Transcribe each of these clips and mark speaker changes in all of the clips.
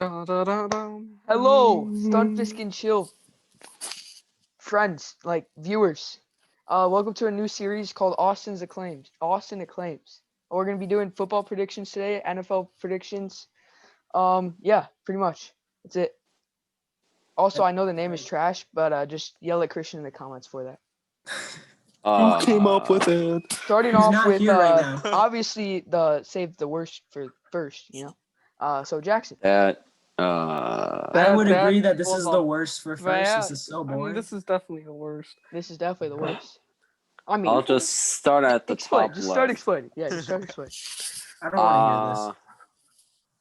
Speaker 1: Hello, Stunfisk and Chill friends, like viewers. Welcome to a new series called Austin Acclaims. We're gonna be doing football predictions today, NFL predictions. Yeah, pretty much. That's it. Also, I know the name is trash, but just yell at Christian in the comments for that.
Speaker 2: Who came up with it?
Speaker 1: Starting
Speaker 3: He's
Speaker 1: off
Speaker 3: not
Speaker 1: with
Speaker 3: here right now.
Speaker 1: obviously save the worst for first, you know. So Jackson.
Speaker 3: I would agree that this is the worst for first.
Speaker 4: Yeah,
Speaker 3: This is so boring.
Speaker 4: I mean, this is definitely the worst.
Speaker 1: This is definitely the worst. I mean,
Speaker 2: I'll just start at the
Speaker 1: explain.
Speaker 2: top
Speaker 1: Just
Speaker 2: left.
Speaker 1: start explaining. Yeah, just start explaining.
Speaker 3: I don't want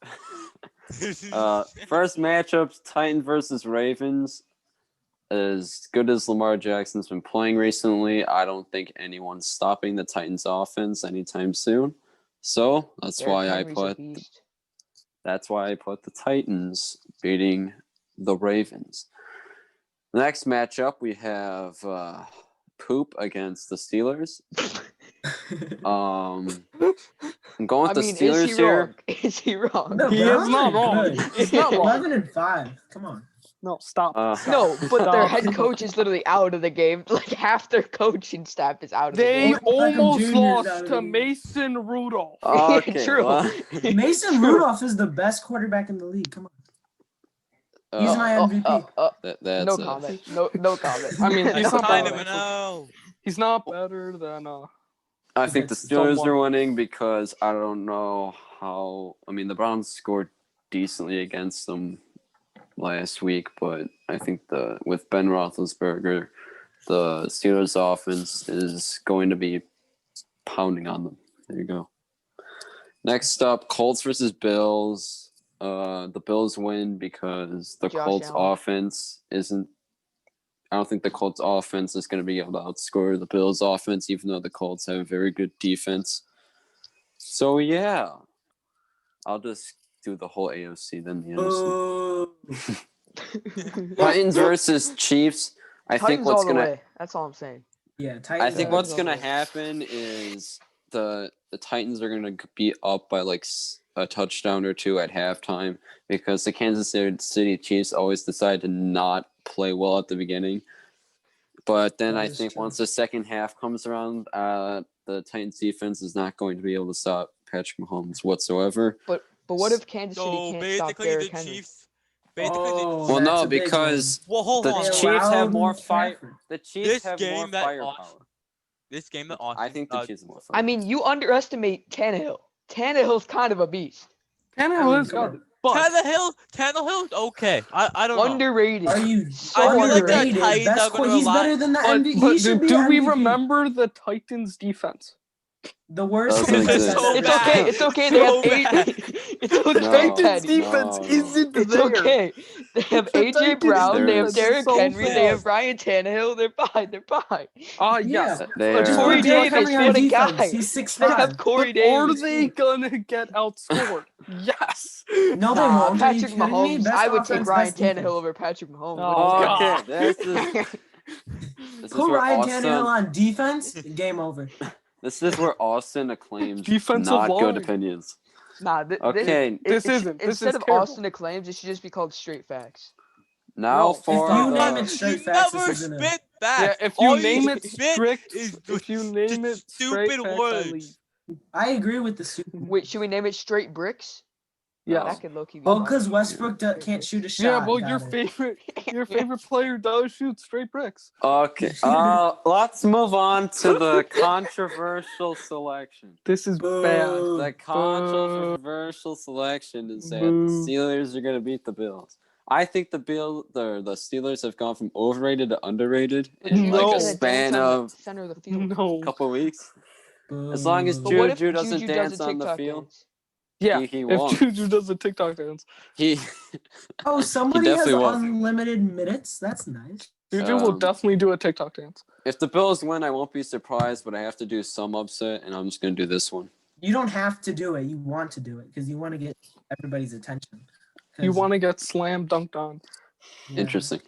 Speaker 3: to hear this.
Speaker 2: First matchup, Titans versus Ravens. As good as Lamar Jackson's been playing recently, I don't think anyone's stopping the Titans offense anytime soon. So that's why I put the Titans beating the Ravens. Next matchup, we have Poop against the Steelers. I'm going with the Steelers here.
Speaker 1: Is he wrong?
Speaker 3: The
Speaker 4: He is
Speaker 3: Browns
Speaker 4: not
Speaker 3: are
Speaker 4: wrong.
Speaker 3: good.
Speaker 4: He's not wrong.
Speaker 3: 11-5. Come on.
Speaker 4: No, stop.
Speaker 1: No, but their
Speaker 4: Stop.
Speaker 1: head coach is literally out of the game. Like half their coaching staff is out of the
Speaker 4: They
Speaker 1: game.
Speaker 4: almost
Speaker 3: Jr.'s out
Speaker 4: lost
Speaker 3: of the
Speaker 4: to
Speaker 3: game.
Speaker 4: Mason Rudolph.
Speaker 2: Okay,
Speaker 1: True.
Speaker 2: well,
Speaker 3: Mason Rudolph is the best quarterback in the league. Come on. He's my MVP.
Speaker 2: that's
Speaker 1: no comment. No comment.
Speaker 4: I mean, he's not
Speaker 1: comment.
Speaker 4: better. He's not better than
Speaker 2: I think the
Speaker 3: That's
Speaker 2: Steelers
Speaker 4: someone.
Speaker 2: are winning because I don't know how. I mean, the Browns scored decently against them last week, but I think with Ben Roethlisberger, the Steelers' offense is going to be pounding on them. There you go. Next up, Colts versus Bills. The Bills win because the
Speaker 1: Josh
Speaker 2: Colts
Speaker 1: Allen.
Speaker 2: offense isn't. I don't think the Colts offense is going to be able to outscore the Bills offense, even though the Colts have a very good defense. So yeah, I'll just do the whole AOC then the NFC. Titans versus Chiefs. I think
Speaker 1: Titans
Speaker 2: what's
Speaker 1: all the
Speaker 2: gonna.
Speaker 1: way. That's all I'm saying.
Speaker 3: Yeah,
Speaker 2: I
Speaker 3: Titans.
Speaker 2: think
Speaker 1: Yeah,
Speaker 2: what's gonna
Speaker 1: exactly.
Speaker 2: happen is the Titans are gonna be up by like a touchdown or two at halftime because the Kansas City Chiefs always decide to not play well at the beginning. But then
Speaker 3: That
Speaker 2: I
Speaker 3: is
Speaker 2: think
Speaker 3: true.
Speaker 2: once the second half comes around, the Titans defense is not going to be able to stop Patrick Mahomes whatsoever.
Speaker 1: But what if Kansas City
Speaker 5: So
Speaker 1: can't stop
Speaker 5: basically,
Speaker 1: Derrick
Speaker 5: the
Speaker 1: Henry?
Speaker 5: Chiefs. Basically,
Speaker 3: Oh,
Speaker 2: Well,
Speaker 3: that's
Speaker 2: no,
Speaker 3: a big
Speaker 2: because
Speaker 5: well, hold
Speaker 2: the
Speaker 5: on.
Speaker 3: They
Speaker 2: Chiefs
Speaker 3: allowed
Speaker 2: have more fire.
Speaker 3: Stafford.
Speaker 2: The Chiefs
Speaker 5: This
Speaker 2: have
Speaker 5: game
Speaker 2: more
Speaker 5: that
Speaker 2: firepower.
Speaker 5: This game that Austin.
Speaker 2: I think the Chiefs have more
Speaker 1: I
Speaker 2: firepower.
Speaker 1: mean, you underestimate Tannehill. Tannehill's kind of a beast.
Speaker 4: Tannehill is
Speaker 3: come on.
Speaker 4: good, but
Speaker 5: Tannehill's okay. I don't know.
Speaker 1: Underrated.
Speaker 3: Are you
Speaker 1: So
Speaker 5: I feel like the
Speaker 1: underrated.
Speaker 5: Titans
Speaker 3: Best
Speaker 5: are gonna
Speaker 3: he's
Speaker 5: rely-
Speaker 3: better than the
Speaker 4: but,
Speaker 3: MVP.
Speaker 4: but
Speaker 3: He should be
Speaker 4: do we
Speaker 3: MVP.
Speaker 4: remember the Titans' defense?
Speaker 3: The worst
Speaker 2: Doesn't
Speaker 3: defense
Speaker 2: exist.
Speaker 3: I've ever
Speaker 1: It's
Speaker 5: bad.
Speaker 1: okay.
Speaker 3: seen.
Speaker 1: It's okay.
Speaker 5: So
Speaker 1: They have
Speaker 5: bad.
Speaker 1: It's okay,
Speaker 2: No.
Speaker 4: Titans'
Speaker 1: Paddy.
Speaker 4: defense
Speaker 2: No.
Speaker 4: isn't
Speaker 1: It's
Speaker 4: there.
Speaker 1: okay. They have
Speaker 4: The
Speaker 1: AJ
Speaker 4: Titans'
Speaker 1: Brown. They have
Speaker 2: defense is
Speaker 1: Derrick
Speaker 4: so
Speaker 1: Henry. They
Speaker 4: bad.
Speaker 1: have Ryan Tannehill. They're fine. They're fine.
Speaker 4: Yes.
Speaker 3: Yeah.
Speaker 2: They
Speaker 1: But
Speaker 2: are.
Speaker 1: Corey
Speaker 3: Put Derrick
Speaker 1: Davis,
Speaker 3: Henry on
Speaker 1: what a
Speaker 3: defense.
Speaker 1: guy.
Speaker 3: He's
Speaker 1: They have
Speaker 3: 6'5".
Speaker 1: Corey
Speaker 4: But are
Speaker 1: Davis.
Speaker 4: they gonna get outscored? Yes.
Speaker 3: No, they
Speaker 1: Nah,
Speaker 3: won't. Are you
Speaker 1: Patrick
Speaker 3: kidding me?
Speaker 1: Mahomes.
Speaker 3: Best
Speaker 1: I would
Speaker 3: offense,
Speaker 1: take Ryan
Speaker 3: best defense.
Speaker 1: Tannehill over Patrick Mahomes.
Speaker 4: Oh,
Speaker 1: What do you
Speaker 2: Okay, this
Speaker 1: think?
Speaker 2: is
Speaker 3: Put
Speaker 2: where
Speaker 3: Ryan Tannehill
Speaker 2: Austin.
Speaker 3: on defense. Game over.
Speaker 2: This is where Austin acclaims
Speaker 4: Defensive
Speaker 2: not good
Speaker 4: line.
Speaker 2: opinions.
Speaker 1: Nah,
Speaker 2: Okay,
Speaker 4: This isn't. This
Speaker 1: instead
Speaker 4: is
Speaker 1: of
Speaker 4: terrible.
Speaker 1: Austin Acclaims, it should just be called Straight Facts.
Speaker 2: now
Speaker 4: No,
Speaker 2: for
Speaker 3: If you
Speaker 4: the-
Speaker 3: name it straight
Speaker 5: You
Speaker 3: facts,
Speaker 5: never
Speaker 3: this isn't
Speaker 5: spit
Speaker 3: it.
Speaker 5: facts.
Speaker 4: Yeah, if you
Speaker 5: All
Speaker 4: name it
Speaker 5: spit
Speaker 4: strict,
Speaker 5: is
Speaker 4: if you name it straight
Speaker 5: stupid
Speaker 4: facts, I
Speaker 5: words.
Speaker 4: leave.
Speaker 3: I agree with the super.
Speaker 1: Wait, should we name it Straight Bricks?
Speaker 4: Yes.
Speaker 1: That could low-key be
Speaker 3: Oh,
Speaker 1: fun.
Speaker 3: because Westbrook can't shoot a shot.
Speaker 4: Yeah, well,
Speaker 3: Got
Speaker 4: your
Speaker 3: it.
Speaker 4: favorite player does shoot straight bricks.
Speaker 2: Okay, let's move on to the controversial selection.
Speaker 4: This is
Speaker 3: Boo.
Speaker 4: bad.
Speaker 2: The controversial selection is that the
Speaker 4: Boo.
Speaker 2: Steelers are going to beat the Bills. I think the Steelers have gone from overrated to underrated in
Speaker 4: No.
Speaker 2: like a
Speaker 1: Gonna
Speaker 2: span
Speaker 1: dance on the
Speaker 2: of
Speaker 1: center of the field.
Speaker 4: No.
Speaker 2: a couple weeks.
Speaker 3: Boo.
Speaker 2: As long as
Speaker 1: But what if
Speaker 2: Juju doesn't
Speaker 1: does
Speaker 2: dance
Speaker 1: a
Speaker 2: on the
Speaker 1: TikTok
Speaker 2: field,
Speaker 1: dance?
Speaker 4: Yeah,
Speaker 2: he
Speaker 4: if
Speaker 2: won't.
Speaker 4: Juju does a TikTok dance,
Speaker 2: He
Speaker 3: Oh, somebody has
Speaker 2: definitely won't.
Speaker 3: unlimited minutes. That's nice.
Speaker 4: Juju will
Speaker 2: Um,
Speaker 4: definitely do a TikTok dance.
Speaker 2: if the Bills win, I won't be surprised, but I have to do some upset, and I'm just going to do this one.
Speaker 3: You don't have to do it. You want to do it because you want to get everybody's attention.
Speaker 4: You want to get slam dunked on.
Speaker 3: Yeah.
Speaker 2: Interesting.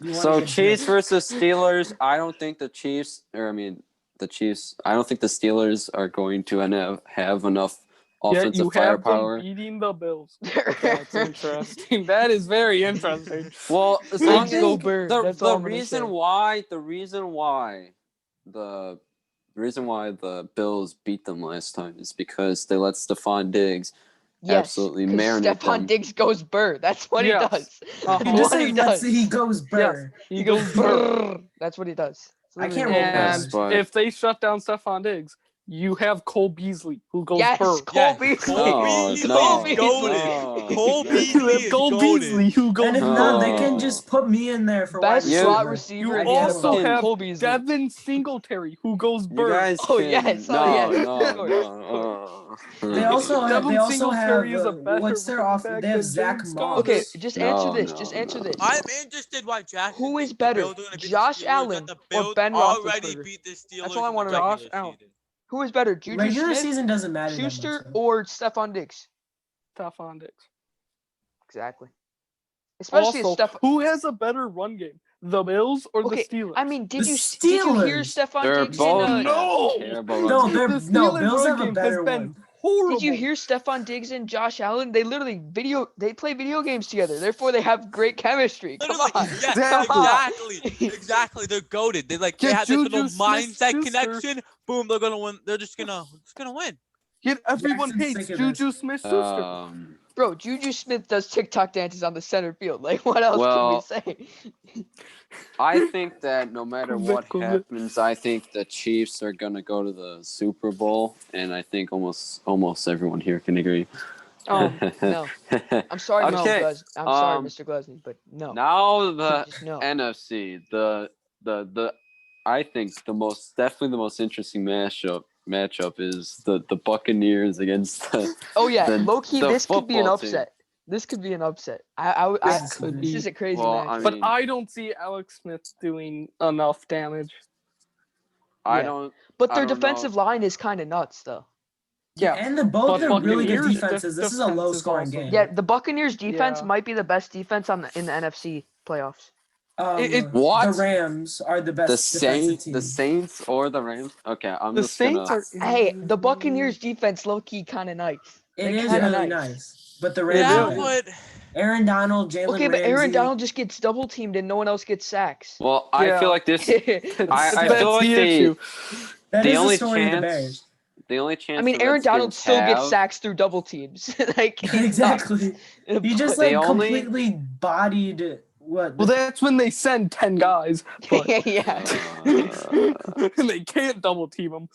Speaker 3: You wanna
Speaker 2: So
Speaker 3: get
Speaker 2: Chiefs
Speaker 3: dripped.
Speaker 2: versus Steelers. I don't think the Chiefs. I don't think the Steelers are going to have enough offensive
Speaker 4: you have
Speaker 2: firepower.
Speaker 4: them beating the Bills. That's interesting. That is very interesting.
Speaker 2: Well, as
Speaker 1: I
Speaker 2: long as
Speaker 1: think- Bird. That's all
Speaker 2: the
Speaker 1: I'm gonna
Speaker 2: reason
Speaker 1: say.
Speaker 2: why the Bills beat them last time is because they let Stephon Diggs
Speaker 1: Yes,
Speaker 2: absolutely
Speaker 1: because
Speaker 2: marinate
Speaker 1: Stephon
Speaker 2: them.
Speaker 1: Diggs goes burr. That's what
Speaker 4: Yes.
Speaker 1: he does.
Speaker 4: Uh-huh.
Speaker 3: You
Speaker 1: That's
Speaker 3: just
Speaker 1: what
Speaker 3: said
Speaker 1: he
Speaker 3: let's
Speaker 1: does.
Speaker 3: see, he goes burr.
Speaker 1: He goes brrr. That's what he does.
Speaker 3: I
Speaker 1: That's
Speaker 3: can't
Speaker 1: literally
Speaker 3: roll
Speaker 1: what he
Speaker 2: Yes,
Speaker 1: does.
Speaker 3: with
Speaker 2: but
Speaker 4: If they shut down Stephon Diggs, you have Cole Beasley who goes
Speaker 1: Yes,
Speaker 4: burr.
Speaker 1: Cole
Speaker 5: Yes,
Speaker 1: Beasley.
Speaker 5: Cole
Speaker 2: no,
Speaker 5: Beasley
Speaker 2: no,
Speaker 5: is goated.
Speaker 2: no,
Speaker 5: Cole
Speaker 2: no.
Speaker 5: Beasley
Speaker 4: You have
Speaker 5: is
Speaker 4: Cole
Speaker 5: goated.
Speaker 4: Beasley who goes
Speaker 3: And if
Speaker 4: burr.
Speaker 3: not, they can
Speaker 2: Oh.
Speaker 3: just put me in there for wide
Speaker 1: Best
Speaker 2: You-
Speaker 1: slot
Speaker 3: receiver.
Speaker 1: receiver
Speaker 4: You
Speaker 1: in the
Speaker 4: also
Speaker 1: NFL.
Speaker 4: have
Speaker 1: Cole Beasley.
Speaker 4: Devin Singletary who goes
Speaker 2: You
Speaker 4: burr.
Speaker 2: guys
Speaker 1: Oh,
Speaker 2: can
Speaker 1: yes, oh,
Speaker 2: no,
Speaker 1: yes,
Speaker 2: no,
Speaker 1: of course,
Speaker 2: no.
Speaker 3: They also have.
Speaker 4: Devin
Speaker 3: They also have.
Speaker 4: Singletary is a better
Speaker 3: What's their
Speaker 4: running
Speaker 3: off?
Speaker 4: back
Speaker 3: They have
Speaker 4: than
Speaker 3: Zach
Speaker 4: James
Speaker 3: Moss.
Speaker 4: Conner.
Speaker 1: Okay, just answer
Speaker 2: No,
Speaker 1: this.
Speaker 2: no,
Speaker 1: Just answer
Speaker 2: no.
Speaker 1: this.
Speaker 5: I'm interested why Jackson
Speaker 1: Who is
Speaker 5: thinks
Speaker 1: better,
Speaker 5: the Bills are gonna beat
Speaker 1: Josh
Speaker 5: the Steelers
Speaker 1: Allen
Speaker 5: when the
Speaker 1: or
Speaker 5: Bills
Speaker 1: Ben
Speaker 5: already
Speaker 1: Roethlisberger?
Speaker 5: beat the Steelers
Speaker 1: That's all I
Speaker 5: in the
Speaker 1: wanna know.
Speaker 5: regular
Speaker 4: Josh Allen.
Speaker 5: season.
Speaker 1: Who is better, Juju
Speaker 3: Regular
Speaker 1: Smith,
Speaker 3: season doesn't matter that much.
Speaker 1: Schuster,
Speaker 3: though.
Speaker 1: or Stephon Diggs?
Speaker 4: Stephon Diggs.
Speaker 1: Exactly. Especially
Speaker 4: Also,
Speaker 1: if Stephon.
Speaker 4: who has a better run game, the Bills or
Speaker 1: Okay,
Speaker 4: the Steelers?
Speaker 1: I mean, did
Speaker 3: The
Speaker 1: you hear
Speaker 3: Steelers.
Speaker 1: Stephon
Speaker 2: They're
Speaker 1: Diggs
Speaker 2: both
Speaker 1: in?
Speaker 4: No!
Speaker 2: terrible.
Speaker 3: No,
Speaker 2: runs.
Speaker 3: they're
Speaker 4: the
Speaker 3: no.
Speaker 4: Steelers'
Speaker 3: Bills
Speaker 4: run
Speaker 3: have a
Speaker 4: game
Speaker 3: better
Speaker 4: has been
Speaker 3: one.
Speaker 4: horrible.
Speaker 1: Did you hear Stephon Diggs and Josh Allen? They literally they play video games together. Therefore, they have great chemistry. Come
Speaker 5: Literally,
Speaker 1: on.
Speaker 5: yeah,
Speaker 4: Exactly.
Speaker 5: exactly. They're goaded. They they
Speaker 4: Get
Speaker 5: have this little
Speaker 4: Juju
Speaker 5: mindset
Speaker 4: Smith-Schuster.
Speaker 5: connection. Boom, they're gonna win. They're just gonna win.
Speaker 4: Yet everyone
Speaker 3: Jackson's
Speaker 4: hates
Speaker 3: sick of this.
Speaker 4: Juju Smith-Schuster.
Speaker 1: Bro, Juju Smith does TikTok dances on the center field. Like, what else
Speaker 2: Well,
Speaker 1: can we say?
Speaker 2: I think that no matter what
Speaker 4: Cool.
Speaker 2: happens, I think the Chiefs are gonna go to the Super Bowl, and I think almost everyone here can agree.
Speaker 1: No. I'm sorry,
Speaker 2: Okay,
Speaker 1: Mr. Glasney. I'm sorry,
Speaker 2: um,
Speaker 1: Mr. Glasney, but no.
Speaker 2: Now the
Speaker 1: Just no.
Speaker 2: NFC, the I think definitely the most interesting matchup is the Buccaneers against the
Speaker 1: Oh yeah,
Speaker 2: the-
Speaker 1: low key,
Speaker 2: the
Speaker 1: this could be an
Speaker 2: football team.
Speaker 1: This could be an upset.
Speaker 3: This could
Speaker 1: This
Speaker 3: be.
Speaker 1: is a crazy
Speaker 2: Well,
Speaker 1: match.
Speaker 2: I
Speaker 4: But
Speaker 2: mean,
Speaker 4: I don't see Alex Smith doing enough damage.
Speaker 2: I
Speaker 1: Yeah.
Speaker 2: don't.
Speaker 1: But
Speaker 2: I
Speaker 1: their
Speaker 2: don't know.
Speaker 1: defensive line is kind of nuts, though.
Speaker 3: Yeah, and both
Speaker 4: but
Speaker 3: are really good
Speaker 4: Buccaneers
Speaker 3: defenses. This is a
Speaker 4: defense
Speaker 3: low
Speaker 4: is
Speaker 3: scoring
Speaker 4: also
Speaker 3: game.
Speaker 1: Yeah, the Buccaneers defense
Speaker 4: Yeah.
Speaker 1: might be the best defense in the NFC playoffs.
Speaker 2: What?
Speaker 3: The Rams are the best defensive team.
Speaker 2: The Saints or the Rams? Okay, I'm
Speaker 4: The
Speaker 2: just
Speaker 4: Saints
Speaker 2: gonna.
Speaker 4: are.
Speaker 1: Hey, the Buccaneers defense low key kind of nice.
Speaker 3: It
Speaker 1: They're
Speaker 3: is
Speaker 1: kinda
Speaker 3: really nice. But the
Speaker 4: It
Speaker 3: Rams
Speaker 5: Yeah,
Speaker 3: are
Speaker 4: is.
Speaker 3: bad.
Speaker 5: but
Speaker 3: Aaron Donald, Jalen
Speaker 1: Okay,
Speaker 3: Ramsey.
Speaker 1: but Aaron Donald just gets double teamed and no one else gets sacks.
Speaker 2: Well, I
Speaker 4: Yeah.
Speaker 2: feel like this. I
Speaker 4: That's
Speaker 2: feel like
Speaker 4: the
Speaker 2: they.
Speaker 4: issue.
Speaker 3: That
Speaker 2: the
Speaker 3: is
Speaker 2: only
Speaker 3: the story of the
Speaker 2: chance-
Speaker 3: Bears.
Speaker 2: The only chance.
Speaker 1: I mean,
Speaker 2: the
Speaker 1: Aaron Donald
Speaker 2: Redskins
Speaker 1: still gets
Speaker 2: have-
Speaker 1: sacks through double teams. Like he
Speaker 3: Exactly.
Speaker 1: sucks.
Speaker 3: He just
Speaker 2: They
Speaker 3: like
Speaker 2: only-
Speaker 3: completely bodied what?
Speaker 4: Well, that's when they send 10 guys, but
Speaker 1: yeah.
Speaker 4: and they can't double team them.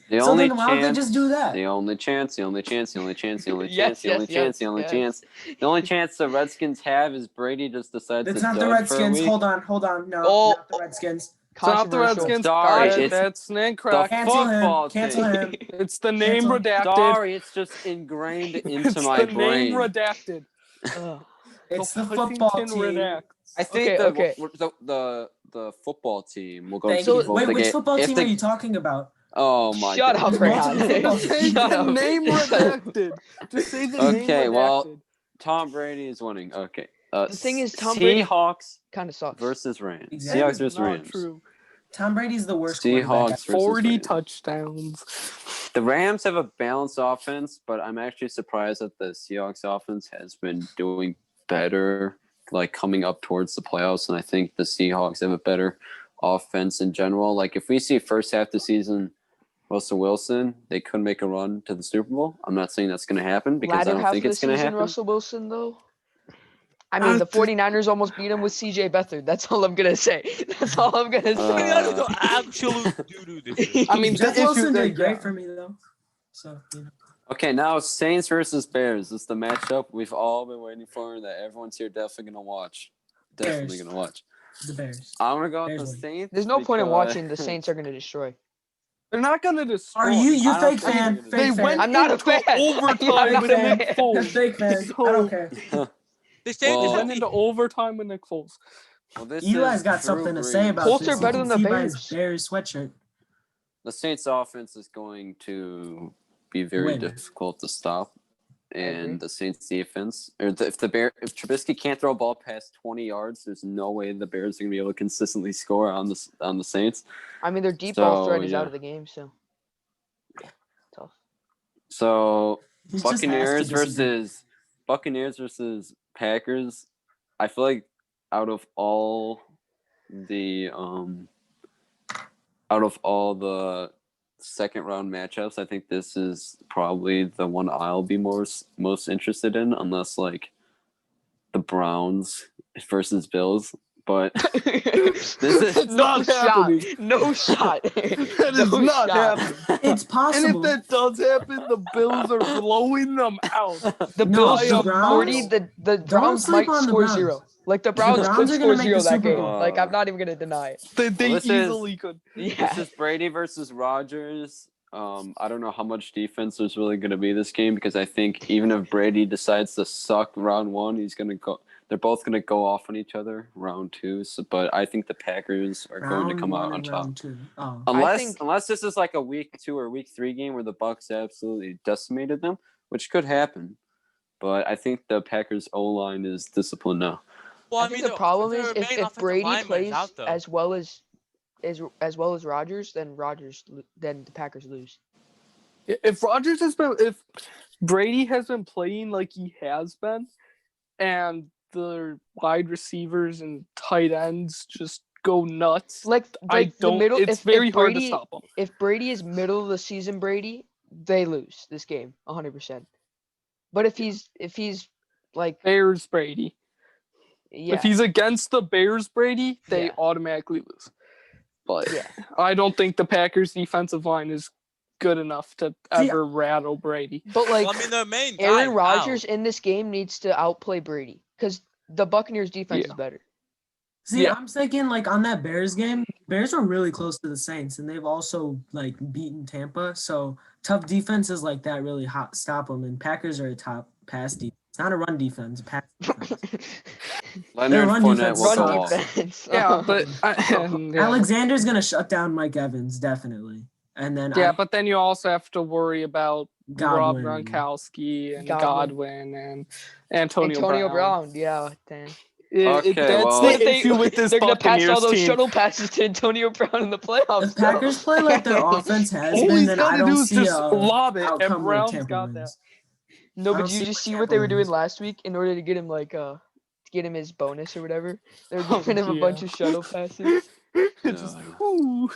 Speaker 2: The
Speaker 3: So
Speaker 2: only
Speaker 3: then why don't they just do that?
Speaker 2: The only chance. The only chance. The only chance. The only
Speaker 1: Yes,
Speaker 2: chance. The only
Speaker 1: yes,
Speaker 2: chance.
Speaker 1: yes,
Speaker 2: The only
Speaker 1: yes.
Speaker 2: chance. The only chance the Redskins have is Brady just decides
Speaker 3: It's
Speaker 2: to
Speaker 3: not the
Speaker 2: dud for a
Speaker 3: Redskins.
Speaker 2: week.
Speaker 3: Hold on. No,
Speaker 1: Oh.
Speaker 3: not the Redskins.
Speaker 4: It's not the
Speaker 1: Controversial.
Speaker 4: Redskins.
Speaker 2: Sorry,
Speaker 4: That-
Speaker 2: it's
Speaker 4: that's incorrect.
Speaker 3: Cancel
Speaker 2: football
Speaker 3: him. Cancel
Speaker 2: team.
Speaker 3: him.
Speaker 4: It's the name
Speaker 3: Cancel.
Speaker 4: redacted.
Speaker 2: Sorry, it's just ingrained into
Speaker 4: It's
Speaker 2: my
Speaker 4: the
Speaker 2: brain.
Speaker 4: name redacted.
Speaker 1: Ugh.
Speaker 3: It's the football
Speaker 4: Huffington
Speaker 3: team.
Speaker 4: redacts.
Speaker 2: I think
Speaker 1: Okay.
Speaker 2: the football team will go
Speaker 3: Thank
Speaker 2: to
Speaker 3: you.
Speaker 2: the Super Bowl
Speaker 3: Wait,
Speaker 2: if they
Speaker 3: which
Speaker 2: get-
Speaker 3: football
Speaker 2: if
Speaker 3: team
Speaker 2: they-
Speaker 3: are you talking about?
Speaker 2: Oh my
Speaker 1: Shut
Speaker 2: god.
Speaker 1: up,
Speaker 3: Multiple football
Speaker 1: Reyhan.
Speaker 3: teams.
Speaker 4: Say
Speaker 1: Shut
Speaker 4: the
Speaker 1: up.
Speaker 4: name redacted. Just say the name
Speaker 2: Okay,
Speaker 4: redacted.
Speaker 2: well, Tom Brady is winning. Okay.
Speaker 1: The thing is, Tom Brady
Speaker 2: Seahawks
Speaker 1: kind of sucks.
Speaker 2: versus Rams.
Speaker 3: Exactly.
Speaker 2: Seahawks
Speaker 4: That is
Speaker 2: versus
Speaker 4: not
Speaker 2: Rams.
Speaker 4: true.
Speaker 3: Tom Brady's the worst
Speaker 2: Seahawks
Speaker 3: quarterback.
Speaker 2: versus
Speaker 4: 40
Speaker 2: Rams.
Speaker 4: touchdowns.
Speaker 2: The Rams have a balanced offense, but I'm actually surprised that the Seahawks offense has been doing better, like coming up towards the playoffs. And I think the Seahawks have a better offense in general. Like if we see first half of the season, Russell Wilson, they could make a run to the Super Bowl. I'm not saying that's going to happen because
Speaker 1: Latter
Speaker 2: I don't
Speaker 1: half
Speaker 2: think
Speaker 1: of the
Speaker 2: it's going to
Speaker 1: season,
Speaker 2: happen.
Speaker 1: Russell Wilson, though. I mean, the 49ers almost beat him with CJ Beathard. That's all I'm going to say. That's all I'm going to say.
Speaker 5: 49ers are absolute doo-doo this year.
Speaker 4: I mean,
Speaker 3: Jeff
Speaker 4: the issue
Speaker 3: Wilson
Speaker 4: that-
Speaker 3: did great
Speaker 4: yeah.
Speaker 3: for me though. So you know.
Speaker 2: Okay, now Saints versus Bears. This is the matchup we've all been waiting for that everyone's here definitely going to watch. Definitely
Speaker 3: Bears.
Speaker 2: going to watch.
Speaker 3: The Bears.
Speaker 2: I'm going to go with
Speaker 3: Bears
Speaker 2: the
Speaker 3: win.
Speaker 2: Saints.
Speaker 1: There's no point in
Speaker 2: because-
Speaker 1: watching. The Saints are going to destroy.
Speaker 4: They're not going to destroy.
Speaker 3: Are you
Speaker 2: I don't
Speaker 3: fake
Speaker 2: think
Speaker 3: fan?
Speaker 2: they're gonna-
Speaker 4: They
Speaker 3: Fake fan.
Speaker 4: went
Speaker 1: I'm not a
Speaker 4: into
Speaker 1: fan.
Speaker 4: overtime
Speaker 1: I'm not
Speaker 4: with
Speaker 1: a
Speaker 4: Nick
Speaker 1: fan.
Speaker 3: You're
Speaker 4: Foles.
Speaker 3: fake fan.
Speaker 4: So-
Speaker 3: I don't care.
Speaker 5: The Saints
Speaker 2: Well-
Speaker 4: They
Speaker 5: just
Speaker 4: went into overtime with Nick Foles.
Speaker 2: Well, this
Speaker 3: You
Speaker 2: is
Speaker 3: guys got
Speaker 2: Drew
Speaker 3: something to
Speaker 2: Brees.
Speaker 3: say about
Speaker 1: Colts
Speaker 3: this.
Speaker 1: are better
Speaker 3: You can
Speaker 1: than the
Speaker 3: see by his
Speaker 1: Bears.
Speaker 3: Bears sweatshirt.
Speaker 2: The Saints offense is going to be very
Speaker 3: Win.
Speaker 2: difficult to stop.
Speaker 1: agree.
Speaker 2: And the Saints defense, if Trubisky can't throw a ball past 20 yards, there's no way the Bears are gonna be able to consistently score on the Saints.
Speaker 1: I mean, their deep ball
Speaker 2: So,
Speaker 1: threat is
Speaker 2: yeah.
Speaker 1: out of the game, so tough.
Speaker 2: So
Speaker 3: He's just asked to disagree.
Speaker 2: Buccaneers versus Packers. I feel like out of all the second round matchups, I think this is probably the one I'll be most interested in, unless like the Browns versus Bills. But this is
Speaker 1: no shot.
Speaker 4: happening.
Speaker 1: No shot.
Speaker 4: That is
Speaker 1: No
Speaker 4: not
Speaker 1: shot.
Speaker 4: happening.
Speaker 3: It's
Speaker 4: And
Speaker 3: possible.
Speaker 4: if that does happen, the Bills are blowing them out.
Speaker 1: The
Speaker 3: No,
Speaker 1: Bills
Speaker 3: the
Speaker 1: should
Speaker 3: Browns-
Speaker 1: 40. The Browns
Speaker 3: sleep
Speaker 1: might
Speaker 3: on the
Speaker 1: score
Speaker 3: Browns.
Speaker 1: 0. Like the Browns
Speaker 3: Browns
Speaker 1: could
Speaker 3: are
Speaker 1: score
Speaker 3: gonna make
Speaker 1: 0
Speaker 3: the
Speaker 1: that
Speaker 3: Super
Speaker 1: game.
Speaker 2: Bowl.
Speaker 1: Like I'm not even gonna deny it.
Speaker 4: They
Speaker 2: this is-
Speaker 4: easily could.
Speaker 1: Yeah.
Speaker 2: This is Brady versus Rodgers. I don't know how much defense there's really going to be this game because I think even if Brady decides to suck round 1, he's going to go. They're both going to go off on each other round 2. So, but I think the Packers are going to come out on top.
Speaker 3: Round 2. Oh.
Speaker 2: Unless this is like a week 2 or week 3 game where the Bucs absolutely decimated them, which could happen. But I think the Packers O-line is disciplined now.
Speaker 5: Well,
Speaker 1: I think the problem is
Speaker 5: their main
Speaker 1: if
Speaker 5: offensive
Speaker 1: Brady
Speaker 5: lineman's
Speaker 1: plays
Speaker 5: out, though.
Speaker 1: as well as Rodgers, then the Packers lose.
Speaker 4: If Brady has been playing like he has been, and the wide receivers and tight ends just go nuts,
Speaker 1: The middle.
Speaker 4: It's very hard to stop them.
Speaker 1: If Brady is middle of the season, Brady, they lose this game 100%. But if he's like
Speaker 4: Bears Brady,
Speaker 1: yeah,
Speaker 4: if he's against the Bears Brady, they
Speaker 1: Yeah.
Speaker 4: automatically lose. But
Speaker 1: Yeah.
Speaker 4: I don't think the Packers defensive line is good enough to ever rattle Brady.
Speaker 1: but like
Speaker 5: Well, I mean, their main guy
Speaker 1: Aaron
Speaker 5: is
Speaker 1: Rodgers
Speaker 5: out.
Speaker 1: in this game needs to outplay Brady because the Buccaneers defense is better.
Speaker 3: See,
Speaker 4: Yeah.
Speaker 3: I'm thinking like on that Bears game, Bears are really close to the Saints, and they've also like beaten Tampa. So tough defenses like that really stop them. And Packers are a top pass defense. It's not a run defense, a pass defense.
Speaker 2: Leonard
Speaker 3: run
Speaker 2: Fournette
Speaker 3: defense
Speaker 2: will go
Speaker 1: Run
Speaker 2: off.
Speaker 1: defense.
Speaker 4: Yeah, but
Speaker 3: Alexander's gonna shut down Mike Evans definitely, and then
Speaker 4: but then you also have to worry about
Speaker 3: Godwin.
Speaker 4: Rob Gronkowski and
Speaker 1: Godwin.
Speaker 4: Godwin and Antonio
Speaker 1: Brown. Yeah, damn.
Speaker 2: Okay,
Speaker 4: that's
Speaker 2: well-
Speaker 4: the issue with this
Speaker 1: They're gonna pass all
Speaker 4: Buccaneers
Speaker 1: those
Speaker 4: team.
Speaker 1: shuttle passes to Antonio Brown in the playoffs.
Speaker 3: If Packers play like their offense has
Speaker 4: All
Speaker 3: been,
Speaker 4: he's
Speaker 3: then
Speaker 4: got
Speaker 3: I
Speaker 4: to
Speaker 3: don't
Speaker 4: do is
Speaker 3: see
Speaker 4: just
Speaker 3: a
Speaker 4: lob it,
Speaker 3: outcome
Speaker 4: and
Speaker 3: where
Speaker 4: Brown's
Speaker 3: Tampa
Speaker 4: got
Speaker 3: wins.
Speaker 1: No,
Speaker 3: I
Speaker 1: but
Speaker 3: don't
Speaker 1: did you
Speaker 3: see
Speaker 1: just
Speaker 3: what
Speaker 1: see what
Speaker 3: Tampa
Speaker 1: they were doing
Speaker 3: wins.
Speaker 1: last week in order to get him his bonus or whatever? They were
Speaker 4: Oh,
Speaker 1: giving him a bunch
Speaker 4: yeah.
Speaker 1: of shuttle passes.
Speaker 4: Just, ooh.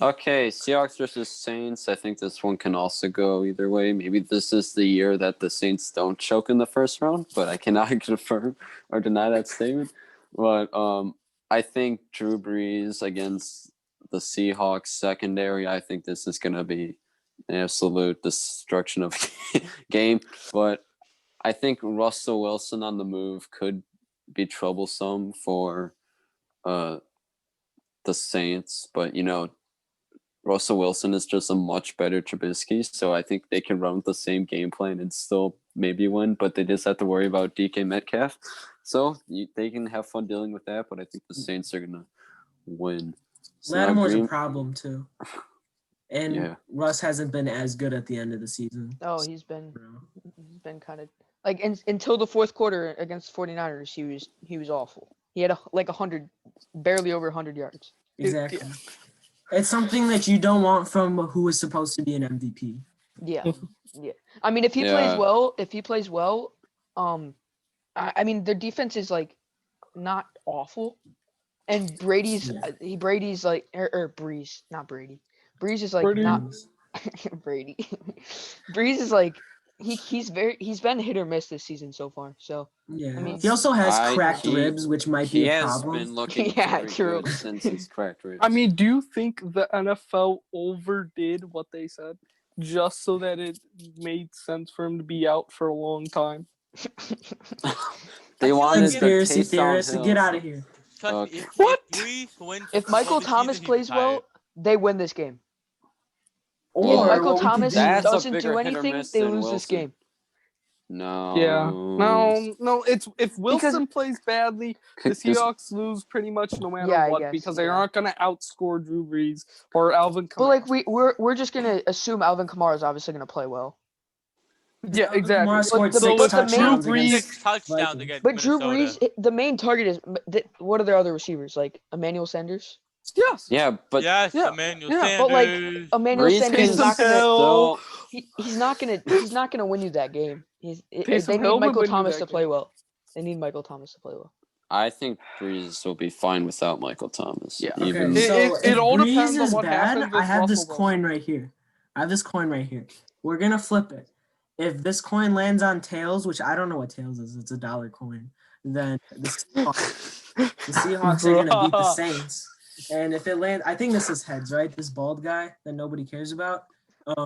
Speaker 2: Okay, Seahawks versus Saints. I think this one can also go either way. Maybe this is the year that the Saints don't choke in the first round, but I cannot confirm or deny that statement. But I think Drew Brees against the Seahawks secondary, I think this is going to be an absolute destruction of game. But I think Russell Wilson on the move could be troublesome for the Saints, but Russell Wilson is just a much better Trubisky, so I think they can run with the same game plan and still maybe win, but they just have to worry about DK Metcalf. So they can have fun dealing with that, but I think the Saints are going to win. So now
Speaker 3: Lattimore's a
Speaker 2: Green-
Speaker 3: problem too. And
Speaker 2: Yeah.
Speaker 3: Russ hasn't been as good at the end of the season.
Speaker 1: Oh, he's been kind of like until the fourth quarter against 49ers, he was awful. He had barely over 100 yards.
Speaker 3: Exactly. It's something that you don't want from who is supposed to be an MVP.
Speaker 1: Yeah, yeah. I mean, if he plays well, I mean, their defense is like not awful, and Brady's like Breeze, not Brady. Breeze is like
Speaker 4: Brady.
Speaker 1: not Brady. Breeze is like he's been hit or miss this season so far. So
Speaker 3: Yeah.
Speaker 1: I mean,
Speaker 3: he also has cracked
Speaker 2: he-
Speaker 3: ribs, which might
Speaker 2: He
Speaker 3: be a
Speaker 2: has
Speaker 3: problem.
Speaker 2: been looking
Speaker 1: Yeah,
Speaker 2: very
Speaker 1: true.
Speaker 2: good since he's cracked ribs.
Speaker 4: I mean, do you think the NFL overdid what they said just so that it made sense for him to be out for a long time?
Speaker 2: they wanted to
Speaker 3: Conspiracy
Speaker 2: taste on
Speaker 3: theorists,
Speaker 2: Hill.
Speaker 3: get out of here.
Speaker 5: Trust me,
Speaker 2: Okay.
Speaker 4: What?
Speaker 1: if Michael Thomas plays well, they win this game.
Speaker 3: Or
Speaker 1: if Michael
Speaker 3: what we could
Speaker 1: Thomas
Speaker 3: do-
Speaker 2: That's a
Speaker 1: doesn't
Speaker 2: bigger
Speaker 1: do
Speaker 2: hit or
Speaker 1: anything,
Speaker 2: miss
Speaker 1: they
Speaker 2: than
Speaker 1: lose this
Speaker 2: Wilson.
Speaker 1: game.
Speaker 2: No.
Speaker 4: Yeah. No. It's if Wilson plays badly, the
Speaker 2: This-
Speaker 4: Seahawks lose pretty much no matter
Speaker 1: Yeah, I
Speaker 4: what
Speaker 1: guess,
Speaker 4: because they
Speaker 1: yeah.
Speaker 4: aren't going to outscore Drew Brees or Alvin
Speaker 1: But
Speaker 4: Kamara.
Speaker 1: like we're just gonna assume Alvin Kamara is obviously gonna play well.
Speaker 4: Yeah,
Speaker 3: Alvin
Speaker 4: exactly.
Speaker 3: Kamara scored
Speaker 1: But the-
Speaker 3: 6
Speaker 1: but the main-
Speaker 3: touchdowns
Speaker 4: Drew Brees-
Speaker 3: against
Speaker 5: 6 touchdowns
Speaker 3: Vikings.
Speaker 5: against
Speaker 1: But Drew
Speaker 5: Minnesota.
Speaker 1: Brees, the main target is what are their other receivers like? Emmanuel Sanders.
Speaker 4: Yes.
Speaker 2: Yeah, but
Speaker 5: Yes,
Speaker 4: yeah,
Speaker 5: Emmanuel
Speaker 4: yeah,
Speaker 5: Sanders.
Speaker 1: but, like, Emmanuel
Speaker 2: Brees
Speaker 1: Sanders
Speaker 2: can
Speaker 1: is not gonna.
Speaker 2: still.
Speaker 1: He's not gonna win you that game. They
Speaker 4: Taysom
Speaker 1: need
Speaker 4: Hill would
Speaker 1: Michael
Speaker 4: win you
Speaker 1: Thomas
Speaker 4: that
Speaker 1: to play
Speaker 4: game.
Speaker 1: well. They need Michael Thomas to play well.
Speaker 2: I think Breeze will be fine without Michael Thomas.
Speaker 4: Yeah.
Speaker 3: Okay,
Speaker 2: Even
Speaker 3: so
Speaker 4: It
Speaker 3: if
Speaker 4: all
Speaker 3: Breeze
Speaker 4: depends on
Speaker 3: is
Speaker 4: what
Speaker 3: bad,
Speaker 4: happens
Speaker 3: I
Speaker 4: with
Speaker 3: have this
Speaker 4: Russell
Speaker 3: coin right here. We're gonna flip it. If this coin lands on tails, which I don't know what tails is, it's a dollar coin, then the Seahawks are gonna beat the
Speaker 4: Bruh.
Speaker 3: Saints. And if it lands, I think this is heads, right? This bald guy that nobody cares about.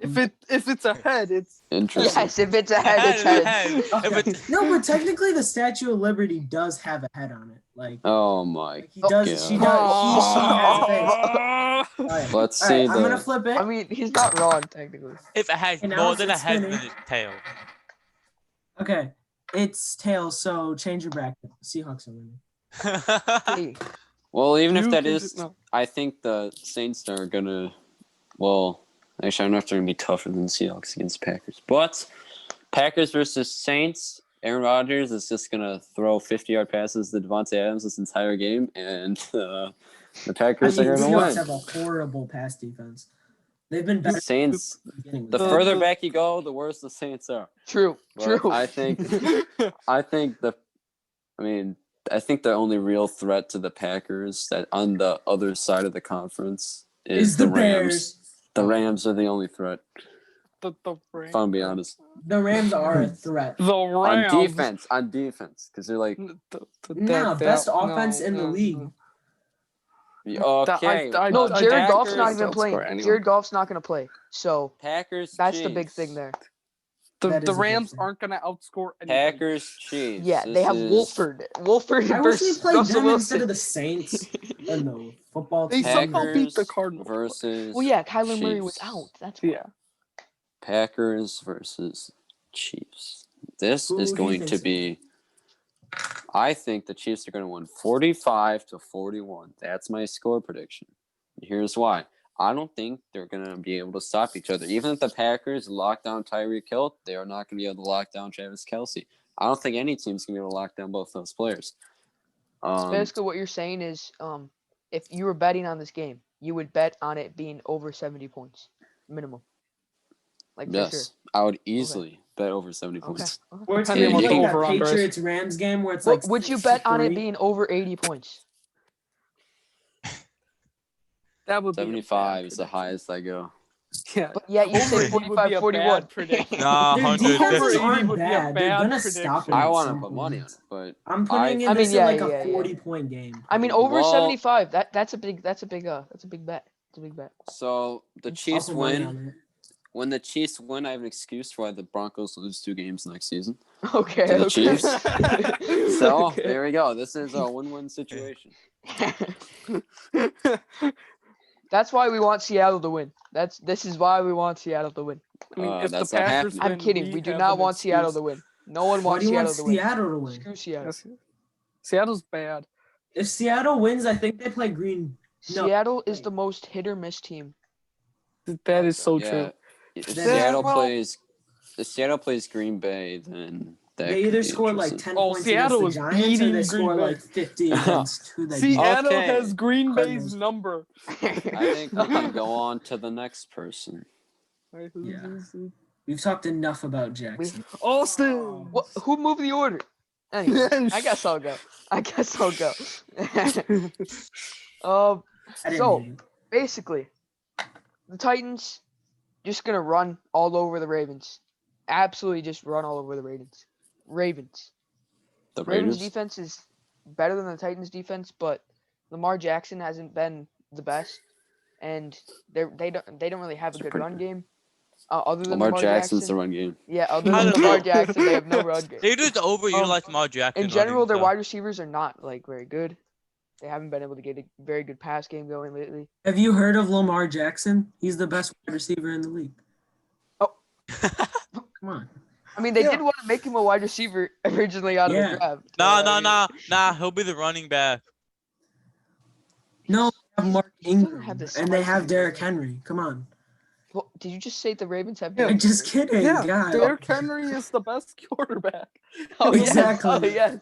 Speaker 4: If it's a head, it's
Speaker 2: interesting.
Speaker 1: Yes, if it's a head, it's heads.
Speaker 3: Okay.
Speaker 5: If it's
Speaker 3: No, but technically the Statue of Liberty does have a head on it. Like
Speaker 2: Oh my.
Speaker 3: like he does,
Speaker 2: God.
Speaker 3: she has a face. All right.
Speaker 2: Let's
Speaker 3: All
Speaker 2: see
Speaker 3: right, I'm gonna
Speaker 2: the.
Speaker 3: flip it.
Speaker 1: I mean, he's not wrong technically.
Speaker 5: if it has
Speaker 3: And now
Speaker 5: more
Speaker 3: it's
Speaker 5: than a head
Speaker 3: spinning.
Speaker 5: than its tail.
Speaker 3: Okay, it's tails. So change your bracket. Seahawks are winning.
Speaker 1: Hey,
Speaker 2: Well, even if
Speaker 4: You
Speaker 2: that
Speaker 4: can
Speaker 2: is,
Speaker 4: no.
Speaker 2: I think the Saints are gonna. Well, actually, I don't know if they're gonna be tougher than the Seahawks against Packers. But Packers versus Saints. Aaron Rodgers is just gonna throw 50-yard passes to Devontae Adams this entire game, and the
Speaker 3: I
Speaker 2: Packers
Speaker 3: mean,
Speaker 2: are gonna
Speaker 3: Seahawks
Speaker 2: win.
Speaker 3: have a horrible pass defense. They've been better.
Speaker 2: Saints.
Speaker 3: From the beginning.
Speaker 2: The
Speaker 4: The-
Speaker 2: further
Speaker 4: the-
Speaker 2: back you go, the worse the Saints are.
Speaker 1: true.
Speaker 2: But I think I think the only real threat to the Packers that on the other side of the conference
Speaker 3: is the
Speaker 2: Rams.
Speaker 3: Bears.
Speaker 2: The Rams are the only threat.
Speaker 4: the
Speaker 2: If I'm being honest.
Speaker 3: The Rams are a threat.
Speaker 2: On
Speaker 4: Rams.
Speaker 2: defense, because they're like,
Speaker 3: No, best offense in the league.
Speaker 2: okay.
Speaker 1: No,
Speaker 2: but
Speaker 1: Jared Goff's not
Speaker 2: Packers-
Speaker 1: even playing. Jared Goff's not gonna play. So
Speaker 2: Packers.
Speaker 1: that's the big
Speaker 2: Chiefs.
Speaker 1: thing there.
Speaker 3: That is
Speaker 4: The
Speaker 3: a big
Speaker 4: Rams
Speaker 3: thing.
Speaker 4: aren't gonna outscore anybody.
Speaker 2: Packers. Chiefs.
Speaker 1: Yeah, they
Speaker 2: This
Speaker 1: have
Speaker 2: is
Speaker 1: Wolford. Wolford
Speaker 3: I wish we
Speaker 1: versus
Speaker 3: played
Speaker 1: Russell
Speaker 3: them
Speaker 1: Wilson.
Speaker 3: instead of the Saints and the football
Speaker 4: They
Speaker 3: team.
Speaker 4: somehow beat the
Speaker 2: Packers
Speaker 4: Cardinals.
Speaker 2: versus.
Speaker 1: Well, yeah, Kyler Murray was
Speaker 2: Chiefs.
Speaker 1: out. That's why.
Speaker 4: Yeah.
Speaker 2: Packers versus Chiefs. This
Speaker 3: Who
Speaker 2: is
Speaker 3: do you
Speaker 2: going
Speaker 3: think's
Speaker 2: to be. I think the Chiefs are going to win 45-41. That's my score prediction. Here's why. I don't think they're going to be able to stop each other. Even if the Packers lock down Tyreek Hill, they are not going to be able to lock down Travis Kelce. I don't think any team's going to be able to lock down both those players.
Speaker 1: So basically, what you're saying is, if you were betting on this game, you would bet on it being over 70 points minimum. Like for
Speaker 2: Yes,
Speaker 1: sure.
Speaker 2: I would easily bet over 70
Speaker 1: Okay.
Speaker 2: points.
Speaker 1: okay.
Speaker 3: Where it's
Speaker 4: Depending
Speaker 3: gonna
Speaker 2: on
Speaker 3: be
Speaker 2: what
Speaker 3: like
Speaker 2: the
Speaker 3: that
Speaker 4: over-under is.
Speaker 3: Patriots-Rams game where it's
Speaker 1: What
Speaker 3: like
Speaker 1: would you bet on it
Speaker 3: 63?
Speaker 1: being over 80 points?
Speaker 4: That would be a
Speaker 2: 75
Speaker 4: bad
Speaker 2: is the
Speaker 4: prediction.
Speaker 2: highest I go.
Speaker 4: Yeah.
Speaker 1: But yeah, you
Speaker 4: Over
Speaker 1: say
Speaker 4: 80 would be a
Speaker 1: 45,
Speaker 4: bad
Speaker 1: 41.
Speaker 4: prediction.
Speaker 5: Nah,
Speaker 3: Their
Speaker 5: 100.
Speaker 3: defenses
Speaker 4: Over 80
Speaker 3: aren't
Speaker 4: would be a
Speaker 3: bad. They're
Speaker 4: bad
Speaker 3: gonna stop
Speaker 4: prediction.
Speaker 3: it.
Speaker 2: I
Speaker 3: at
Speaker 2: want to
Speaker 3: some
Speaker 2: put money on
Speaker 3: point.
Speaker 2: it, but
Speaker 3: I'm putting
Speaker 1: I
Speaker 3: this
Speaker 1: mean, yeah,
Speaker 3: in like
Speaker 1: yeah,
Speaker 3: a
Speaker 1: yeah.
Speaker 3: 40-point game.
Speaker 1: I mean, over
Speaker 2: Well-
Speaker 1: 75. That's a big bet. That's a big bet. It's a big bet.
Speaker 2: so the
Speaker 3: I'll
Speaker 2: Chiefs
Speaker 3: put money
Speaker 2: win.
Speaker 3: on it.
Speaker 2: When the Chiefs win, I have an excuse for why the Broncos lose 2 games next season.
Speaker 1: Okay.
Speaker 2: To the
Speaker 1: okay.
Speaker 2: Chiefs? So
Speaker 1: Okay.
Speaker 2: there we go. This is a win-win situation.
Speaker 1: That's why we want Seattle to win. This is why we want Seattle to win.
Speaker 4: I mean, if the
Speaker 2: That's not
Speaker 4: Packers
Speaker 2: happening.
Speaker 4: win,
Speaker 1: I'm kidding. We do
Speaker 4: have
Speaker 1: not
Speaker 4: an
Speaker 1: want Seattle
Speaker 4: excuse.
Speaker 1: to win. No one
Speaker 3: Why
Speaker 1: wants
Speaker 3: do you want
Speaker 1: Seattle to win.
Speaker 3: Seattle to win?
Speaker 1: Screw Seattle.
Speaker 4: Yes. Seattle's bad.
Speaker 3: If Seattle wins, I think they play Green. No.
Speaker 1: Seattle is
Speaker 3: Wait.
Speaker 1: the most hit or miss team.
Speaker 4: That is so
Speaker 2: Yeah.
Speaker 4: true.
Speaker 2: If
Speaker 3: Then-
Speaker 2: Seattle plays Green Bay, then that
Speaker 3: They
Speaker 2: could
Speaker 3: either
Speaker 2: be
Speaker 3: score like
Speaker 2: interesting.
Speaker 3: 10
Speaker 4: Oh,
Speaker 3: points
Speaker 4: Seattle
Speaker 3: against the
Speaker 4: is
Speaker 3: Giants, or
Speaker 4: beating
Speaker 3: they score
Speaker 4: Green Bay.
Speaker 3: like 50 against who they beat.
Speaker 4: Seattle
Speaker 2: Okay.
Speaker 4: has Green Bay's
Speaker 3: Cardinals.
Speaker 4: number.
Speaker 2: I think we can go on to the next person.
Speaker 4: Wait,
Speaker 3: Yeah.
Speaker 4: who's-
Speaker 3: We've talked enough about Jackson.
Speaker 4: Austin.
Speaker 1: Who moved the order? Anyway, I guess I'll go.
Speaker 3: I didn't
Speaker 1: So
Speaker 3: need it.
Speaker 1: basically, the Titans just gonna run all over the Ravens. Absolutely, just run all over the Ravens. Ravens
Speaker 2: The
Speaker 1: Ravens
Speaker 2: Raiders.
Speaker 1: defense is better than the Titans defense, but Lamar Jackson hasn't been the best, and they don't really have a
Speaker 2: It's
Speaker 1: good
Speaker 2: pretty
Speaker 1: run
Speaker 2: good.
Speaker 1: game. Other than
Speaker 2: Lamar Jackson's
Speaker 1: Jackson,
Speaker 2: the run game.
Speaker 1: yeah. Other
Speaker 5: I
Speaker 1: than
Speaker 5: don't
Speaker 1: Lamar
Speaker 5: know.
Speaker 1: Jackson, they have no run game.
Speaker 5: They just overutilized Lamar Jackson.
Speaker 1: In general, their wide receivers are not like very good. They haven't been able to get a very good pass game going lately.
Speaker 3: Have you heard of Lamar Jackson? He's the best wide receiver in the league.
Speaker 1: Oh.
Speaker 3: Come on.
Speaker 1: I mean, they
Speaker 4: Yeah.
Speaker 1: did want to make him a wide receiver originally out of
Speaker 3: Yeah.
Speaker 1: the draft.
Speaker 5: Nah. He'll be the running back.
Speaker 3: No, they have Mark
Speaker 1: he doesn't
Speaker 3: Ingram,
Speaker 1: have the
Speaker 3: and they
Speaker 1: size
Speaker 3: have
Speaker 1: to-
Speaker 3: Derrick Henry. Come on.
Speaker 1: Well, did you just say the Ravens have?
Speaker 4: Yeah.
Speaker 3: I'm just kidding,
Speaker 4: Yeah,
Speaker 3: God.
Speaker 4: Derrick Henry is the best quarterback.
Speaker 1: Oh, yes.
Speaker 3: Exactly.
Speaker 1: Oh, yes.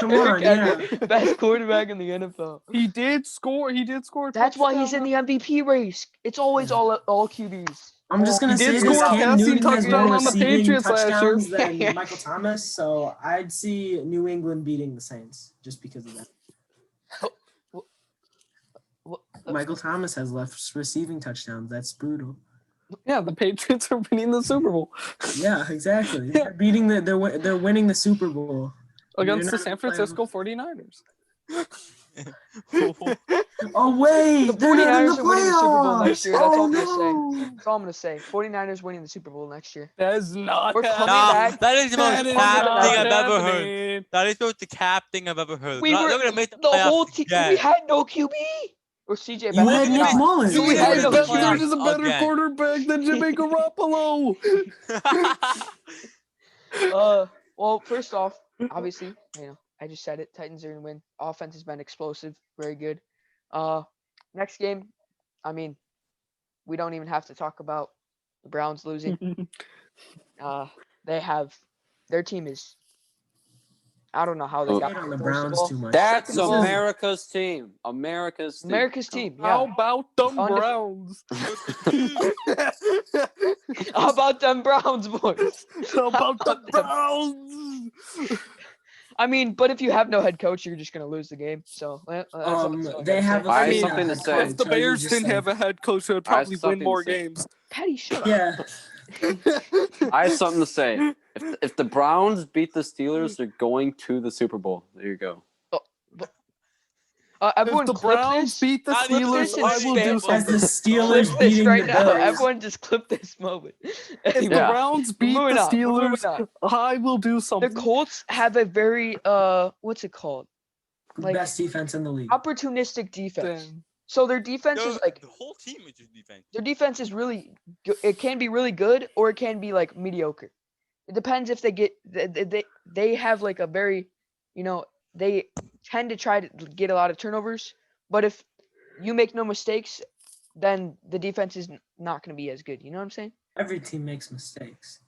Speaker 3: Come
Speaker 1: Derrick
Speaker 3: on,
Speaker 1: Henry, best quarterback in the NFL.
Speaker 4: He did score. A
Speaker 1: That's why he's in
Speaker 4: touchdown.
Speaker 1: the MVP race. It's always
Speaker 3: Yeah.
Speaker 1: all QBs.
Speaker 3: I'm just gonna
Speaker 4: He
Speaker 3: say
Speaker 4: did
Speaker 3: this:
Speaker 4: score a
Speaker 3: Cam
Speaker 4: passing
Speaker 3: Newton has
Speaker 4: touchdown
Speaker 3: more
Speaker 4: on the
Speaker 3: receiving
Speaker 4: Patriots last year.
Speaker 3: touchdowns than Michael Thomas, so I'd see New England beating the Saints just because of that.
Speaker 1: What-
Speaker 3: Michael Thomas has less receiving touchdowns. That's brutal.
Speaker 4: Yeah, the Patriots are winning the Super Bowl
Speaker 3: Yeah, exactly.
Speaker 4: Yeah.
Speaker 3: They're winning the Super Bowl.
Speaker 4: against the
Speaker 3: You're
Speaker 4: San
Speaker 3: not playing-
Speaker 4: Francisco 49ers.
Speaker 3: Oh wait,
Speaker 1: The
Speaker 3: they're not in the
Speaker 1: 49ers are winning the Super Bowl next
Speaker 3: playoffs.
Speaker 1: year. That's all I'm
Speaker 3: Oh,
Speaker 1: gonna say.
Speaker 3: no.
Speaker 1: That's all I'm gonna say. 49ers winning the Super Bowl next year.
Speaker 4: That is not
Speaker 1: We're coming
Speaker 4: happening.
Speaker 1: back.
Speaker 5: That is the most
Speaker 4: That is
Speaker 5: cap
Speaker 4: not
Speaker 5: thing I've ever heard.
Speaker 4: happening.
Speaker 5: That is the most cap thing I've ever heard.
Speaker 1: We
Speaker 5: They're
Speaker 1: were
Speaker 5: not gonna make the
Speaker 1: the whole
Speaker 5: playoffs
Speaker 1: team.
Speaker 5: again.
Speaker 1: We had no QB. Or CJ.
Speaker 3: You had
Speaker 1: Beathard.
Speaker 3: Nick
Speaker 1: God.
Speaker 3: Mullins.
Speaker 1: We
Speaker 5: Dude,
Speaker 1: had
Speaker 5: it's
Speaker 1: no
Speaker 5: the
Speaker 1: QB.
Speaker 4: Beathard is a better
Speaker 5: again.
Speaker 4: quarterback than Jimmy Garoppolo.
Speaker 1: Well, first off, obviously, I just said it. Titans are gonna win. Offense has been explosive, very good. Next game, I mean, we don't even have to talk about the Browns losing. Their team is. I don't know how they
Speaker 2: Oh.
Speaker 1: got
Speaker 3: Hate on the
Speaker 1: first of
Speaker 3: Browns
Speaker 1: all.
Speaker 3: too much.
Speaker 2: That's
Speaker 1: Second of all,
Speaker 2: America's team. America's team.
Speaker 1: America's team.
Speaker 4: How
Speaker 1: Yeah.
Speaker 4: about them
Speaker 1: Undef-
Speaker 4: Browns?
Speaker 1: How about them Browns, boys?
Speaker 4: How about the
Speaker 1: about them?
Speaker 4: Browns?
Speaker 1: I mean, but if you have no head coach, you're just gonna lose the game. So that's all I
Speaker 3: They
Speaker 1: gotta
Speaker 3: have
Speaker 1: say.
Speaker 3: a
Speaker 2: I have
Speaker 3: freaking
Speaker 2: something to
Speaker 3: head
Speaker 2: say.
Speaker 3: coach.
Speaker 4: If the Bears didn't have a head coach, they would
Speaker 2: I have
Speaker 4: probably win
Speaker 2: something to
Speaker 4: more
Speaker 2: say.
Speaker 4: games.
Speaker 1: Patty, shut up.
Speaker 3: Yeah.
Speaker 2: I have something to say. If the Browns beat the Steelers, they're going to the Super Bowl. There you go.
Speaker 1: Everyone
Speaker 4: If the
Speaker 1: clip
Speaker 4: Browns
Speaker 1: this.
Speaker 4: beat the
Speaker 5: Clip
Speaker 4: Steelers,
Speaker 1: this
Speaker 4: I
Speaker 1: and
Speaker 4: will
Speaker 1: spam
Speaker 4: do
Speaker 1: it.
Speaker 3: As
Speaker 4: something.
Speaker 3: the Steelers
Speaker 1: Clip this
Speaker 3: beating
Speaker 1: right
Speaker 3: the
Speaker 1: now.
Speaker 3: Bills.
Speaker 1: Everyone just clip this moment.
Speaker 4: If the
Speaker 1: Anyway,
Speaker 2: Yeah.
Speaker 4: Browns beat the
Speaker 1: moving on,
Speaker 4: Steelers,
Speaker 1: moving
Speaker 4: I will do
Speaker 1: the
Speaker 4: something.
Speaker 1: Colts have a very what's it called? Like
Speaker 3: Best defense in the league.
Speaker 1: opportunistic defense.
Speaker 4: Then
Speaker 1: So their defense is like
Speaker 5: the whole team is just defense.
Speaker 1: their defense is really it can be really good or it can be like mediocre. It depends if they get they have like a very they tend to try to get a lot of turnovers, but if you make no mistakes, then the defense is not going to be as good. You know what I'm saying?
Speaker 3: Every team makes mistakes.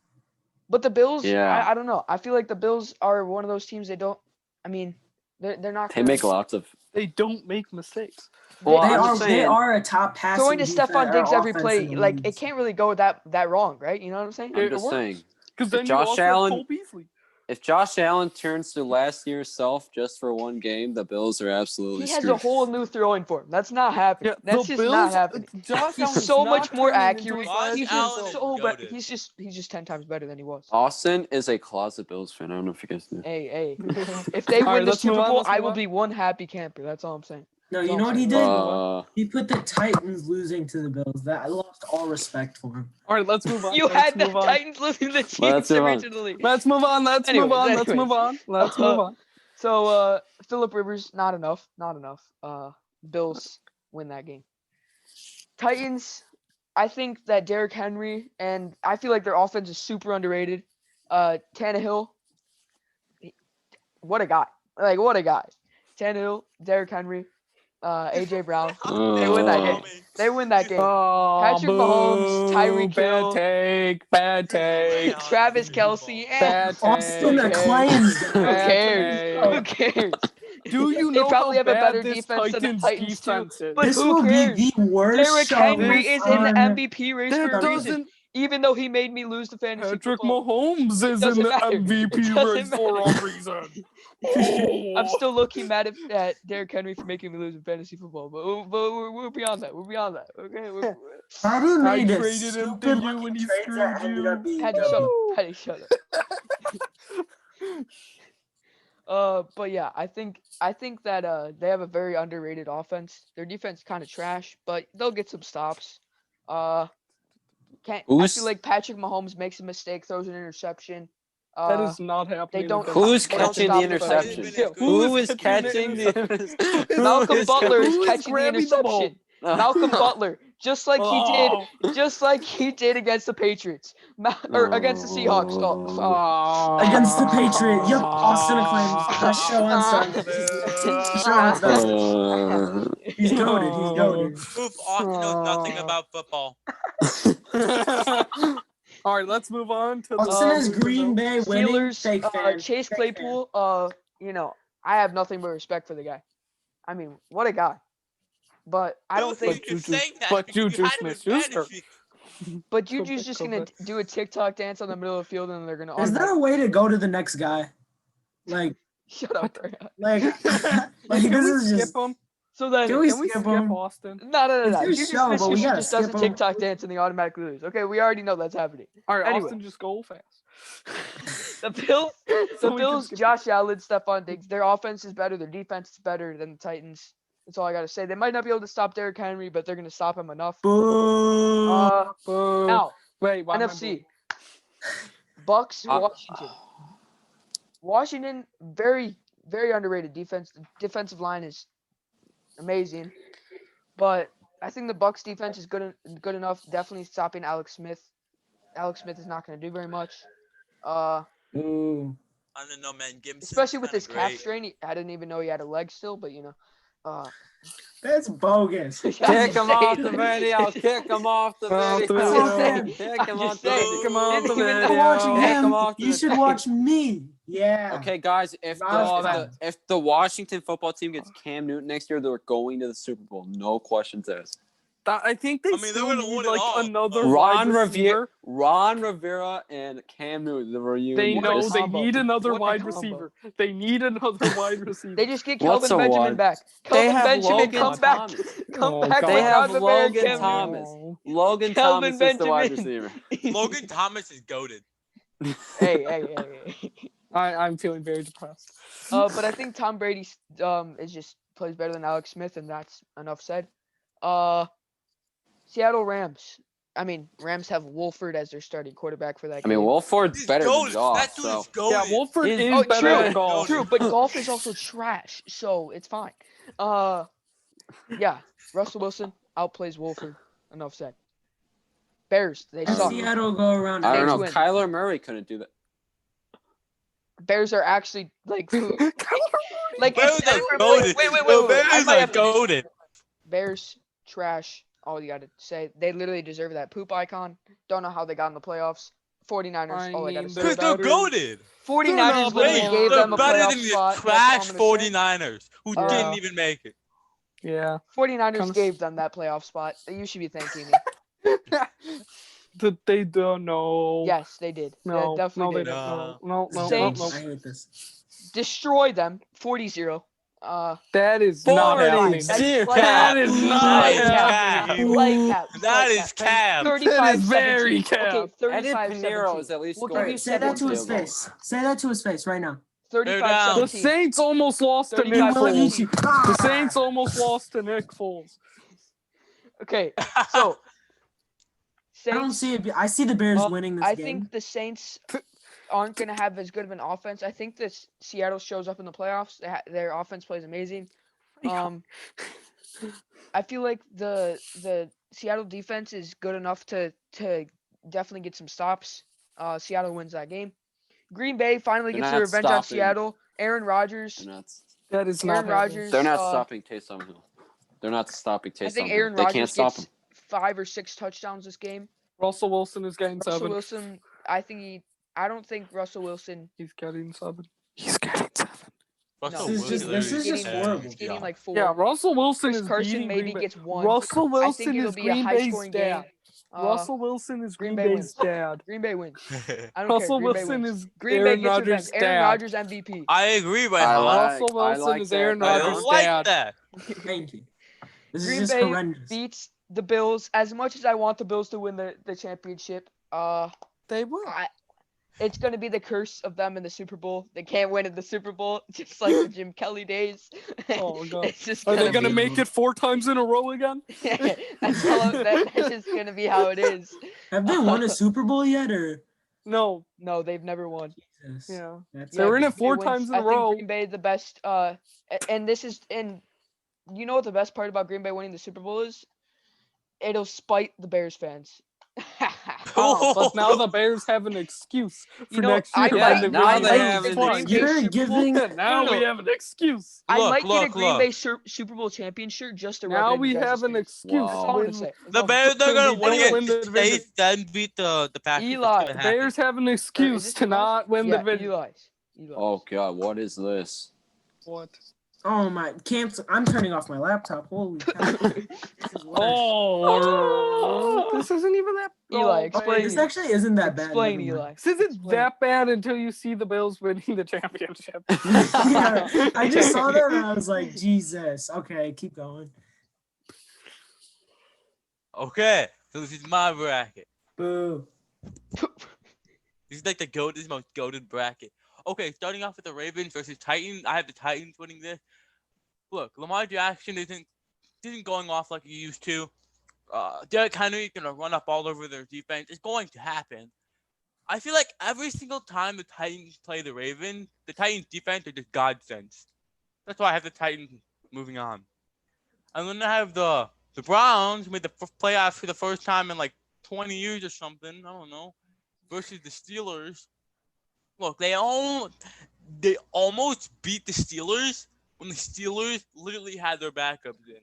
Speaker 1: But the Bills,
Speaker 2: Yeah.
Speaker 1: I don't know. I feel like the Bills are one of those teams that don't. I mean, they're not.
Speaker 2: They
Speaker 1: gonna-
Speaker 2: make lots of.
Speaker 4: they don't make mistakes.
Speaker 2: Well,
Speaker 3: They
Speaker 2: I'm
Speaker 3: are
Speaker 2: just
Speaker 3: they
Speaker 2: saying.
Speaker 3: are a top passing
Speaker 1: throwing to
Speaker 3: defense,
Speaker 1: Stephon
Speaker 3: or
Speaker 1: Diggs every
Speaker 3: offense
Speaker 1: play,
Speaker 3: in the
Speaker 1: like
Speaker 3: league.
Speaker 1: it can't really go that wrong, right? You know what I'm saying?
Speaker 4: Yeah,
Speaker 2: I'm
Speaker 4: it
Speaker 2: just
Speaker 4: works.
Speaker 2: saying.
Speaker 4: Because then
Speaker 2: Josh
Speaker 4: you also have
Speaker 2: Allen-
Speaker 4: Cole Beasley.
Speaker 2: If Josh Allen turns to last year's self just for one game, the Bills are absolutely
Speaker 1: He has
Speaker 2: screwed.
Speaker 1: a whole new throwing form. That's not happening.
Speaker 4: Yeah,
Speaker 1: That's
Speaker 4: the
Speaker 1: just
Speaker 4: Bills,
Speaker 1: not happening.
Speaker 4: Josh
Speaker 1: He's
Speaker 4: Allen's
Speaker 1: so
Speaker 4: not
Speaker 1: much more
Speaker 4: turning into
Speaker 1: accurate.
Speaker 4: his last
Speaker 1: He's
Speaker 4: year's
Speaker 1: just
Speaker 5: Allen is
Speaker 4: self.
Speaker 1: so better.
Speaker 5: goated.
Speaker 1: He's just 10 times better than he was.
Speaker 2: Austin is a closet Bills fan. I don't know if you guys knew.
Speaker 1: Hey, if they
Speaker 4: All right,
Speaker 1: win the
Speaker 4: let's move
Speaker 1: Super
Speaker 4: on,
Speaker 1: Bowl,
Speaker 4: let's
Speaker 1: I
Speaker 4: move
Speaker 1: will
Speaker 4: on.
Speaker 1: be one happy camper. That's all I'm saying.
Speaker 3: No,
Speaker 1: That's
Speaker 3: you
Speaker 1: all
Speaker 3: know
Speaker 1: I'm
Speaker 3: what he
Speaker 1: saying.
Speaker 3: did? He put the Titans losing to the Bills. That I lost all respect for him.
Speaker 4: All right, let's move on.
Speaker 1: You
Speaker 4: Let's
Speaker 1: had the
Speaker 4: move on.
Speaker 1: Titans losing the
Speaker 2: Let's
Speaker 1: Chiefs
Speaker 2: move on.
Speaker 1: originally.
Speaker 4: Let's move on. Let's move on. Let's move on. Let's move on.
Speaker 1: So Phillip Rivers, not enough. Bills win that game. Titans, I think that Derrick Henry and I feel like their offense is super underrated. Tannehill, what a guy! Like what a guy! Tannehill, Derrick Henry, AJ Brown. They win that game. They win that game.
Speaker 4: Oh,
Speaker 1: Patrick Mahomes, Tyreek Hill.
Speaker 4: Bad take.
Speaker 1: Travis Kelce,
Speaker 4: Bad take.
Speaker 3: Austin Acclaims.
Speaker 1: Who
Speaker 4: Bad
Speaker 1: cares? Who
Speaker 4: take.
Speaker 1: cares?
Speaker 4: Do you
Speaker 1: They
Speaker 4: know
Speaker 1: probably
Speaker 4: how
Speaker 1: have a
Speaker 4: bad
Speaker 1: better
Speaker 4: this
Speaker 1: defense than the
Speaker 4: Titans
Speaker 1: Titans too.
Speaker 4: defense is?
Speaker 1: But
Speaker 3: This
Speaker 1: who
Speaker 3: will
Speaker 1: cares?
Speaker 3: be the worst
Speaker 1: Derrick
Speaker 3: show
Speaker 1: Henry is in the
Speaker 3: on-
Speaker 1: MVP race
Speaker 4: That
Speaker 1: for a reason.
Speaker 4: doesn't.
Speaker 1: Even though he made me lose the fantasy
Speaker 4: Patrick
Speaker 1: football.
Speaker 4: Mahomes is in
Speaker 1: doesn't
Speaker 4: the
Speaker 1: matter.
Speaker 4: MVP
Speaker 1: It doesn't
Speaker 4: race for a reason.
Speaker 1: I'm still low-key mad at Derrick Henry for making me lose in fantasy football, but we're beyond that. We're beyond that. Okay.
Speaker 3: Paddy
Speaker 4: I
Speaker 3: made a
Speaker 4: traded him to
Speaker 3: stupid
Speaker 4: you
Speaker 3: looking
Speaker 4: when he
Speaker 3: trades
Speaker 4: screwed
Speaker 3: that ended
Speaker 4: you.
Speaker 3: up being
Speaker 1: Patty,
Speaker 3: dumb.
Speaker 1: shut up. Patty, shut up. But yeah, I think that they have a very underrated offense. Their defense kind of trash, but they'll get some stops. I feel like Patrick Mahomes makes a mistake, throws an interception.
Speaker 4: That is not happening.
Speaker 1: don't-
Speaker 2: Who's
Speaker 1: They don't
Speaker 2: catching
Speaker 1: stop
Speaker 2: the
Speaker 1: the
Speaker 2: interception?
Speaker 5: Titans.
Speaker 2: Who is
Speaker 4: catching
Speaker 2: catching
Speaker 4: the
Speaker 2: the interception?
Speaker 1: Malcolm
Speaker 2: Who is
Speaker 1: Butler is
Speaker 4: who is
Speaker 1: catching the
Speaker 4: grabbing the ball?
Speaker 1: interception. Malcolm Butler, just like he did against the Patriots, or against the Seahawks. Oh,
Speaker 3: Against the Patriot. Yup, Austin Acclaims. Best show on Sunday. Show on Sunday. He's goated. He's goated.
Speaker 5: Proof Austin knows nothing about football.
Speaker 4: All right, let's move on to the
Speaker 3: Austin is Green Bay winning.
Speaker 1: Steelers,
Speaker 3: Fake fan.
Speaker 1: Chase
Speaker 3: Fake fan.
Speaker 1: Claypool. I have nothing but respect for the guy. I mean, what a guy. But I don't think
Speaker 5: you can say that
Speaker 4: but
Speaker 5: because you
Speaker 4: Juju
Speaker 5: had him in
Speaker 4: Smith-Schuster.
Speaker 5: fantasy.
Speaker 1: But
Speaker 4: Go
Speaker 1: Juju's
Speaker 4: back,
Speaker 1: just
Speaker 4: go
Speaker 1: gonna
Speaker 4: back.
Speaker 1: do a TikTok dance on the middle of the field, and they're gonna.
Speaker 3: Is there a way to go to the next guy? Like,
Speaker 1: Shut up, Reyhan.
Speaker 3: like,
Speaker 4: Can
Speaker 3: like
Speaker 4: we
Speaker 3: this is
Speaker 4: skip
Speaker 3: just.
Speaker 4: him?
Speaker 1: So then,
Speaker 3: Can we
Speaker 4: Can we
Speaker 3: skip
Speaker 4: skip
Speaker 3: him?
Speaker 4: Austin?
Speaker 1: no.
Speaker 3: It's your
Speaker 1: Juju
Speaker 3: show, but we
Speaker 1: Smith-Schuster
Speaker 3: gotta
Speaker 1: just does a
Speaker 3: skip him.
Speaker 1: TikTok dance and they automatically lose. Okay, we already know that's happening.
Speaker 4: All right,
Speaker 1: Anyway.
Speaker 4: Austin, just go fast.
Speaker 1: The Bills,
Speaker 4: So we can skip
Speaker 1: Josh Allen, Stephon Diggs, their offense is better, their defense is better than the Titans. That's all I gotta say. They might not be able to stop Derrick Henry, but they're gonna stop him enough.
Speaker 3: Boo.
Speaker 4: Boo.
Speaker 1: Now,
Speaker 4: Wait, why am I
Speaker 1: NFC, Bucks, Washington. Washington, very, very underrated defense. The defensive line is amazing, but I think the Bucks defense is good enough. Definitely stopping Alex Smith. Alex Smith is not going to do very much.
Speaker 3: Ooh.
Speaker 5: I don't know, man. Gibson's
Speaker 1: Especially with
Speaker 5: kinda
Speaker 1: his calf
Speaker 5: great.
Speaker 1: strain. I didn't even know he had a leg still, but
Speaker 3: That's bogus.
Speaker 1: I'm
Speaker 2: Kick
Speaker 1: just
Speaker 2: him off
Speaker 1: saying.
Speaker 2: the video. Kick him off the
Speaker 4: Off the
Speaker 2: video.
Speaker 1: I'm just
Speaker 3: video.
Speaker 1: saying.
Speaker 2: Kick
Speaker 1: I'm
Speaker 2: him
Speaker 1: just
Speaker 2: off the
Speaker 1: saying.
Speaker 2: video.
Speaker 4: Kick him off
Speaker 1: Didn't
Speaker 4: the
Speaker 1: even
Speaker 3: You're
Speaker 1: know.
Speaker 3: watching
Speaker 2: Kick
Speaker 3: him.
Speaker 2: him off
Speaker 3: You
Speaker 2: the
Speaker 3: should
Speaker 2: video.
Speaker 3: watch me. Yeah.
Speaker 2: Okay, guys,
Speaker 3: Ross
Speaker 2: if the Washington football team gets Cam Newton next year, they're going to the Super Bowl. No questions asked.
Speaker 4: I think they
Speaker 5: I mean, they're
Speaker 4: still
Speaker 5: gonna
Speaker 4: need
Speaker 5: win it
Speaker 4: like
Speaker 5: all.
Speaker 4: another
Speaker 2: Ron
Speaker 4: wide
Speaker 2: Rivera,
Speaker 4: receiver.
Speaker 2: and Cam Newton, the reunion.
Speaker 4: They
Speaker 1: What a
Speaker 4: know they
Speaker 1: combo.
Speaker 4: need another
Speaker 1: What a
Speaker 4: wide
Speaker 1: combo.
Speaker 4: receiver. They need another wide receiver.
Speaker 1: They just get
Speaker 2: What's
Speaker 1: Kelvin
Speaker 2: a
Speaker 1: Benjamin
Speaker 2: one?
Speaker 1: back.
Speaker 2: They
Speaker 1: Kelvin
Speaker 2: have
Speaker 1: Benjamin,
Speaker 2: Logan
Speaker 1: come back.
Speaker 2: Thomas.
Speaker 1: Come
Speaker 4: Oh,
Speaker 1: back
Speaker 4: God.
Speaker 2: They
Speaker 1: with
Speaker 2: have
Speaker 1: Ron Rivera and
Speaker 2: Logan
Speaker 1: Cam
Speaker 2: Thomas.
Speaker 1: Newton.
Speaker 2: Logan
Speaker 1: Kelvin
Speaker 2: Thomas is the wide
Speaker 1: Benjamin.
Speaker 2: receiver.
Speaker 5: Logan Thomas is goaded.
Speaker 1: Hey.
Speaker 4: I'm feeling very depressed.
Speaker 1: But I think Tom Brady is just plays better than Alex Smith, and that's enough said. Seattle Rams. I mean, Rams have Wolford as their starting quarterback for that
Speaker 2: I
Speaker 1: game.
Speaker 2: mean, Wolford's
Speaker 5: He's
Speaker 2: better than
Speaker 5: goaded.
Speaker 2: Goff.
Speaker 5: That dude
Speaker 2: So
Speaker 5: is goaded.
Speaker 4: Yeah, Wolford
Speaker 2: He's-
Speaker 4: is
Speaker 1: Oh,
Speaker 4: better
Speaker 1: true.
Speaker 4: than Golf.
Speaker 1: True, but golf is also trash, so it's fine. Yeah, Russell Wilson outplays Wolford. Enough said. Bears, they
Speaker 3: And
Speaker 1: suck.
Speaker 3: Seattle go around.
Speaker 2: I don't know.
Speaker 1: win.
Speaker 2: Kyler Murray couldn't do that.
Speaker 1: Bears are actually like like
Speaker 5: Bears
Speaker 1: it's
Speaker 5: are goaded.
Speaker 1: wait.
Speaker 5: Yo,
Speaker 1: I
Speaker 5: Bears
Speaker 1: might
Speaker 5: are
Speaker 1: have to
Speaker 5: goaded.
Speaker 1: Bears trash. All you got to say, they literally deserve that poop icon. Don't know how they got in the playoffs. 49ers.
Speaker 4: I
Speaker 1: All I got
Speaker 4: mean,
Speaker 1: to say.
Speaker 5: Because they're
Speaker 4: better.
Speaker 5: goaded.
Speaker 1: 49ers
Speaker 4: not
Speaker 1: literally
Speaker 4: bad.
Speaker 1: gave
Speaker 5: They're
Speaker 1: them a
Speaker 5: better
Speaker 1: playoff
Speaker 5: than the
Speaker 1: spot.
Speaker 5: trash
Speaker 1: That's all I'm gonna say.
Speaker 5: 49ers who
Speaker 1: Uh,
Speaker 5: didn't even make it.
Speaker 4: Yeah.
Speaker 1: 49ers
Speaker 4: Kinda
Speaker 1: gave them that playoff spot. You should be thanking me.
Speaker 4: That they don't know.
Speaker 1: Yes, they did.
Speaker 4: No,
Speaker 1: They definitely
Speaker 4: no, they
Speaker 1: did.
Speaker 4: don't. No,
Speaker 1: Saints.
Speaker 4: no.
Speaker 3: I hate this.
Speaker 1: Destroy them. 40-0.
Speaker 4: That is not
Speaker 2: 40.
Speaker 4: happening.
Speaker 1: That's
Speaker 2: Zero.
Speaker 1: slight
Speaker 4: That
Speaker 1: cap.
Speaker 4: is
Speaker 5: That
Speaker 4: not
Speaker 5: is
Speaker 4: happening.
Speaker 5: cap.
Speaker 1: Slight cap.
Speaker 5: That
Speaker 1: Slight
Speaker 5: is cap.
Speaker 1: 35
Speaker 4: That is very
Speaker 1: 17.
Speaker 4: cap.
Speaker 1: Okay,
Speaker 2: Eddie
Speaker 1: 35
Speaker 2: Pinero is
Speaker 1: 17.
Speaker 2: at least
Speaker 1: We'll give
Speaker 2: scoring
Speaker 1: you
Speaker 3: Say that to his
Speaker 1: 17.
Speaker 3: face. Say that to his face right now.
Speaker 1: 35
Speaker 5: down.
Speaker 4: The
Speaker 1: 17.
Speaker 4: Saints almost lost to
Speaker 1: 35
Speaker 4: Nick
Speaker 3: He will eat
Speaker 4: Foles.
Speaker 3: you.
Speaker 4: The Saints almost lost to Nick Foles.
Speaker 1: Okay, so
Speaker 3: I don't
Speaker 1: Saints.
Speaker 3: see it. I see the Bears winning this
Speaker 1: I
Speaker 3: game.
Speaker 1: think the Saints aren't going to have as good of an offense. I think that Seattle shows up in the playoffs. Their offense plays amazing. I feel like the Seattle defense is good enough to definitely get some stops. Seattle wins that game. Green Bay finally
Speaker 2: They're
Speaker 1: gets
Speaker 2: not
Speaker 1: their revenge on
Speaker 2: stopping.
Speaker 1: Seattle. Aaron Rodgers.
Speaker 4: That is
Speaker 1: Aaron
Speaker 4: not happening.
Speaker 1: Rodgers.
Speaker 2: They're not stopping Taysom Hill. They're not stopping Taysom
Speaker 1: I think
Speaker 2: Hill.
Speaker 1: Aaron
Speaker 2: They can't
Speaker 1: Rodgers
Speaker 2: stop
Speaker 1: gets
Speaker 2: him.
Speaker 1: 5 or 6 touchdowns this game.
Speaker 4: Russell Wilson is getting
Speaker 1: Russell
Speaker 4: 7.
Speaker 1: Wilson, I don't think Russell Wilson.
Speaker 4: He's getting 7. He's getting 7.
Speaker 5: Russell
Speaker 3: This is
Speaker 5: Wilson
Speaker 3: just- this is
Speaker 5: literally
Speaker 3: just
Speaker 5: had
Speaker 3: horrible.
Speaker 1: He's getting
Speaker 5: job.
Speaker 1: like 4.
Speaker 4: Yeah, Russell Wilson
Speaker 1: Chris
Speaker 4: is
Speaker 1: Carson
Speaker 4: beating
Speaker 1: maybe
Speaker 4: Green Bay.
Speaker 1: gets 1.
Speaker 4: Russell
Speaker 1: I
Speaker 4: Wilson
Speaker 1: think it'll
Speaker 4: is
Speaker 1: be a
Speaker 4: Green
Speaker 1: high
Speaker 4: Bay's
Speaker 1: scoring game.
Speaker 4: dad. Russell Wilson is
Speaker 1: Green
Speaker 4: Green
Speaker 1: Bay
Speaker 4: Bay's
Speaker 1: wins.
Speaker 4: dad.
Speaker 1: Green Bay wins. I don't
Speaker 4: Russell
Speaker 1: care. Green Bay
Speaker 4: Wilson
Speaker 1: wins.
Speaker 4: is
Speaker 1: Green Bay
Speaker 4: Aaron
Speaker 1: gets revenge.
Speaker 4: Rodgers'
Speaker 1: Aaron
Speaker 4: dad.
Speaker 1: Rodgers MVP.
Speaker 5: I agree,
Speaker 2: I
Speaker 5: Reyhan.
Speaker 2: like-
Speaker 4: Russell Wilson
Speaker 2: like
Speaker 4: is
Speaker 2: that.
Speaker 4: Aaron
Speaker 5: I
Speaker 4: Rodgers'
Speaker 5: like
Speaker 4: dad.
Speaker 5: that.
Speaker 3: Thank you. This
Speaker 1: Green
Speaker 3: is just
Speaker 1: Bay
Speaker 3: horrendous.
Speaker 1: beats the Bills. As much as I want the Bills to win the championship,
Speaker 4: They will.
Speaker 1: it's going to be the curse of them in the Super Bowl. They can't win in the Super Bowl, just like the Jim Kelly days.
Speaker 4: Oh, God.
Speaker 1: It's just
Speaker 4: Are they
Speaker 1: gonna
Speaker 4: going to
Speaker 1: be-
Speaker 4: make it 4 times in a row again?
Speaker 1: that's just going to be how it is.
Speaker 3: Have they won a Super Bowl yet, or?
Speaker 4: No.
Speaker 1: No, they've never won.
Speaker 3: Jesus.
Speaker 4: Yeah.
Speaker 3: That's
Speaker 4: They were in
Speaker 1: Green
Speaker 4: it 4
Speaker 1: Bay
Speaker 4: times in
Speaker 1: I
Speaker 4: a
Speaker 1: think
Speaker 4: row.
Speaker 1: Green Bay the best. And you know what the best part about Green Bay winning the Super Bowl is? It'll spite the Bears fans.
Speaker 4: Oh, but now the Bears have an excuse for
Speaker 1: You know,
Speaker 4: next year.
Speaker 1: I
Speaker 4: when
Speaker 1: might-
Speaker 4: they
Speaker 2: now
Speaker 4: really
Speaker 2: they
Speaker 4: lose
Speaker 2: have an
Speaker 4: twice.
Speaker 1: Green Bay
Speaker 3: You're
Speaker 1: Super Bowl-
Speaker 3: giving.
Speaker 4: Now
Speaker 1: No.
Speaker 4: we have an excuse.
Speaker 1: I
Speaker 5: Look,
Speaker 1: might get a
Speaker 5: look,
Speaker 1: Green
Speaker 5: look.
Speaker 1: Bay Super Bowl champion shirt just to rub
Speaker 4: Now
Speaker 1: it in
Speaker 4: we
Speaker 1: you guys'
Speaker 4: have an
Speaker 1: face.
Speaker 4: excuse.
Speaker 2: Wow.
Speaker 1: That's all I'm
Speaker 4: when
Speaker 1: gonna say.
Speaker 5: The Bears, they're
Speaker 4: when
Speaker 5: gonna
Speaker 4: we
Speaker 5: win
Speaker 4: don't win
Speaker 5: against
Speaker 4: the
Speaker 5: the
Speaker 4: division.
Speaker 5: States, then beat the Packers.
Speaker 1: Eli.
Speaker 5: That's
Speaker 4: The
Speaker 5: gonna happen.
Speaker 4: Bears have an excuse
Speaker 1: this
Speaker 4: to
Speaker 1: Eli's?
Speaker 4: not win
Speaker 1: Yeah,
Speaker 4: the division.
Speaker 1: Eli's.
Speaker 2: Oh God, what is this?
Speaker 4: What?
Speaker 3: Oh my! Cancel. I'm turning off my laptop. Holy cow! This is worse.
Speaker 4: Oh, this isn't even that.
Speaker 1: Eli,
Speaker 4: oh,
Speaker 1: explain.
Speaker 3: This actually isn't that bad.
Speaker 1: Explain,
Speaker 3: never mind.
Speaker 1: Eli.
Speaker 4: This isn't
Speaker 1: Explain.
Speaker 4: that bad until you see the Bills winning the championship.
Speaker 3: Yeah, I just saw that and I was like, Jesus. Okay, keep going.
Speaker 5: Okay, so this is my bracket.
Speaker 3: Boo.
Speaker 5: This is like this is the most goated bracket. Okay, starting off with the Ravens versus Titans. I have the Titans winning this. Look, Lamar Jackson isn't going off like he used to. Derrick Henry gonna run up all over their defense. It's going to happen. I feel like every single time the Titans play the Ravens, the Titans defense are just godsends. That's why I have the Titans moving on. And then I have the Browns who made the playoffs for the first time in like 20 years or something. I don't know. Versus the Steelers. Look, they almost beat the Steelers when the Steelers literally had their backups in.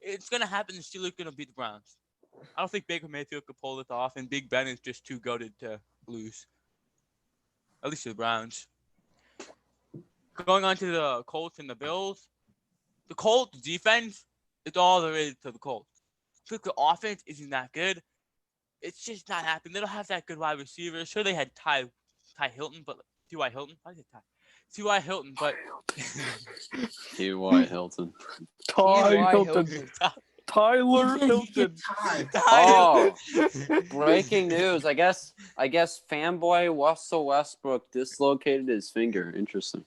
Speaker 5: It's gonna happen. The Steelers gonna beat the Browns. I don't think Baker Mayfield could pull this off, and Big Ben is just too goated to lose. At least to the Browns. Going on to the Colts and the Bills. The Colts defense is all there is to the Colts. I think the offense isn't that good. It's just not happening. They don't have that good wide receiver. Sure, they had Ty Hilton, but T.Y. Hilton. I said T.Y. Hilton, but
Speaker 2: T.Y. Hilton.
Speaker 4: Ty Hilton. Tyler
Speaker 3: He
Speaker 4: Hilton.
Speaker 3: get tied.
Speaker 2: Oh, breaking news. I guess fanboy Russell Westbrook dislocated his finger. Interesting.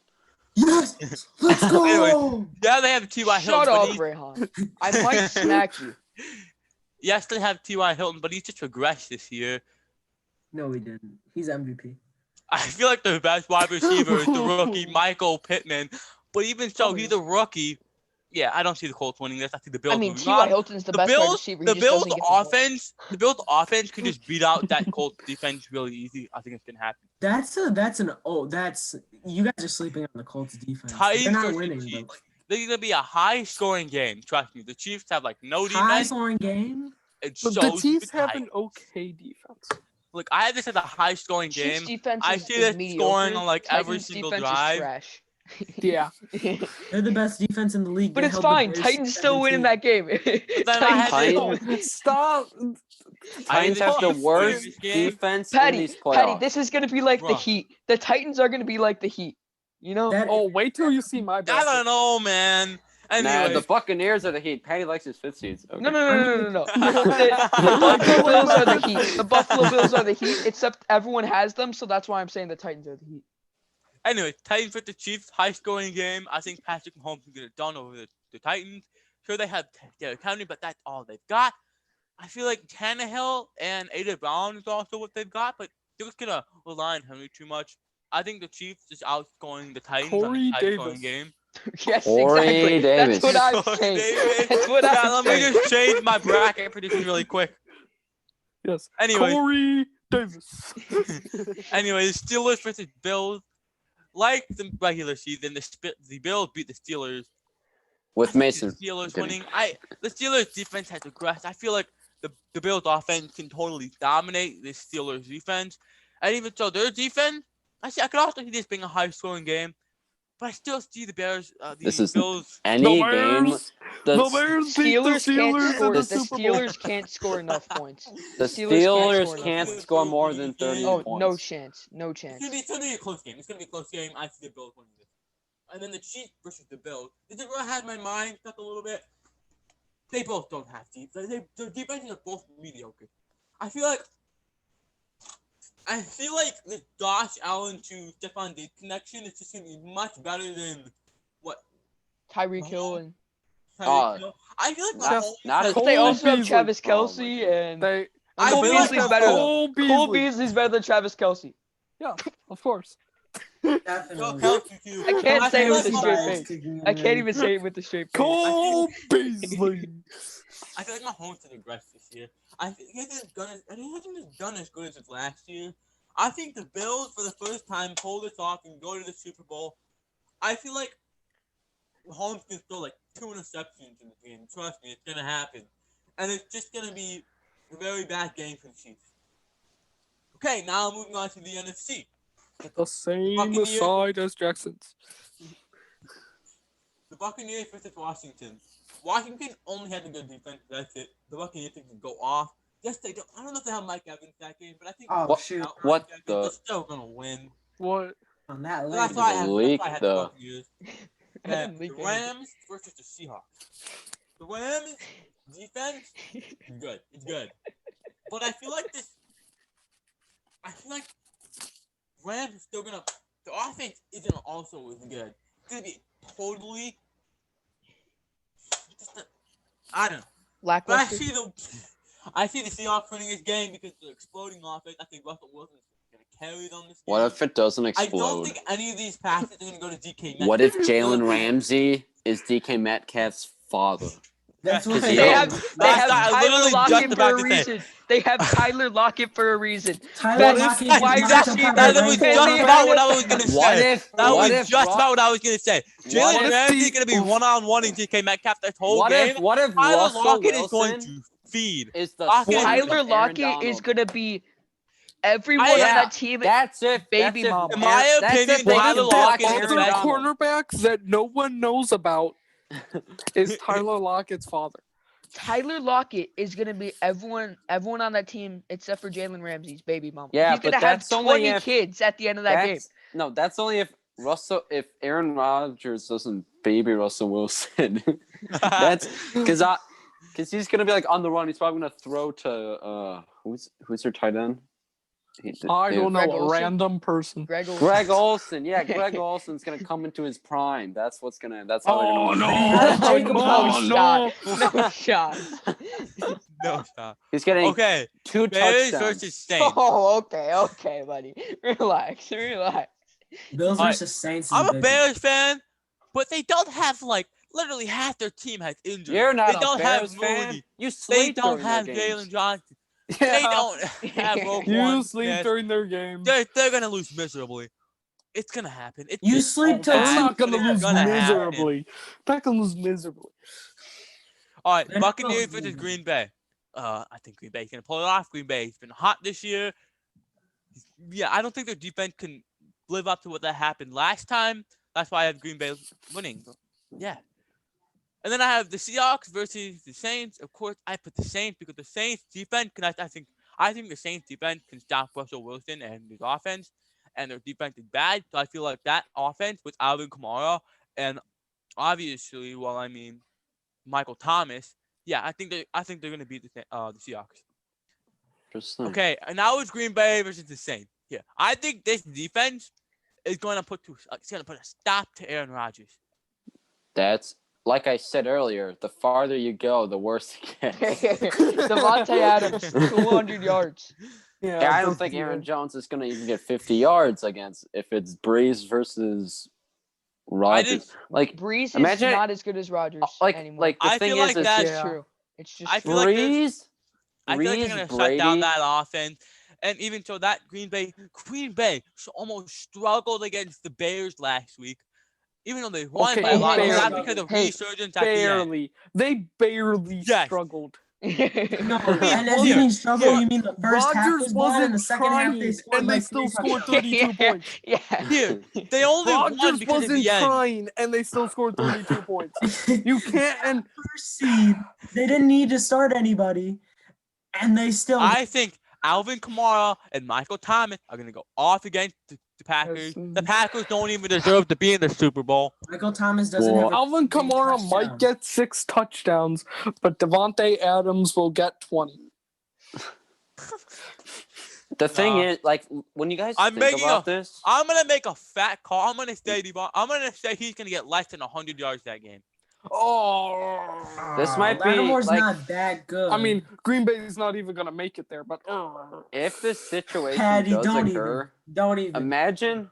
Speaker 3: Yes, let's go.
Speaker 5: Anyway. Yeah, they have T.Y. Hilton.
Speaker 1: Shut up, Reyhan. I might smack you.
Speaker 5: Yes, they have T.Y. Hilton, but he's just regressed this year.
Speaker 3: No, he didn't. He's MVP.
Speaker 5: I feel like the best wide receiver is the rookie Michael Pittman, but even so, he's a rookie. Yeah, I don't see the Colts winning this. I see the Bills.
Speaker 1: I mean,
Speaker 5: moving
Speaker 1: T.Y.
Speaker 5: on.
Speaker 1: Hilton's the
Speaker 5: The
Speaker 1: best wide
Speaker 5: Bills,
Speaker 1: receiver. He
Speaker 5: the
Speaker 1: just
Speaker 5: Bills
Speaker 1: doesn't get the ball.
Speaker 5: the Bills offense could just beat out that Colts defense really easy. I think it's gonna happen.
Speaker 3: That's you guys are sleeping on the Colts defense.
Speaker 5: Titans
Speaker 3: They're not
Speaker 5: versus
Speaker 3: winning.
Speaker 5: Chiefs.
Speaker 3: But
Speaker 5: They're gonna be a high-scoring game. Trust me. The Chiefs have like no
Speaker 3: high
Speaker 5: defense.
Speaker 3: scoring game.
Speaker 5: It
Speaker 4: But
Speaker 5: shows
Speaker 4: the
Speaker 5: you
Speaker 4: Chiefs have
Speaker 5: Titans.
Speaker 4: an okay defense.
Speaker 5: Look, I have this as a high-scoring
Speaker 1: Chiefs
Speaker 5: game.
Speaker 1: defense
Speaker 5: I
Speaker 1: is,
Speaker 5: see
Speaker 1: is
Speaker 5: this
Speaker 1: mediocre.
Speaker 5: scoring on like every
Speaker 1: Titans
Speaker 5: single
Speaker 1: defense
Speaker 5: drive.
Speaker 1: is trash.
Speaker 4: Yeah.
Speaker 3: They're the best defense in the league.
Speaker 1: But
Speaker 3: They
Speaker 1: it's
Speaker 3: held the
Speaker 1: fine.
Speaker 3: Bears
Speaker 1: Titans
Speaker 3: to
Speaker 1: still winning
Speaker 3: 17.
Speaker 1: that game.
Speaker 5: then I had
Speaker 1: Titans
Speaker 5: this-
Speaker 1: still
Speaker 4: Stop.
Speaker 2: Titans have the
Speaker 5: Chiefs
Speaker 2: worst
Speaker 5: win this game.
Speaker 2: defense in
Speaker 1: Paddy,
Speaker 2: these playoffs.
Speaker 1: Paddy, this is gonna be like the
Speaker 5: Bruh.
Speaker 1: Heat. The Titans are gonna be like the Heat. You know?
Speaker 3: That-
Speaker 4: Oh, wait till you see my
Speaker 5: I
Speaker 4: bracket.
Speaker 5: don't know, man.
Speaker 2: Nah,
Speaker 5: Anyway,
Speaker 2: the Buccaneers are the Heat. Patty likes his fifth seeds. Okay.
Speaker 1: No. The Buffalo Bills are the Heat. The Buffalo Bills are the Heat, except everyone has them, so that's why I'm saying the Titans are the Heat.
Speaker 5: anyway, Titans with the Chiefs, high-scoring game. I think Patrick Mahomes can get it done over the Titans. Sure, they have Derrick Henry, but that's all they've got. I feel like Tannehill and A.J. Brown is also what they've got, but they're just gonna rely on Henry too much. I think the Chiefs is outscoring the Titans on
Speaker 4: Corey
Speaker 5: a high-scoring
Speaker 4: Davis.
Speaker 5: game.
Speaker 1: Yes,
Speaker 2: Corey
Speaker 1: exactly.
Speaker 2: Davis.
Speaker 1: That's what I'm
Speaker 5: Corey
Speaker 1: saying.
Speaker 5: Davis.
Speaker 1: That's what
Speaker 5: Yeah,
Speaker 1: I'm
Speaker 5: let me
Speaker 1: saying.
Speaker 5: just change my bracket prediction really quick.
Speaker 4: Yes.
Speaker 5: Anyway.
Speaker 4: Corey Davis.
Speaker 5: Anyway, the Steelers versus Bills. Like the regular season, the Bills beat the Steelers.
Speaker 2: With Mason.
Speaker 5: The Steelers
Speaker 2: Kidding.
Speaker 5: winning. The Steelers defense has regressed. I feel like the Bills offense can totally dominate the Steelers defense. And even so, their defense, I could also see this being a high scoring game. But I still see the Bears,
Speaker 2: This is
Speaker 5: Bills.
Speaker 2: Any
Speaker 4: The
Speaker 2: game.
Speaker 4: Bears. The Bears beat the
Speaker 1: Steelers can't
Speaker 4: Steelers
Speaker 1: score.
Speaker 4: in
Speaker 1: The
Speaker 4: the Super Bowl.
Speaker 1: Steelers can't score enough points.
Speaker 2: The
Speaker 1: Steelers
Speaker 2: Steelers
Speaker 1: can't
Speaker 2: can't
Speaker 1: score
Speaker 2: score more than 30
Speaker 1: Oh,
Speaker 2: points.
Speaker 1: no chance. No chance.
Speaker 5: It's gonna be a close game. It's gonna be a close game. I see the Bills winning this. And then the Chiefs versus the Bills. This is where I had my mind stuck a little bit. They both don't have defense. Their defenses are both mediocre. I feel like the Josh Allen to Stephon Diggs connection is just gonna be much better than what
Speaker 1: Tyreek Hill and.
Speaker 5: Tyreek Hill. I feel like
Speaker 2: not as-
Speaker 1: But they
Speaker 4: Cole
Speaker 1: also have
Speaker 4: Beasley.
Speaker 1: Travis
Speaker 2: Oh my
Speaker 1: Kelsey
Speaker 2: God.
Speaker 1: and.
Speaker 4: They.
Speaker 5: I
Speaker 1: Cole
Speaker 5: feel like
Speaker 1: Beasley's
Speaker 5: the
Speaker 1: better though.
Speaker 4: Cole
Speaker 1: Cole
Speaker 4: Beasley.
Speaker 1: Beasley's better than Travis Kelsey.
Speaker 4: Yeah, of course.
Speaker 3: Definitely.
Speaker 5: Kelsey too.
Speaker 1: I can't say it with a
Speaker 5: feel
Speaker 1: straight
Speaker 5: like
Speaker 1: face. I can't even say it with a straight face.
Speaker 4: Cole Beasley.
Speaker 5: I feel like Mahomes has regressed this year. I think he hasn't done as good as his last year. I think the Bills, for the first time, pull this off and go to the Super Bowl. I feel like Mahomes can throw like 2 interceptions in the game. Trust me, it's gonna happen, and it's just gonna be a very bad game for the Chiefs. Okay, now moving on to the NFC.
Speaker 4: The same
Speaker 5: Buccaneers.
Speaker 4: side as Jackson's.
Speaker 5: The Buccaneers versus Washington. Washington only had a good defense. That's it. The Buccaneers can go off. Yes, they don't. I don't know if they have Mike Evans that game, but I think
Speaker 3: Oh,
Speaker 2: What-
Speaker 3: shoot.
Speaker 5: without
Speaker 2: what
Speaker 5: Mike Evans,
Speaker 2: the-
Speaker 5: they're still gonna win.
Speaker 4: What?
Speaker 3: On that
Speaker 5: So
Speaker 3: leg.
Speaker 5: that's why I have,
Speaker 2: leak
Speaker 5: the
Speaker 2: the-
Speaker 5: Buccaneers.
Speaker 1: didn't
Speaker 5: The
Speaker 1: leak anything.
Speaker 5: Rams versus the Seahawks. The Rams defense is good. It's good. But I feel like Rams is still gonna. The offense isn't also as good. It's gonna be totally. I don't know. But
Speaker 1: Lackluster.
Speaker 5: I see the Seahawks winning this game because the exploding offense. I think Russell Wilson's gonna carry it on this game.
Speaker 2: What if it doesn't
Speaker 5: I don't
Speaker 2: explode?
Speaker 5: think any of these passes are gonna go to DK Metcalf.
Speaker 2: What if Jalen Ramsey is DK Metcalf's father?
Speaker 3: That's what
Speaker 2: They
Speaker 1: They
Speaker 2: have-
Speaker 1: have
Speaker 5: That's not- I
Speaker 1: Tyler
Speaker 5: literally just
Speaker 1: Lockett
Speaker 5: about
Speaker 1: for a
Speaker 5: to say.
Speaker 1: reason. They have Tyler Lockett for a reason.
Speaker 3: Tyler
Speaker 1: What if
Speaker 3: Lockett
Speaker 1: wide
Speaker 3: is not
Speaker 5: Exactly.
Speaker 1: receiver
Speaker 3: Tyler
Speaker 5: That was
Speaker 1: Lockett.
Speaker 5: just
Speaker 3: Lockett.
Speaker 5: about what I was gonna say.
Speaker 2: What if?
Speaker 5: That
Speaker 2: what
Speaker 5: was
Speaker 2: if?
Speaker 5: just
Speaker 2: Ru-
Speaker 5: about what I was gonna say.
Speaker 2: What
Speaker 5: Jalen
Speaker 2: if
Speaker 5: Ramsey is
Speaker 4: the-
Speaker 5: gonna be one-on-one in DK Metcalf this whole
Speaker 2: What
Speaker 5: game.
Speaker 2: if? What if
Speaker 5: Tyler
Speaker 2: Russell
Speaker 5: Lockett is going
Speaker 2: Wilson
Speaker 5: to feed.
Speaker 2: is the
Speaker 5: Lockett-
Speaker 2: son of
Speaker 1: Tyler
Speaker 2: Aaron
Speaker 1: Lockett is
Speaker 2: Donald?
Speaker 1: gonna be everyone
Speaker 5: I-
Speaker 1: on
Speaker 2: Yeah,
Speaker 1: that team.
Speaker 2: That's if
Speaker 1: baby
Speaker 2: that's if
Speaker 1: mama.
Speaker 5: In my
Speaker 2: Aaron- that's
Speaker 5: opinion,
Speaker 2: if they
Speaker 5: Tyler
Speaker 2: can back
Speaker 5: Lockett is
Speaker 2: Aaron
Speaker 4: Other
Speaker 5: better.
Speaker 2: Donald.
Speaker 4: cornerbacks that no one knows about is Tyler Lockett's father.
Speaker 1: Tyler Lockett is gonna be everyone on that team except for Jalen Ramsey's baby mama.
Speaker 2: Yeah,
Speaker 1: He's gonna
Speaker 2: but
Speaker 1: have
Speaker 2: that's only
Speaker 1: 20
Speaker 2: if-
Speaker 1: kids at the end of that game.
Speaker 2: No, that's only if Aaron Rodgers doesn't baby Russell Wilson. That's because he's gonna be like on the run. He's probably gonna throw to who's their tight end?
Speaker 4: I don't
Speaker 1: Greg
Speaker 4: know, a
Speaker 1: Olsen?
Speaker 4: random person.
Speaker 1: Greg Olsen.
Speaker 2: Greg Olsen. Yeah, Greg Olsen's gonna come into his prime. That's how they're
Speaker 4: Oh
Speaker 2: gonna.
Speaker 4: no!
Speaker 3: Jacob
Speaker 4: Oh no!
Speaker 1: No shot.
Speaker 5: No stop.
Speaker 2: He's getting
Speaker 5: Okay,
Speaker 2: 2
Speaker 5: Bears
Speaker 2: touchdowns.
Speaker 5: versus Saints.
Speaker 1: Oh, okay, buddy. Relax.
Speaker 3: Bills
Speaker 5: Alright,
Speaker 3: versus Saints. Is
Speaker 5: I'm a
Speaker 3: big.
Speaker 5: Bears fan, but they don't have literally half their team has injuries.
Speaker 2: You're not
Speaker 5: they
Speaker 2: a
Speaker 5: don't
Speaker 2: Bears
Speaker 5: have
Speaker 2: fan.
Speaker 5: Mooney.
Speaker 2: You
Speaker 5: They
Speaker 2: sleep
Speaker 5: don't
Speaker 2: during their
Speaker 5: have
Speaker 2: games.
Speaker 5: Jalen Johnson.
Speaker 4: Yeah.
Speaker 5: They don't have Roquan
Speaker 4: You sleep
Speaker 5: Smith.
Speaker 4: during their games.
Speaker 5: They're gonna lose miserably. It's gonna happen.
Speaker 3: You
Speaker 5: it's
Speaker 3: sleep
Speaker 5: so
Speaker 3: till
Speaker 4: They're
Speaker 5: bad,
Speaker 4: not
Speaker 5: but
Speaker 4: gonna
Speaker 5: it's
Speaker 4: lose
Speaker 5: gonna happen.
Speaker 4: miserably. They're not gonna lose miserably.
Speaker 5: All right,
Speaker 3: They're not
Speaker 5: Buccaneers
Speaker 3: gonna
Speaker 5: versus
Speaker 3: lose.
Speaker 5: Green Bay. I think Green Bay's gonna pull it off. Green Bay's been hot this year. Yeah, I don't think their defense can live up to what that happened last time. That's why I have Green Bay winning. But yeah. And then I have the Seahawks versus the Saints. Of course, I put the Saints because the Saints defense can. I think the Saints defense can stop Russell Wilson and his offense, and their defense is bad. So I feel like that offense with Alvin Kamara and obviously, Michael Thomas. Yeah, I think they're gonna beat the Seahawks.
Speaker 2: Interesting.
Speaker 5: Okay, and now it's Green Bay versus the Saints. Yeah, I think this defense is going to put a stop to Aaron Rodgers.
Speaker 2: That's like I said earlier. The farther you go, the worse it gets.
Speaker 1: Devontae Adams, 200 yards.
Speaker 2: Yeah, I don't think Aaron Jones is gonna even get 50 yards against if it's Breeze versus Rodgers. Like
Speaker 1: Breeze is
Speaker 2: imagine-
Speaker 1: not as good as Rodgers anymore.
Speaker 2: the
Speaker 5: I
Speaker 2: thing
Speaker 5: feel like
Speaker 2: is
Speaker 5: that-
Speaker 1: it's
Speaker 4: Yeah.
Speaker 1: true. It's just
Speaker 5: I
Speaker 1: true.
Speaker 5: feel like
Speaker 2: Breeze.
Speaker 5: I feel like
Speaker 2: Breeze,
Speaker 5: they're going to
Speaker 2: Brady.
Speaker 5: shut down that offense. And even so, that Green Bay almost struggled against the Bears last week. Even though they won
Speaker 4: Okay,
Speaker 5: by a lot, it's not
Speaker 3: barely.
Speaker 5: because of
Speaker 1: Hey,
Speaker 5: resurgence at the end.
Speaker 4: Barely. They barely
Speaker 5: Yes.
Speaker 4: struggled.
Speaker 3: No,
Speaker 5: Yeah,
Speaker 3: and as you mean struggle,
Speaker 5: yeah.
Speaker 3: you mean the first half
Speaker 4: Rodgers
Speaker 3: was bad and
Speaker 4: wasn't
Speaker 3: the second half they
Speaker 4: trying,
Speaker 3: scored
Speaker 4: and they
Speaker 3: like
Speaker 4: still
Speaker 3: 3
Speaker 4: scored
Speaker 3: touchdowns.
Speaker 4: 32 points.
Speaker 1: Yeah.
Speaker 5: Here, they only won
Speaker 4: Rodgers
Speaker 5: because of
Speaker 4: wasn't
Speaker 5: the end.
Speaker 4: trying, and they still scored 32 points. You can't, and
Speaker 3: First seed, they didn't need to start anybody, and they still.
Speaker 5: I think Alvin Kamara and Michael Thomas are going to go off against the Packers.
Speaker 4: Yes.
Speaker 5: The Packers don't even deserve to be in the Super Bowl.
Speaker 3: Michael Thomas doesn't
Speaker 2: Well,
Speaker 3: have. A
Speaker 4: Alvin Kamara
Speaker 3: touchdown.
Speaker 4: might get 6 touchdowns, but Devontae Adams will get 20.
Speaker 2: The thing
Speaker 5: Nah.
Speaker 2: is, like, when you guys
Speaker 5: I'm
Speaker 2: think
Speaker 5: making
Speaker 2: about this,
Speaker 5: I'm going to make a fat call. I'm going to say he's going to get less than 100 yards that game.
Speaker 4: Oh,
Speaker 2: This might be,
Speaker 3: Lattimore's
Speaker 2: like-
Speaker 3: not that good.
Speaker 4: I mean, Green Bay's not even gonna make it there, but
Speaker 2: if this situation
Speaker 3: Paddy,
Speaker 2: does
Speaker 3: don't
Speaker 2: occur,
Speaker 3: don't even.
Speaker 2: imagine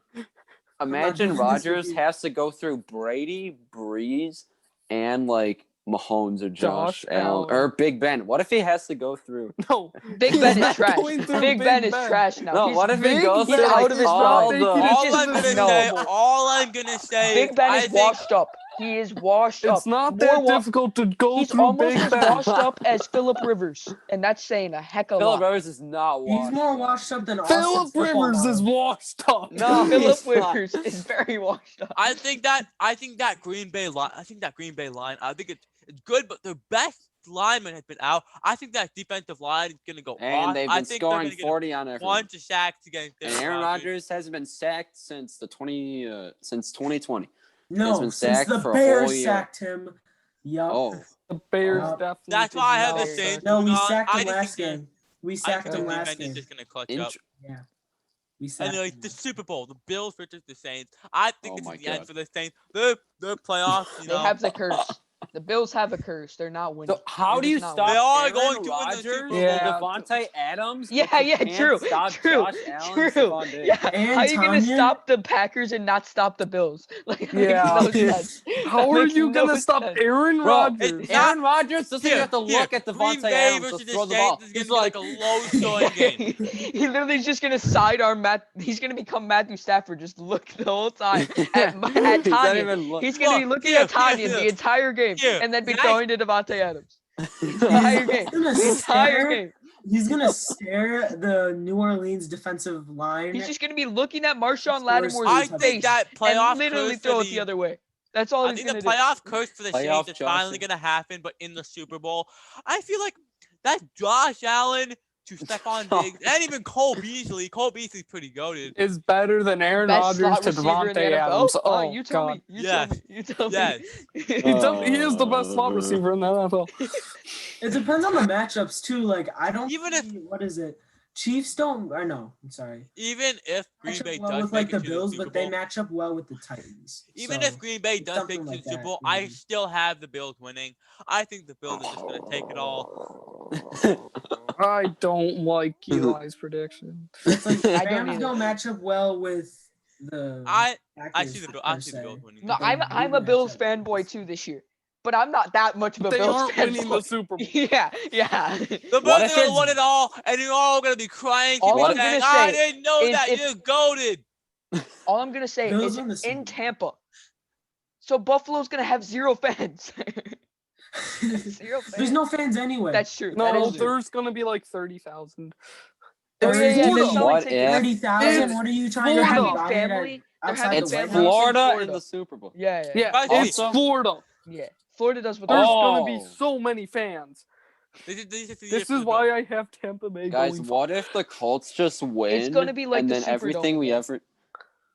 Speaker 3: doing this
Speaker 2: Rodgers
Speaker 3: with you.
Speaker 2: has to go through Brady, Breeze, and like Mahomes or Josh Allen or Big Ben. What if he has to go through?
Speaker 4: no.
Speaker 1: Big
Speaker 4: He's
Speaker 1: Ben is
Speaker 4: not
Speaker 1: trash.
Speaker 4: going through
Speaker 1: Big Ben is trash now.
Speaker 2: No,
Speaker 1: He's
Speaker 2: what if he
Speaker 4: big,
Speaker 2: goes
Speaker 1: he's
Speaker 2: through
Speaker 1: out
Speaker 2: like
Speaker 1: of his
Speaker 2: all
Speaker 1: prime.
Speaker 2: the
Speaker 4: He
Speaker 5: All
Speaker 4: just
Speaker 5: I'm going to
Speaker 4: doesn't
Speaker 5: say,
Speaker 4: know.
Speaker 5: all I'm going to say
Speaker 1: Big Ben
Speaker 5: I
Speaker 1: is
Speaker 5: think
Speaker 1: washed up. He is washed up.
Speaker 4: It's not
Speaker 1: More
Speaker 4: that
Speaker 1: wa-
Speaker 4: difficult to go
Speaker 1: He's
Speaker 4: through
Speaker 1: almost
Speaker 4: Big
Speaker 1: as
Speaker 4: Ben.
Speaker 1: washed up as Philip Rivers, and that's saying a heck of a
Speaker 2: Philip
Speaker 1: lot.
Speaker 2: Rivers is not
Speaker 3: He's
Speaker 2: washed.
Speaker 3: more
Speaker 2: up.
Speaker 3: washed up than Austin.
Speaker 4: Philip Rivers is washed up.
Speaker 2: No,
Speaker 1: Philip
Speaker 2: he's not.
Speaker 1: Rivers is very washed up.
Speaker 5: I think that Green Bay line. I think it's good, but their best lineman has been out. I think that defensive line is gonna go off.
Speaker 2: And they've
Speaker 5: I
Speaker 2: been
Speaker 5: think
Speaker 2: scoring
Speaker 5: they're gonna get
Speaker 2: 40 on
Speaker 5: a
Speaker 2: everyone.
Speaker 5: bunch of sacks against
Speaker 2: And
Speaker 5: Aaron
Speaker 2: Aaron
Speaker 5: Rodgers.
Speaker 2: Rodgers hasn't been sacked since 2020.
Speaker 3: No,
Speaker 2: been
Speaker 3: since
Speaker 2: sacked
Speaker 3: the
Speaker 2: for a
Speaker 3: Bears
Speaker 2: whole year.
Speaker 3: sacked him. Yup.
Speaker 2: Oh,
Speaker 4: The Bears
Speaker 3: Uh,
Speaker 4: definitely.
Speaker 5: That's
Speaker 4: did
Speaker 5: why I have
Speaker 4: not
Speaker 5: the Saints.
Speaker 4: sack
Speaker 3: No,
Speaker 4: him.
Speaker 3: we
Speaker 5: No,
Speaker 3: sacked
Speaker 5: I
Speaker 3: him
Speaker 5: just
Speaker 3: last
Speaker 5: think
Speaker 3: game. We
Speaker 5: I
Speaker 3: sacked
Speaker 5: think
Speaker 3: him
Speaker 5: the
Speaker 3: last
Speaker 5: defense is
Speaker 3: game.
Speaker 5: just gonna clutch up.
Speaker 3: Yeah. We
Speaker 5: And
Speaker 3: sacked
Speaker 5: like
Speaker 3: him.
Speaker 5: the Super Bowl, the Bills versus the Saints. I think
Speaker 2: Oh
Speaker 5: this
Speaker 2: my
Speaker 5: is the end
Speaker 2: God.
Speaker 5: for the Saints. They're playoffs. You
Speaker 1: They
Speaker 5: know,
Speaker 1: have the curse. The Bills have a curse. They're not winning.
Speaker 2: so how
Speaker 1: They're
Speaker 2: do you
Speaker 1: just not
Speaker 2: stop
Speaker 5: They are
Speaker 2: Aaron
Speaker 5: going to win the
Speaker 2: Rodgers
Speaker 5: Super
Speaker 2: and
Speaker 5: Bowl.
Speaker 4: Yeah.
Speaker 2: Devontae Adams?
Speaker 1: Yeah,
Speaker 2: but you
Speaker 1: yeah,
Speaker 2: can't
Speaker 1: true,
Speaker 2: stop
Speaker 1: true,
Speaker 2: Josh Allen and
Speaker 1: true.
Speaker 2: Stephon Diggs?
Speaker 1: Yeah,
Speaker 3: And
Speaker 1: how are you gonna
Speaker 3: Tanyan?
Speaker 1: stop the Packers and not stop the Bills? Like, that
Speaker 4: Yeah.
Speaker 1: makes no sense.
Speaker 4: How
Speaker 1: That
Speaker 4: are
Speaker 1: makes
Speaker 4: you
Speaker 1: no
Speaker 4: gonna stop
Speaker 1: sense.
Speaker 4: Aaron
Speaker 2: Bro,
Speaker 4: Rodgers?
Speaker 5: It's not-
Speaker 2: Aaron Rodgers doesn't even have to look at
Speaker 5: Green
Speaker 2: Devontae
Speaker 5: Bay
Speaker 2: Adams to
Speaker 5: versus the
Speaker 2: throw the ball.
Speaker 5: Saints is gonna
Speaker 2: He's
Speaker 5: be like a low scoring game.
Speaker 1: He literally is just gonna sidearm Matt. He's gonna become Matthew Stafford. Just look the whole time at
Speaker 2: He's not
Speaker 1: Tanya.
Speaker 2: even look.
Speaker 1: He's gonna be
Speaker 5: Look,
Speaker 1: looking
Speaker 5: here,
Speaker 1: at Tanya
Speaker 5: here,
Speaker 1: the entire game,
Speaker 5: here.
Speaker 1: and then be
Speaker 5: Zach-
Speaker 1: throwing to Devontae Adams. The entire game.
Speaker 3: He's gonna
Speaker 1: The entire
Speaker 3: stare.
Speaker 1: game.
Speaker 3: He's gonna stare the New Orleans defensive line.
Speaker 1: He's just gonna be looking at Marshawn
Speaker 3: Scores
Speaker 1: Lattimore's
Speaker 5: I
Speaker 3: touchdowns.
Speaker 5: think
Speaker 1: face
Speaker 5: that playoff
Speaker 1: and literally
Speaker 5: curse
Speaker 1: throw
Speaker 5: for
Speaker 1: it the other way. That's all
Speaker 5: I
Speaker 1: he's
Speaker 5: think
Speaker 1: gonna
Speaker 5: the
Speaker 1: do.
Speaker 5: playoff curse for the
Speaker 2: Playoff
Speaker 5: Saints is finally
Speaker 2: Johnson.
Speaker 5: gonna happen, but in the Super Bowl, I feel like that Josh Allen to Stephon
Speaker 2: No.
Speaker 5: Diggs and even Cole Beasley. Cole Beasley's pretty goated.
Speaker 4: Is better than Aaron
Speaker 1: Best
Speaker 4: Rodgers
Speaker 1: slot
Speaker 4: to
Speaker 1: receiver in the
Speaker 4: Devontae
Speaker 1: NFL.
Speaker 4: Adams. Oh,
Speaker 1: You tell
Speaker 4: God.
Speaker 1: me. You
Speaker 5: Yes.
Speaker 1: tell me. You tell
Speaker 5: Yes.
Speaker 1: me.
Speaker 4: He is the best slot receiver in the NFL.
Speaker 3: It depends on the matchups too. Like I don't.
Speaker 5: Even if-
Speaker 3: what is it? Chiefs don't. Or no, I'm sorry.
Speaker 5: Even if Green
Speaker 3: Match up
Speaker 5: Bay
Speaker 3: well
Speaker 5: does
Speaker 3: with
Speaker 5: make
Speaker 3: like the
Speaker 5: it to
Speaker 3: Bills,
Speaker 5: the Super
Speaker 3: but they
Speaker 5: Bowl,
Speaker 3: match up well with the Titans.
Speaker 5: even
Speaker 3: So,
Speaker 5: if Green Bay
Speaker 3: it's
Speaker 5: does make it
Speaker 3: something
Speaker 5: to
Speaker 3: like
Speaker 5: the Super
Speaker 3: that,
Speaker 5: Bowl, I
Speaker 3: maybe.
Speaker 5: still have the Bills winning. I think the Bills are just gonna take it all.
Speaker 4: I don't like Eli's prediction.
Speaker 3: It's like
Speaker 1: I don't
Speaker 3: Rams
Speaker 1: either.
Speaker 3: don't match up well with the.
Speaker 5: I
Speaker 3: Packers,
Speaker 5: see the
Speaker 3: per
Speaker 5: Bills
Speaker 3: se.
Speaker 5: winning.
Speaker 1: No,
Speaker 3: They
Speaker 1: I'm
Speaker 3: do
Speaker 1: a
Speaker 3: match
Speaker 1: Bills
Speaker 3: up.
Speaker 1: fanboy too this year, but I'm not that much of a
Speaker 4: They
Speaker 1: Bills
Speaker 4: aren't winning the
Speaker 1: fanboy.
Speaker 4: Super Bowl.
Speaker 1: Yeah, yeah.
Speaker 5: The
Speaker 2: What
Speaker 5: Bills
Speaker 2: if
Speaker 5: are gonna
Speaker 2: it's-
Speaker 5: win it all, and you're all gonna be crying.
Speaker 1: All
Speaker 5: People
Speaker 1: I'm
Speaker 5: saying,
Speaker 1: gonna
Speaker 5: I
Speaker 1: say
Speaker 5: didn't know
Speaker 1: is
Speaker 5: that.
Speaker 1: if-
Speaker 5: You're goaded.
Speaker 1: All I'm gonna say
Speaker 3: Bills
Speaker 1: is
Speaker 3: win the Super
Speaker 1: in
Speaker 3: Bowl.
Speaker 1: Tampa. So Buffalo's gonna have 0 fans. 0 fans.
Speaker 3: There's no fans anyway.
Speaker 1: That's true. that
Speaker 4: No,
Speaker 1: is true.
Speaker 4: there's gonna be like 30,000.
Speaker 1: Oh,
Speaker 4: It's
Speaker 1: yeah, yeah,
Speaker 4: Florida.
Speaker 1: they're selling
Speaker 2: What
Speaker 1: tickets.
Speaker 2: if-
Speaker 3: 30,000.
Speaker 4: It's
Speaker 3: What are you trying
Speaker 1: They're
Speaker 3: to
Speaker 1: having
Speaker 3: buy it at
Speaker 1: family. They're
Speaker 3: outside
Speaker 1: having
Speaker 3: the
Speaker 2: It's
Speaker 3: White
Speaker 1: family
Speaker 3: House?
Speaker 1: in
Speaker 2: Florida
Speaker 1: Florida.
Speaker 2: in the Super Bowl.
Speaker 1: Yeah, yeah.
Speaker 4: Yeah,
Speaker 5: Guys,
Speaker 4: it's
Speaker 2: also-
Speaker 4: Florida.
Speaker 1: Yeah. Florida does what they
Speaker 4: There's
Speaker 1: want.
Speaker 4: gonna be
Speaker 2: Oh.
Speaker 4: so many fans. This is
Speaker 5: why
Speaker 4: why I have Tampa Bay
Speaker 2: Guys,
Speaker 4: going.
Speaker 2: what if the Colts just win?
Speaker 1: gonna be like
Speaker 2: and
Speaker 1: the
Speaker 2: then
Speaker 1: Superdome
Speaker 2: everything we
Speaker 1: again.
Speaker 2: ever.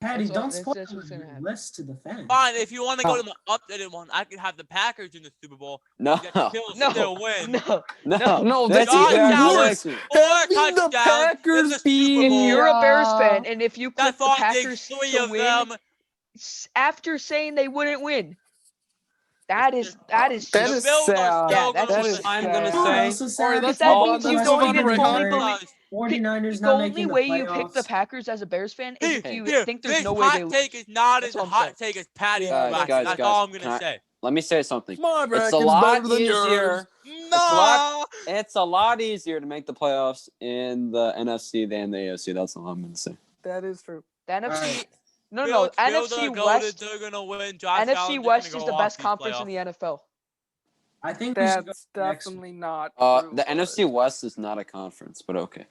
Speaker 3: Patty,
Speaker 1: That's what-
Speaker 3: don't
Speaker 1: that's-
Speaker 3: spoil
Speaker 1: that's what's gonna
Speaker 3: the
Speaker 1: happen.
Speaker 3: list to the fans.
Speaker 5: Fine, if you want to
Speaker 1: Oh.
Speaker 5: go to the updated one, I could have the Packers in the Super Bowl.
Speaker 2: No,
Speaker 5: Get the Bills
Speaker 1: No,
Speaker 5: still win.
Speaker 1: no.
Speaker 4: No,
Speaker 2: that's
Speaker 4: that's
Speaker 5: even
Speaker 2: even
Speaker 5: worse.
Speaker 2: worse.
Speaker 5: Four
Speaker 4: Having the
Speaker 5: touchdowns in
Speaker 4: Packers
Speaker 5: the
Speaker 4: be-
Speaker 5: Super
Speaker 1: If
Speaker 5: Bowl.
Speaker 1: you're a Bears fan and if you click
Speaker 5: That's
Speaker 1: the
Speaker 5: all
Speaker 1: Packers
Speaker 5: three
Speaker 1: to
Speaker 5: of
Speaker 1: win
Speaker 5: them.
Speaker 1: after saying they wouldn't win, that is
Speaker 4: That
Speaker 1: just
Speaker 4: is
Speaker 5: Bills
Speaker 4: sad.
Speaker 5: are
Speaker 1: Yeah,
Speaker 5: still
Speaker 1: that's
Speaker 5: gonna
Speaker 1: just-
Speaker 5: win.
Speaker 2: I'm gonna
Speaker 3: You know what
Speaker 2: say.
Speaker 3: else is
Speaker 4: All right,
Speaker 3: sad?
Speaker 4: let's
Speaker 1: that
Speaker 4: move
Speaker 1: means
Speaker 4: on.
Speaker 1: you
Speaker 4: Let's
Speaker 1: don't
Speaker 4: move on to
Speaker 1: even fully
Speaker 4: Reyhan.
Speaker 1: believe.
Speaker 3: 49ers
Speaker 1: The
Speaker 3: not
Speaker 1: only
Speaker 3: making the
Speaker 1: way you pick the
Speaker 3: playoffs.
Speaker 1: Packers as a Bears fan is if
Speaker 2: Hey,
Speaker 1: you
Speaker 5: Here,
Speaker 1: think there's
Speaker 5: this
Speaker 1: no way they
Speaker 5: hot
Speaker 1: lose.
Speaker 5: take is not
Speaker 1: That's
Speaker 5: as
Speaker 1: what I'm
Speaker 5: hot
Speaker 1: saying.
Speaker 5: take as Paddy's
Speaker 3: Yeah,
Speaker 5: bracket.
Speaker 2: guys,
Speaker 5: That's
Speaker 2: guys,
Speaker 5: all I'm gonna
Speaker 2: can I-
Speaker 5: say.
Speaker 2: Let me say something.
Speaker 4: My
Speaker 2: It's
Speaker 4: bracket's
Speaker 2: a lot
Speaker 4: better than yours.
Speaker 2: easier.
Speaker 5: No.
Speaker 2: It's a lot easier to make the playoffs in the NFC than the AFC. That's all I'm gonna say.
Speaker 4: That is true.
Speaker 1: The NFC,
Speaker 3: Alright.
Speaker 1: no,
Speaker 5: Bills
Speaker 1: NFC
Speaker 5: are goated,
Speaker 1: West.
Speaker 5: They're gonna win. Josh
Speaker 1: NFC
Speaker 5: Allen's
Speaker 1: West
Speaker 5: just
Speaker 1: is
Speaker 5: gonna
Speaker 1: the
Speaker 5: go
Speaker 1: best
Speaker 5: off these
Speaker 1: conference in the
Speaker 5: playoffs.
Speaker 1: NFL.
Speaker 3: I think we should go
Speaker 4: That's
Speaker 3: next
Speaker 4: definitely not.
Speaker 2: The
Speaker 4: true, but-
Speaker 2: NFC West is not a conference, but okay.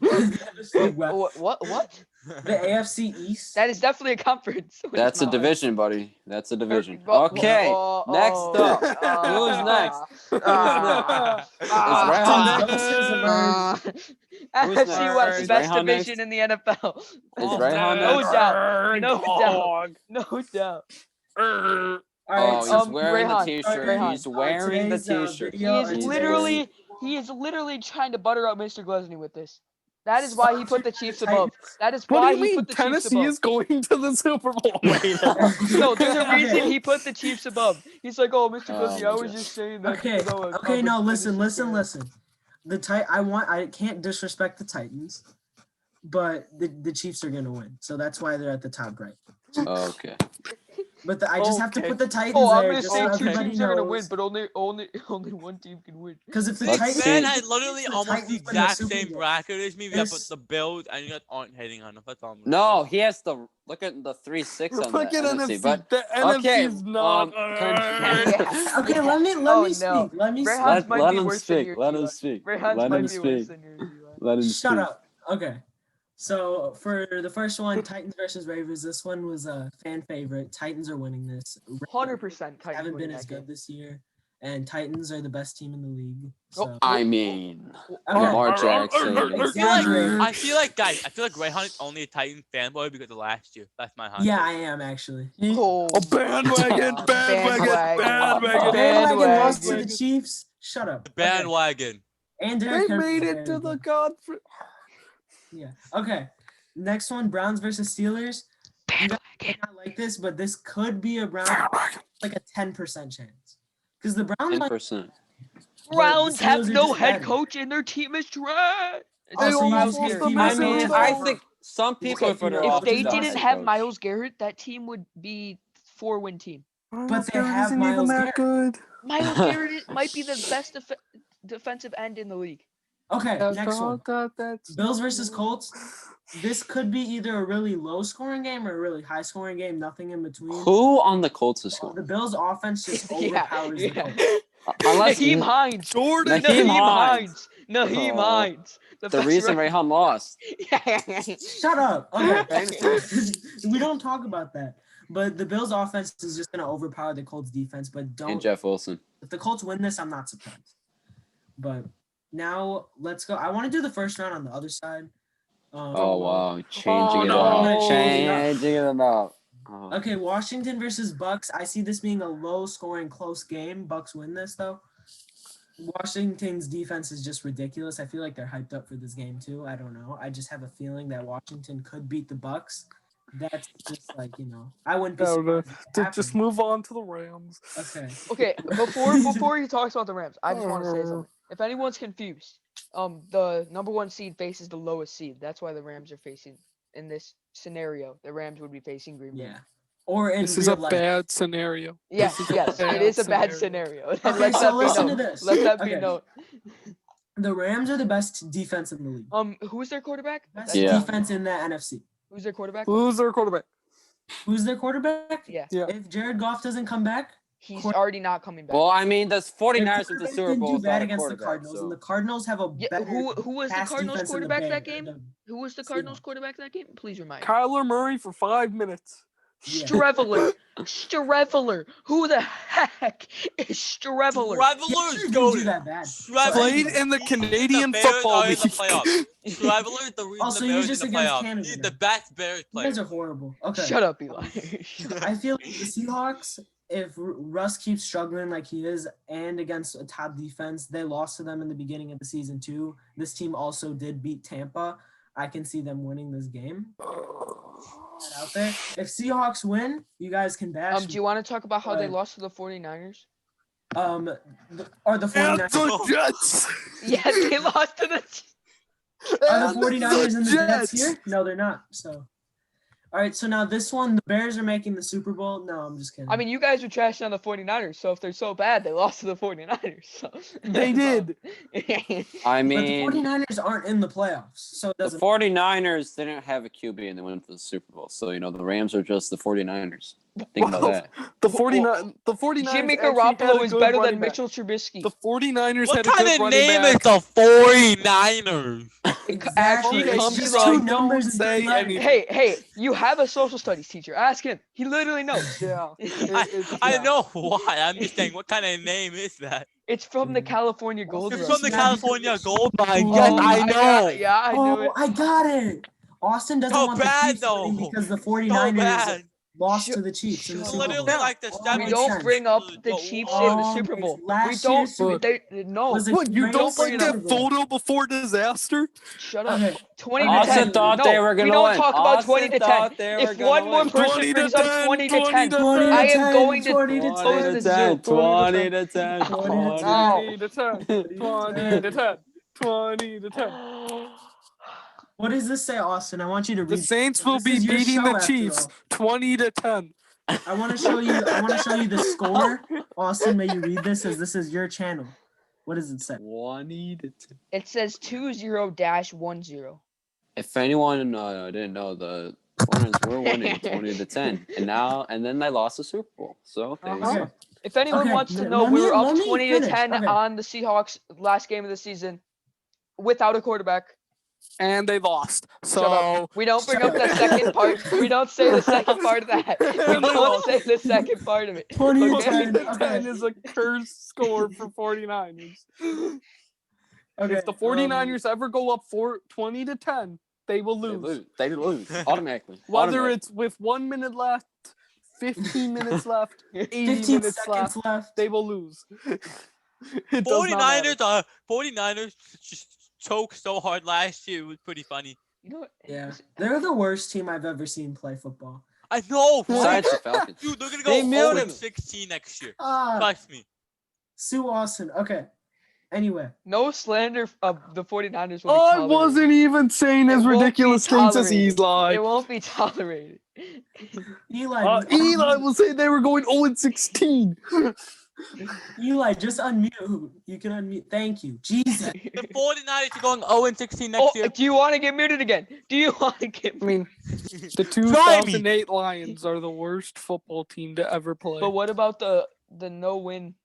Speaker 3: the
Speaker 1: What?
Speaker 3: AFC East.
Speaker 1: That is definitely a conference. What
Speaker 2: That's
Speaker 1: is
Speaker 2: a
Speaker 1: not?
Speaker 2: division, buddy. That's a division.
Speaker 1: Well,
Speaker 2: Okay.
Speaker 1: oh,
Speaker 2: next
Speaker 1: oh,
Speaker 2: up.
Speaker 1: ah,
Speaker 2: Who's next?
Speaker 1: ah,
Speaker 2: Is
Speaker 1: ah,
Speaker 3: Reyhan next?
Speaker 1: NFC
Speaker 2: next?
Speaker 1: West,
Speaker 2: Is
Speaker 1: best
Speaker 2: Reyhan
Speaker 1: division
Speaker 2: next?
Speaker 1: in the NFL.
Speaker 2: Is
Speaker 5: Oh,
Speaker 2: Reyhan
Speaker 1: no
Speaker 2: next?
Speaker 1: doubt. No doubt.
Speaker 4: Dog.
Speaker 1: No doubt.
Speaker 3: All
Speaker 2: Oh,
Speaker 3: right,
Speaker 2: he's
Speaker 3: so
Speaker 2: wearing the
Speaker 1: Reyhan,
Speaker 2: t-shirt.
Speaker 1: Reyhan.
Speaker 2: He's wearing the
Speaker 3: today's,
Speaker 2: t-shirt.
Speaker 1: He
Speaker 3: video
Speaker 1: is
Speaker 2: He's
Speaker 1: literally, trying to butter up Mr. Glesney with this. That is why he put the Chiefs above. That is
Speaker 4: What
Speaker 1: why
Speaker 4: do you
Speaker 1: he
Speaker 4: mean
Speaker 1: put the Chiefs
Speaker 4: Tennessee
Speaker 1: above.
Speaker 4: is going to the Super Bowl right now?
Speaker 1: No, there's a
Speaker 3: Okay.
Speaker 1: reason he put the Chiefs above. He's like, oh, Mr.
Speaker 2: Oh
Speaker 1: Glesney,
Speaker 2: my
Speaker 1: I was
Speaker 2: God.
Speaker 1: just saying that.
Speaker 3: Okay,
Speaker 1: you know, a
Speaker 3: okay, no,
Speaker 1: conference
Speaker 3: listen.
Speaker 1: Tennessee
Speaker 3: I can't disrespect the Titans, but the Chiefs are gonna win, so that's why they're at the top right.
Speaker 2: Okay.
Speaker 3: But I just have to
Speaker 4: Okay.
Speaker 3: put the Titans
Speaker 1: Oh, I'm
Speaker 3: there
Speaker 1: gonna
Speaker 3: just
Speaker 1: say
Speaker 3: so
Speaker 1: two
Speaker 3: everybody
Speaker 1: teams are gonna win,
Speaker 3: knows.
Speaker 1: but only one team can win.
Speaker 3: Because if the
Speaker 2: Let's
Speaker 3: Titans,
Speaker 2: see.
Speaker 5: Man had literally
Speaker 3: the
Speaker 5: almost the
Speaker 3: Titans win the
Speaker 5: exact
Speaker 3: Super
Speaker 5: same
Speaker 3: Bowl.
Speaker 5: bracket as me. We got
Speaker 3: There's-
Speaker 5: the Bills, and you guys aren't hitting on them. That's all I'm gonna
Speaker 2: No,
Speaker 5: say.
Speaker 2: he has to look at the 3-6 on the
Speaker 4: Look at
Speaker 2: NFC.
Speaker 4: NFC.
Speaker 2: But
Speaker 4: The
Speaker 2: okay,
Speaker 4: NFC is not.
Speaker 3: Okay, let me
Speaker 1: Oh,
Speaker 3: speak.
Speaker 1: no.
Speaker 3: Let me
Speaker 1: Reyhan's
Speaker 3: speak.
Speaker 1: might
Speaker 2: let
Speaker 1: be
Speaker 2: him
Speaker 1: worse than
Speaker 2: speak.
Speaker 1: yours.
Speaker 2: Let him
Speaker 1: Eli.
Speaker 2: speak.
Speaker 1: Reyhan's
Speaker 2: Let
Speaker 1: might
Speaker 2: him
Speaker 1: be worse
Speaker 2: speak.
Speaker 1: than yours. Eli.
Speaker 2: Let him
Speaker 3: Shut
Speaker 2: speak.
Speaker 3: up. Okay. So for the first one, Titans versus Ravens, this one was a fan favorite. Titans are winning this.
Speaker 1: 100% Titans
Speaker 3: Haven't been
Speaker 1: winning
Speaker 3: as
Speaker 1: that game.
Speaker 3: good this year, and Titans are the best team in the league.
Speaker 1: Oh,
Speaker 3: So
Speaker 2: I mean,
Speaker 3: Okay.
Speaker 2: Lamar Jackson.
Speaker 3: Exaggerated.
Speaker 5: I feel like guys. I feel like Reyhan is only a Titan fanboy because of last year. That's my hot
Speaker 3: Yeah,
Speaker 5: take.
Speaker 3: I am actually.
Speaker 1: Oh,
Speaker 4: Bandwagon,
Speaker 1: God.
Speaker 4: bandwagon.
Speaker 3: Bandwagon lost to the
Speaker 1: Bandwagon.
Speaker 3: Chiefs. Shut up.
Speaker 5: The bandwagon.
Speaker 3: And
Speaker 4: They
Speaker 3: Derrick Henry
Speaker 4: made
Speaker 3: was
Speaker 4: it to
Speaker 3: very
Speaker 4: the
Speaker 3: good.
Speaker 4: Godfrey.
Speaker 3: Yeah. Okay. Next one, Browns versus Steelers. You guys might not like this, but this could be around like a 10% chance. Because the Browns might
Speaker 2: 10%.
Speaker 1: Browns
Speaker 3: the
Speaker 1: have
Speaker 3: Steelers are
Speaker 1: no
Speaker 3: just
Speaker 1: head
Speaker 3: better.
Speaker 1: coach and their team is trash. It's
Speaker 3: Oh, so you
Speaker 1: Myles
Speaker 3: just hate
Speaker 1: Garrett.
Speaker 3: the
Speaker 2: I mean,
Speaker 3: Minnesota
Speaker 2: I
Speaker 3: over.
Speaker 2: think some people
Speaker 1: Okay,
Speaker 2: are better
Speaker 3: if
Speaker 2: off.
Speaker 1: they
Speaker 2: without a
Speaker 1: didn't
Speaker 2: head
Speaker 1: have
Speaker 2: coach.
Speaker 1: Myles Garrett, that team would be 4-win team.
Speaker 3: But they have Myles Garrett.
Speaker 4: good.
Speaker 1: Myles Garrett might be the best defensive end in the league.
Speaker 3: Okay, next one.
Speaker 4: That's
Speaker 3: Bills versus Colts. This could be either a really low scoring game or a really high scoring game, nothing in between.
Speaker 2: Who on the Colts is
Speaker 3: The
Speaker 2: scoring?
Speaker 3: Bills offense just overpowers the Colts.
Speaker 2: Unless
Speaker 1: Naheem Hines.
Speaker 4: Jordan.
Speaker 2: Naheem
Speaker 1: Naheem
Speaker 2: Hines.
Speaker 1: Hines. Naheem
Speaker 2: Oh.
Speaker 1: Hines.
Speaker 2: the
Speaker 1: best
Speaker 2: reason
Speaker 1: running-
Speaker 2: Reyhan lost.
Speaker 3: Shut up. Okay. We don't talk about that. But the Bills offense is just gonna overpower the Colts defense, but
Speaker 2: And
Speaker 3: don't
Speaker 2: Jeff Wilson.
Speaker 3: if the Colts win this, I'm not surprised. But now let's go. I want to do the first round on the other side.
Speaker 2: Oh wow, changing it
Speaker 4: no.
Speaker 2: up. Changing it up. Oh.
Speaker 3: Okay, Washington versus Bucks. I see this being a low-scoring, close game. Bucks win this though. Washington's defense is just ridiculous. I feel like they're hyped up for this game too. I don't know. I just have a feeling that Washington could beat the Bucks. That's just like, I wouldn't be surprised if it
Speaker 4: Just
Speaker 3: happened.
Speaker 4: move on to the Rams.
Speaker 3: Okay.
Speaker 1: Okay, before he talks about the Rams, I just want to say something. If anyone's confused, the number 1 seed faces the lowest seed. That's why the Rams are facing in this scenario. The Rams would be facing Green Bay.
Speaker 3: Yeah. Or in
Speaker 4: This is a
Speaker 3: real life.
Speaker 4: bad scenario.
Speaker 1: Yes,
Speaker 4: This is
Speaker 1: yes, it is a bad scenario.
Speaker 3: Okay,
Speaker 1: Let
Speaker 3: so
Speaker 1: that be
Speaker 3: listen
Speaker 1: known.
Speaker 3: to this.
Speaker 1: Let that be
Speaker 3: Okay.
Speaker 1: known.
Speaker 3: The Rams are the best defense in the league.
Speaker 1: Who's their quarterback?
Speaker 3: Best
Speaker 2: Yeah.
Speaker 3: defense in the NFC.
Speaker 1: Who's their quarterback?
Speaker 4: Who's their quarterback?
Speaker 3: Who's their quarterback?
Speaker 1: Yeah,
Speaker 4: Yeah.
Speaker 3: If Jared Goff doesn't come back,
Speaker 1: he's already not coming back.
Speaker 2: Well, I mean, that's
Speaker 3: their
Speaker 2: 49ers with the
Speaker 3: quarterback
Speaker 2: Super
Speaker 3: didn't
Speaker 2: Bowl
Speaker 3: do
Speaker 2: without
Speaker 3: bad
Speaker 2: a
Speaker 3: against the
Speaker 2: quarterback.
Speaker 3: Cardinals, and the
Speaker 2: So.
Speaker 3: Cardinals have a
Speaker 1: Yeah,
Speaker 3: better
Speaker 1: who was the
Speaker 3: pass
Speaker 1: Cardinals
Speaker 3: defense than the
Speaker 1: quarterback that
Speaker 3: Bears-
Speaker 1: game?
Speaker 3: the
Speaker 1: Who was the Cardinals quarterback that game? Please remind me.
Speaker 4: Kyler Murray for 5 minutes.
Speaker 3: Yeah.
Speaker 1: Streveler. Who the heck is Streveler?
Speaker 3: Yeah,
Speaker 5: Travelers
Speaker 3: sure,
Speaker 5: go
Speaker 3: didn't do that bad.
Speaker 5: Travelers
Speaker 4: Played in the Canadian Football
Speaker 5: in the
Speaker 4: League.
Speaker 5: playoffs. Travelers the reason
Speaker 3: Also,
Speaker 5: the
Speaker 3: you're
Speaker 5: Bears
Speaker 3: just
Speaker 5: in the
Speaker 3: against
Speaker 5: playoffs.
Speaker 3: Canada
Speaker 5: He's
Speaker 3: then.
Speaker 5: the best Bears
Speaker 3: You
Speaker 5: player.
Speaker 3: guys are horrible. Okay.
Speaker 1: Shut up, Eli.
Speaker 3: I feel like the Seahawks, if Russ keeps struggling like he is, and against a top defense, they lost to them in the beginning of the season too. This team also did beat Tampa. I can see them winning this game. That out there. If Seahawks win, you guys can bash.
Speaker 1: Do you want to talk about how they
Speaker 3: Right.
Speaker 1: lost to the 49ers?
Speaker 3: or the
Speaker 4: And
Speaker 3: 49ers.
Speaker 4: the Jets.
Speaker 1: Yes, they lost to the.
Speaker 3: Are
Speaker 4: And
Speaker 3: the 49ers and the Jets
Speaker 4: Jets.
Speaker 3: here? No, they're not. So, all right. So now this one, the Bears are making the Super Bowl. No, I'm just kidding.
Speaker 1: I mean, you guys were trashing on the 49ers, so if they're so bad, they lost to the 49ers. So.
Speaker 4: They did.
Speaker 2: I
Speaker 3: but the
Speaker 2: mean,
Speaker 3: 49ers aren't in the playoffs, so it
Speaker 2: the
Speaker 3: doesn't.
Speaker 2: 49ers didn't have a QB and they went to the Super Bowl. So, the Rams are just the 49ers. Think about that.
Speaker 4: The 49ers
Speaker 1: Jimmy
Speaker 4: actually had
Speaker 1: Garoppolo
Speaker 4: a
Speaker 1: is
Speaker 4: good
Speaker 1: better
Speaker 4: running
Speaker 1: than
Speaker 4: back.
Speaker 1: Mitchell Trubisky.
Speaker 4: The 49ers
Speaker 5: What
Speaker 4: had a
Speaker 5: kind
Speaker 4: good
Speaker 5: of
Speaker 4: running
Speaker 5: name is
Speaker 4: back.
Speaker 5: the 49ers?
Speaker 1: It actually
Speaker 3: Exactly. It's
Speaker 1: comes
Speaker 3: just
Speaker 1: from.
Speaker 3: two numbers and
Speaker 4: say
Speaker 3: three letters.
Speaker 4: anything.
Speaker 1: Hey, you have a social studies teacher. Ask him. He literally knows.
Speaker 4: Yeah.
Speaker 5: I know why. I'm just saying, what kind of name is that?
Speaker 1: It's from the California Gold
Speaker 5: It's
Speaker 1: Rush.
Speaker 5: from the
Speaker 3: Yeah,
Speaker 5: California Gold Mine.
Speaker 3: Oh,
Speaker 5: Yes, I know.
Speaker 1: Yeah, I knew it.
Speaker 3: I got it. Austin doesn't
Speaker 5: So
Speaker 3: want
Speaker 5: bad,
Speaker 3: the Chiefs winning
Speaker 5: though.
Speaker 3: because the
Speaker 5: So
Speaker 3: 49ers
Speaker 5: bad.
Speaker 3: lost to the Chiefs in the
Speaker 1: shut
Speaker 3: Super
Speaker 5: Literally
Speaker 3: Bowl.
Speaker 5: like the
Speaker 3: Oh,
Speaker 1: We
Speaker 3: makes
Speaker 1: don't
Speaker 3: sense.
Speaker 1: bring up the
Speaker 5: But
Speaker 1: Chiefs
Speaker 5: why?
Speaker 1: in the Super Bowl. We
Speaker 3: Last
Speaker 1: don't.
Speaker 3: year's Super
Speaker 1: No.
Speaker 3: was a
Speaker 4: What, you
Speaker 3: great
Speaker 4: don't
Speaker 3: Super
Speaker 4: like that
Speaker 3: Bowl.
Speaker 4: photo before disaster?
Speaker 1: Shut up.
Speaker 3: Okay.
Speaker 1: 20 to
Speaker 2: Austin
Speaker 1: 10.
Speaker 2: thought
Speaker 1: no,
Speaker 2: they were
Speaker 1: we
Speaker 2: gonna
Speaker 1: don't
Speaker 2: win.
Speaker 1: talk about
Speaker 2: Austin
Speaker 1: 20 to 10.
Speaker 2: thought they were
Speaker 1: If
Speaker 2: gonna
Speaker 1: one more
Speaker 2: win.
Speaker 1: person
Speaker 4: 20 to
Speaker 1: brings up
Speaker 4: 10,
Speaker 1: 20 to 10,
Speaker 3: 20 to
Speaker 1: I
Speaker 3: 10,
Speaker 1: am going to
Speaker 3: 20 to
Speaker 1: close
Speaker 3: 10,
Speaker 1: the
Speaker 2: 10,
Speaker 1: Zoom.
Speaker 2: 20 to 10,
Speaker 3: 20 to 10.
Speaker 4: 20 to 10. 20 to 10. 20 to 10.
Speaker 3: What does this say, Austin? I want you to read.
Speaker 4: The Saints will
Speaker 3: This
Speaker 4: be
Speaker 3: is your
Speaker 4: beating
Speaker 3: show
Speaker 4: the
Speaker 3: after
Speaker 4: Chiefs
Speaker 3: all.
Speaker 4: 20 to 10.
Speaker 3: I want to show you the score. Austin, may you read this as this is your channel. What does it say?
Speaker 2: 20 to 10.
Speaker 1: It says 20-10.
Speaker 2: If anyone didn't know, the Hornets were winning 20 to 10, and then they lost the Super Bowl. So there you
Speaker 3: Okay.
Speaker 2: go.
Speaker 1: If anyone
Speaker 3: Okay,
Speaker 1: wants to
Speaker 3: let
Speaker 1: know,
Speaker 3: me-
Speaker 1: we were up
Speaker 3: let me
Speaker 1: 20
Speaker 3: finish.
Speaker 1: to 10
Speaker 3: Okay.
Speaker 1: on the Seahawks last game of the season without a quarterback.
Speaker 4: And they lost.
Speaker 1: Shut up.
Speaker 4: So
Speaker 1: We don't bring
Speaker 3: Shut
Speaker 1: up the
Speaker 3: up.
Speaker 1: second part. We don't say the second part of that. We
Speaker 4: And they
Speaker 1: don't
Speaker 4: lost.
Speaker 1: say the second part of it.
Speaker 3: 20 to
Speaker 1: Okay?
Speaker 3: 10.
Speaker 4: 20 to
Speaker 3: Okay.
Speaker 4: 10 is a cursed score for 49ers.
Speaker 3: Okay.
Speaker 4: If the 49ers ever go up 20 to 10, they will
Speaker 2: They
Speaker 4: lose.
Speaker 2: lose. They lose automatically.
Speaker 4: Whether
Speaker 2: Automatically.
Speaker 4: it's with 1 minute left, 15 minutes left, 80
Speaker 3: 15
Speaker 4: minutes
Speaker 3: seconds left.
Speaker 4: they will lose. It does not matter.
Speaker 5: 49ers just choked so hard last year. It was pretty funny.
Speaker 1: You know what?
Speaker 3: Yeah. They're the worst team I've ever seen play football.
Speaker 5: I know, right?
Speaker 2: Besides the Falcons.
Speaker 5: Dude, they're gonna
Speaker 2: They
Speaker 5: go
Speaker 2: muted
Speaker 5: 0-16 next year.
Speaker 3: Ah,
Speaker 5: Trust me.
Speaker 3: Sue Austin. Okay. Anyway.
Speaker 1: No slander of the 49ers will be
Speaker 4: I
Speaker 1: tolerated.
Speaker 4: wasn't even saying
Speaker 1: It
Speaker 4: as
Speaker 1: won't be
Speaker 4: ridiculous things as
Speaker 1: tolerated.
Speaker 4: Eli.
Speaker 1: It won't be tolerated.
Speaker 3: Eli,
Speaker 4: Eli will say they were going 0-16.
Speaker 3: Eli, just unmute. You can unmute. Thank you. Jesus.
Speaker 5: The 49ers are going 0-16 next
Speaker 1: Oh,
Speaker 5: year.
Speaker 1: do you want to get muted again? Do you want to get
Speaker 4: I
Speaker 1: muted?
Speaker 4: mean, the 2008 Lions are the worst football team to ever play.
Speaker 1: But what about the no-win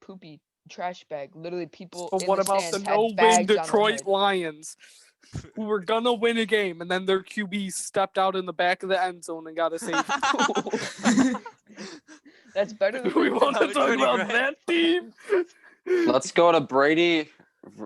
Speaker 1: poopy trash bag? Literally, people
Speaker 4: But
Speaker 1: in
Speaker 4: what
Speaker 1: the
Speaker 4: about
Speaker 1: stands
Speaker 4: the
Speaker 1: had
Speaker 4: no-win
Speaker 1: bags on their
Speaker 4: Detroit
Speaker 1: head.
Speaker 4: Lions, who were gonna win a game, and then their QB stepped out in the back of the end zone and got a safety?
Speaker 1: That's better than
Speaker 4: Do we want to
Speaker 5: was
Speaker 4: talk
Speaker 5: pretty
Speaker 4: about
Speaker 5: great.
Speaker 4: that team?
Speaker 2: Let's go to Brady.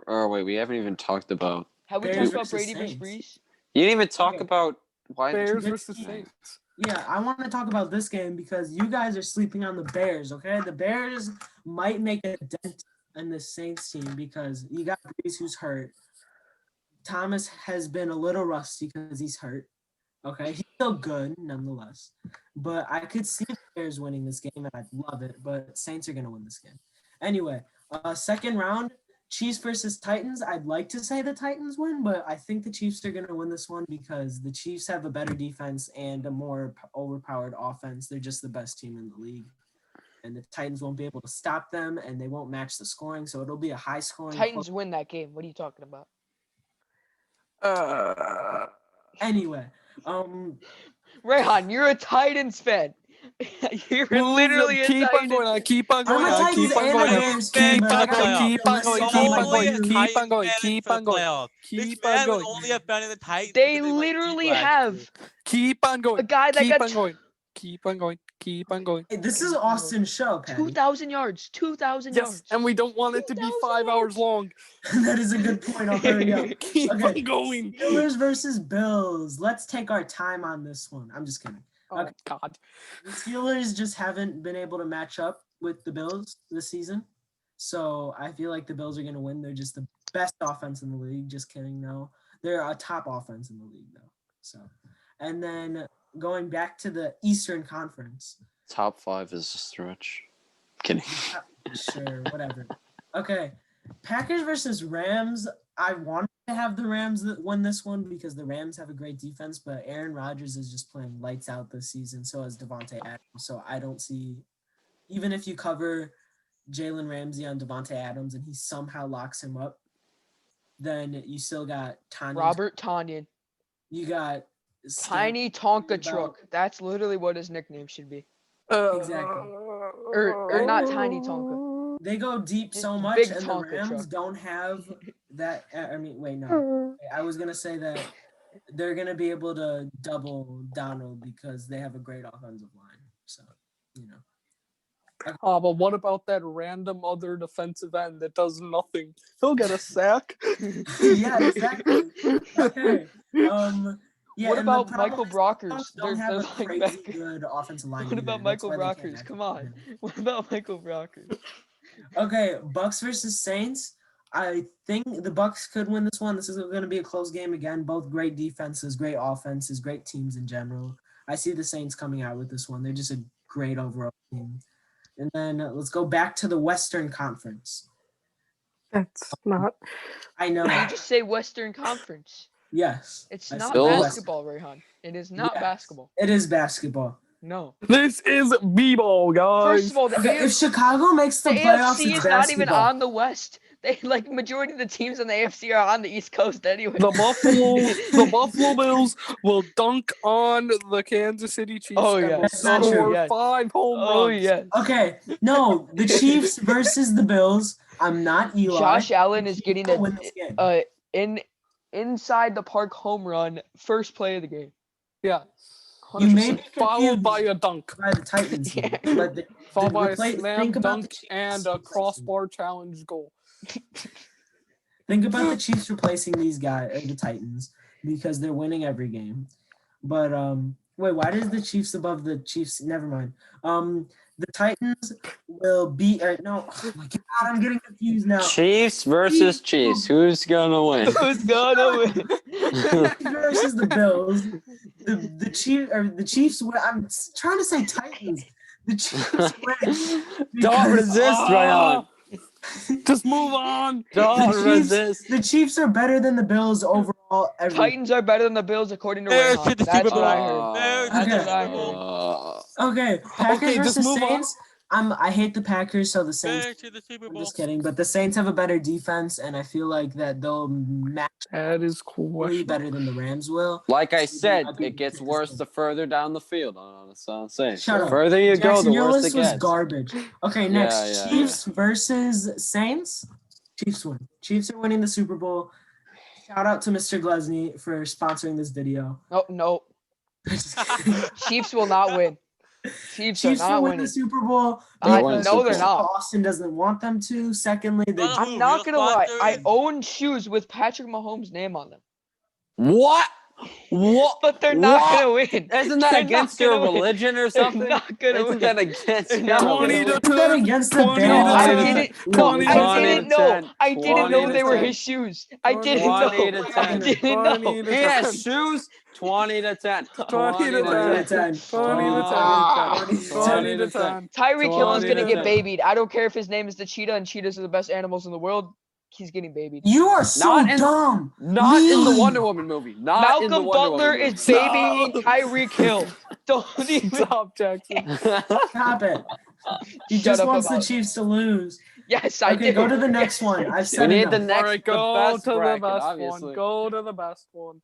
Speaker 2: Or wait, we haven't even talked about.
Speaker 1: Have we
Speaker 3: Bears
Speaker 1: talked about
Speaker 3: versus
Speaker 1: Brady versus
Speaker 3: Saints.
Speaker 1: Brees?
Speaker 2: You didn't even talk
Speaker 3: Okay.
Speaker 2: about why.
Speaker 4: Bears
Speaker 3: Good
Speaker 4: versus
Speaker 3: team.
Speaker 4: Saints.
Speaker 3: Yeah, I want to talk about this game because you guys are sleeping on the Bears, okay? The Bears might make a dent in the Saints team because you got Brees who's hurt. Thomas has been a little rusty because he's hurt. Okay, he's still good nonetheless. But I could see the Bears winning this game and I'd love it, but Saints are going to win this game. Anyway, second round, Chiefs versus Titans. I'd like to say the Titans win, but I think the Chiefs are going to win this one because the Chiefs have a better defense and a more overpowered offense. They're just the best team in the league. And the Titans won't be able to stop them, and they won't match the scoring, so it'll be a high-scoring.
Speaker 1: Titans win that game. What are you talking about?
Speaker 3: Anyway,
Speaker 1: Reyhan, you're a Titans fan. You're literally a
Speaker 4: keep on
Speaker 1: Titans.
Speaker 4: going on, keep on
Speaker 3: I'm
Speaker 4: going
Speaker 3: a
Speaker 4: on,
Speaker 3: Titans
Speaker 4: keep on
Speaker 3: and a
Speaker 4: going on.
Speaker 3: Bears fan,
Speaker 4: Keep
Speaker 3: but I
Speaker 4: on
Speaker 3: gotta
Speaker 4: going,
Speaker 3: be
Speaker 4: keep on going,
Speaker 3: realistic
Speaker 4: keep
Speaker 3: like
Speaker 4: on going,
Speaker 3: you.
Speaker 4: keep on going, keep on going.
Speaker 5: This
Speaker 4: Keep on
Speaker 5: man was
Speaker 4: going.
Speaker 5: only a fan of the Titans.
Speaker 1: They
Speaker 5: because went deep
Speaker 1: literally
Speaker 5: last
Speaker 1: have
Speaker 5: year.
Speaker 4: Keep on going.
Speaker 1: a guy that
Speaker 4: Keep
Speaker 1: got
Speaker 4: on going. Keep on going. Keep on going.
Speaker 3: Hey, this is Austin's show, Paddy.
Speaker 1: 2,000 yards. 2,000
Speaker 4: Yes,
Speaker 1: yards.
Speaker 4: and we don't want it to be
Speaker 1: 2,000
Speaker 4: 5 hours long.
Speaker 3: That is a good point. I'll hurry up.
Speaker 4: Keep
Speaker 3: Okay.
Speaker 4: on going.
Speaker 3: Steelers versus Bills. Let's take our time on this one. I'm just kidding.
Speaker 4: Oh
Speaker 3: Okay.
Speaker 4: God.
Speaker 3: The Steelers just haven't been able to match up with the Bills this season. So I feel like the Bills are going to win. They're just the best offense in the league. Just kidding. No, they're a top offense in the league, though. So, and then going back to the Eastern Conference.
Speaker 2: Top 5 is a stretch. Kidding.
Speaker 3: Sure, whatever. Okay. Packers versus Rams. I wanted to have the Rams that win this one because the Rams have a great defense, but Aaron Rodgers is just playing lights out this season. So has Devontae Adams. So I don't see, even if you cover Jalen Ramsey on Devontae Adams and he somehow locks him up, then you still got Tanya.
Speaker 1: Robert Tanyan.
Speaker 3: You got
Speaker 1: Tiny Tonka
Speaker 3: about-
Speaker 1: Truck. That's literally what his nickname should be.
Speaker 3: Exactly.
Speaker 1: Or not Tiny Tonka.
Speaker 3: They go deep
Speaker 1: Just
Speaker 3: so much,
Speaker 1: big
Speaker 3: and the
Speaker 1: Tonka
Speaker 3: Rams
Speaker 1: truck.
Speaker 3: don't have that. I mean, wait, no. I was gonna say that they're gonna be able to double Donald because they have a great offensive line. So, you know.
Speaker 4: Oh, but what about that random other defensive end that does nothing? He'll get a sack.
Speaker 3: Yeah, exactly. Okay. Yeah.
Speaker 1: What
Speaker 3: and
Speaker 1: about
Speaker 3: the problem
Speaker 1: Michael
Speaker 3: is
Speaker 1: Brockers?
Speaker 3: Don't have
Speaker 1: They're
Speaker 3: a crazy
Speaker 1: linebacker.
Speaker 3: good offensive line.
Speaker 1: What
Speaker 3: either.
Speaker 1: about
Speaker 3: That's
Speaker 1: Michael
Speaker 3: why they can't
Speaker 1: Brockers?
Speaker 3: match
Speaker 1: Come
Speaker 3: up with
Speaker 1: on.
Speaker 3: him.
Speaker 1: What about Michael Brockers?
Speaker 3: Okay, Bucks versus Saints. I think the Bucks could win this one. This is going to be a close game again. Both great defenses, great offenses, great teams in general. I see the Saints coming out with this one. They're just a great overall team. And then let's go back to the Western Conference.
Speaker 4: That's not.
Speaker 3: I know.
Speaker 1: You just say Western Conference.
Speaker 3: Yes.
Speaker 1: It's
Speaker 3: I
Speaker 1: not
Speaker 3: said Western.
Speaker 1: basketball, Reyhan. It is not
Speaker 3: Yes.
Speaker 1: basketball.
Speaker 3: It is basketball.
Speaker 1: No.
Speaker 4: This is b-ball, guys.
Speaker 1: First of all, the,
Speaker 3: Okay, if
Speaker 1: AFC,
Speaker 3: Chicago makes the
Speaker 1: the
Speaker 3: playoffs,
Speaker 1: AFC
Speaker 3: it's
Speaker 1: is not even
Speaker 3: basketball.
Speaker 1: on the West. They like majority of the teams in the AFC are on the East Coast anyway.
Speaker 4: The Buffalo Bills will dunk on the Kansas City Chiefs
Speaker 1: Oh,
Speaker 4: and
Speaker 1: yeah.
Speaker 4: will
Speaker 3: That's not
Speaker 4: score
Speaker 3: true.
Speaker 1: Yes.
Speaker 4: 5 home
Speaker 1: Oh
Speaker 4: runs.
Speaker 1: yes.
Speaker 3: Okay, no, the Chiefs versus the Bills. I'm not Eli.
Speaker 1: Josh Allen
Speaker 3: The
Speaker 1: is
Speaker 3: Chiefs
Speaker 1: getting
Speaker 3: will win this game.
Speaker 1: inside the park home run, first play of the game.
Speaker 4: Yeah.
Speaker 3: You may be
Speaker 4: 100%. Followed by
Speaker 3: confused
Speaker 4: a dunk.
Speaker 3: by the Titans,
Speaker 1: Yeah.
Speaker 3: but
Speaker 4: Followed by a
Speaker 3: think
Speaker 4: slam
Speaker 3: about
Speaker 4: dunk
Speaker 3: the Chiefs
Speaker 4: and a
Speaker 3: replacing-
Speaker 4: crossbar challenge goal.
Speaker 3: Think about the Chiefs replacing these guys, or the Titans, because they're winning every game. But wait, why does the Chiefs above the Chiefs? Never mind. The Titans will beat. No, oh my God, I'm getting confused now.
Speaker 2: Chiefs versus Chiefs. Who's gonna win?
Speaker 1: Who's gonna win?
Speaker 3: Chiefs versus the Bills. The Chiefs win. I'm trying to say Titans. The Chiefs win.
Speaker 2: Don't resist, Reyhan.
Speaker 4: Just move on.
Speaker 2: Don't
Speaker 3: The Chiefs,
Speaker 2: resist.
Speaker 3: the Chiefs are better than the Bills overall.
Speaker 1: Titans are better than the Bills according to
Speaker 5: Bears
Speaker 1: Reyhan.
Speaker 5: to the
Speaker 1: That's
Speaker 5: Super
Speaker 1: what I
Speaker 5: Bowl.
Speaker 1: heard.
Speaker 5: Bears
Speaker 1: That's
Speaker 3: to
Speaker 1: what
Speaker 3: the
Speaker 1: I
Speaker 3: Super
Speaker 1: heard.
Speaker 3: Okay, Packers
Speaker 4: Okay, just
Speaker 3: versus
Speaker 4: move on.
Speaker 3: Saints. I hate the Packers, so the Saints.
Speaker 5: Bears to the Super
Speaker 3: I'm
Speaker 5: Bowl.
Speaker 3: just kidding, but the Saints have a better defense, and I feel like that they'll match
Speaker 4: That is
Speaker 3: way
Speaker 4: question.
Speaker 3: better than the Rams will.
Speaker 2: Like I said,
Speaker 3: Might be
Speaker 2: it gets
Speaker 3: Kansas
Speaker 2: worse
Speaker 3: City.
Speaker 2: the further down the field. That's what I'm saying.
Speaker 3: Shut
Speaker 2: The
Speaker 3: up.
Speaker 2: further you go,
Speaker 3: Jackson,
Speaker 2: the
Speaker 3: your
Speaker 2: worse it
Speaker 3: list was
Speaker 2: gets.
Speaker 3: garbage. Okay,
Speaker 2: Yeah,
Speaker 3: next,
Speaker 2: yeah,
Speaker 3: Chiefs versus Saints. Chiefs win. Chiefs are winning the Super Bowl. Shout out to Mr. Glesney for sponsoring this video.
Speaker 1: No. Chiefs will not win. Chiefs are
Speaker 3: Chiefs
Speaker 1: not
Speaker 3: will win the
Speaker 1: winning.
Speaker 3: Super Bowl.
Speaker 2: They'll
Speaker 3: because
Speaker 2: win the
Speaker 1: No,
Speaker 2: Super
Speaker 1: they're
Speaker 2: Bowl.
Speaker 1: not.
Speaker 3: Austin doesn't want them to. Secondly, they
Speaker 5: Brother,
Speaker 1: I'm
Speaker 5: who,
Speaker 1: not
Speaker 5: real
Speaker 1: gonna lie.
Speaker 5: sponsor
Speaker 1: I
Speaker 5: is-
Speaker 1: own shoes with Patrick Mahomes' name on them,
Speaker 2: What? What?
Speaker 1: but they're not
Speaker 2: What?
Speaker 1: gonna win.
Speaker 2: Isn't that
Speaker 1: They're not
Speaker 2: against your
Speaker 1: gonna win.
Speaker 2: religion or
Speaker 1: They're
Speaker 2: something?
Speaker 1: not gonna
Speaker 2: Isn't
Speaker 1: win.
Speaker 2: that against
Speaker 1: They're
Speaker 2: your
Speaker 1: not gonna
Speaker 4: 20
Speaker 1: win.
Speaker 4: to
Speaker 3: Isn't that
Speaker 4: 10.
Speaker 3: against the
Speaker 4: 20
Speaker 1: No,
Speaker 4: to
Speaker 1: I
Speaker 4: 10.
Speaker 1: didn't. No,
Speaker 4: 20
Speaker 1: I
Speaker 4: to
Speaker 1: didn't
Speaker 2: 10.
Speaker 1: know. I didn't
Speaker 2: 20
Speaker 1: know
Speaker 2: to
Speaker 1: they were
Speaker 2: 10.
Speaker 1: his shoes. I
Speaker 4: 20
Speaker 1: didn't
Speaker 2: 20
Speaker 1: know.
Speaker 2: to
Speaker 1: I
Speaker 2: 10.
Speaker 1: didn't
Speaker 4: 20
Speaker 1: know.
Speaker 4: to
Speaker 2: He
Speaker 4: 10.
Speaker 2: has shoes. 20 to 10.
Speaker 4: 20 to
Speaker 3: 20 to
Speaker 4: 10.
Speaker 3: 10.
Speaker 4: 20 to 10.
Speaker 1: Ah.
Speaker 4: 20 to 10.
Speaker 1: Tyreek Hill is
Speaker 2: 20
Speaker 1: gonna
Speaker 2: to
Speaker 1: get
Speaker 2: 10.
Speaker 1: babied. I don't care if his name is the cheetah, and cheetahs are the best animals in the world. He's getting babied.
Speaker 3: You are so
Speaker 2: Not in-
Speaker 3: dumb.
Speaker 2: Not in the
Speaker 3: Leave.
Speaker 2: Wonder Woman movie. Not in the
Speaker 1: Malcolm
Speaker 2: Wonder
Speaker 1: Butler
Speaker 2: Woman
Speaker 1: is
Speaker 2: movie.
Speaker 1: babying Tyreek Hill. Don't even
Speaker 4: Stop, Jackson.
Speaker 3: Stop it. He
Speaker 1: shut
Speaker 3: just
Speaker 1: up
Speaker 3: wants the
Speaker 1: about it.
Speaker 3: Chiefs to lose.
Speaker 1: Yes, I
Speaker 3: Okay,
Speaker 1: did.
Speaker 3: go to the next one. I've
Speaker 2: We
Speaker 3: said
Speaker 2: need
Speaker 3: enough.
Speaker 2: the next,
Speaker 4: Alright,
Speaker 2: the
Speaker 4: go
Speaker 2: best
Speaker 4: to the
Speaker 2: bracket,
Speaker 4: best
Speaker 2: obviously.
Speaker 4: one. Go to the best one.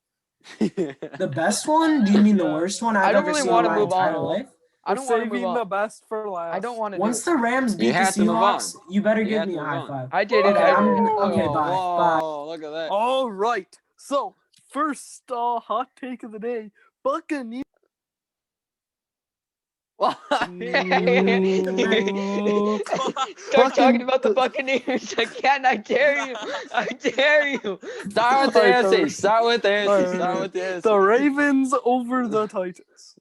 Speaker 3: The best one? Do you mean the
Speaker 4: Yeah.
Speaker 3: worst one
Speaker 1: I
Speaker 3: I've
Speaker 1: don't
Speaker 3: ever
Speaker 1: really
Speaker 3: seen in
Speaker 1: wanna
Speaker 3: my
Speaker 1: move on.
Speaker 3: entire life?
Speaker 1: I don't want to move
Speaker 4: Saving the
Speaker 1: on.
Speaker 4: best for last.
Speaker 1: I don't want to.
Speaker 3: Once the Rams beat the
Speaker 2: have to move on.
Speaker 3: Seahawks, you better
Speaker 2: You
Speaker 3: give
Speaker 2: have
Speaker 3: me
Speaker 2: to
Speaker 3: a
Speaker 2: move
Speaker 3: high
Speaker 2: on.
Speaker 3: five.
Speaker 1: I did it.
Speaker 3: Okay,
Speaker 1: I
Speaker 3: I'm
Speaker 1: did it.
Speaker 3: gonna- okay,
Speaker 2: Whoa,
Speaker 3: bye.
Speaker 2: whoa,
Speaker 3: Bye.
Speaker 2: look at that.
Speaker 4: All right. So, first hot take of the day. Buccaneers.
Speaker 1: Start talking about the Buccaneers again. I dare you. I dare you.
Speaker 2: Start with the
Speaker 4: Alright,
Speaker 2: AFC. Start with the AFC.
Speaker 4: Alright,
Speaker 2: Start with the AFC.
Speaker 4: The Ravens over the Titans.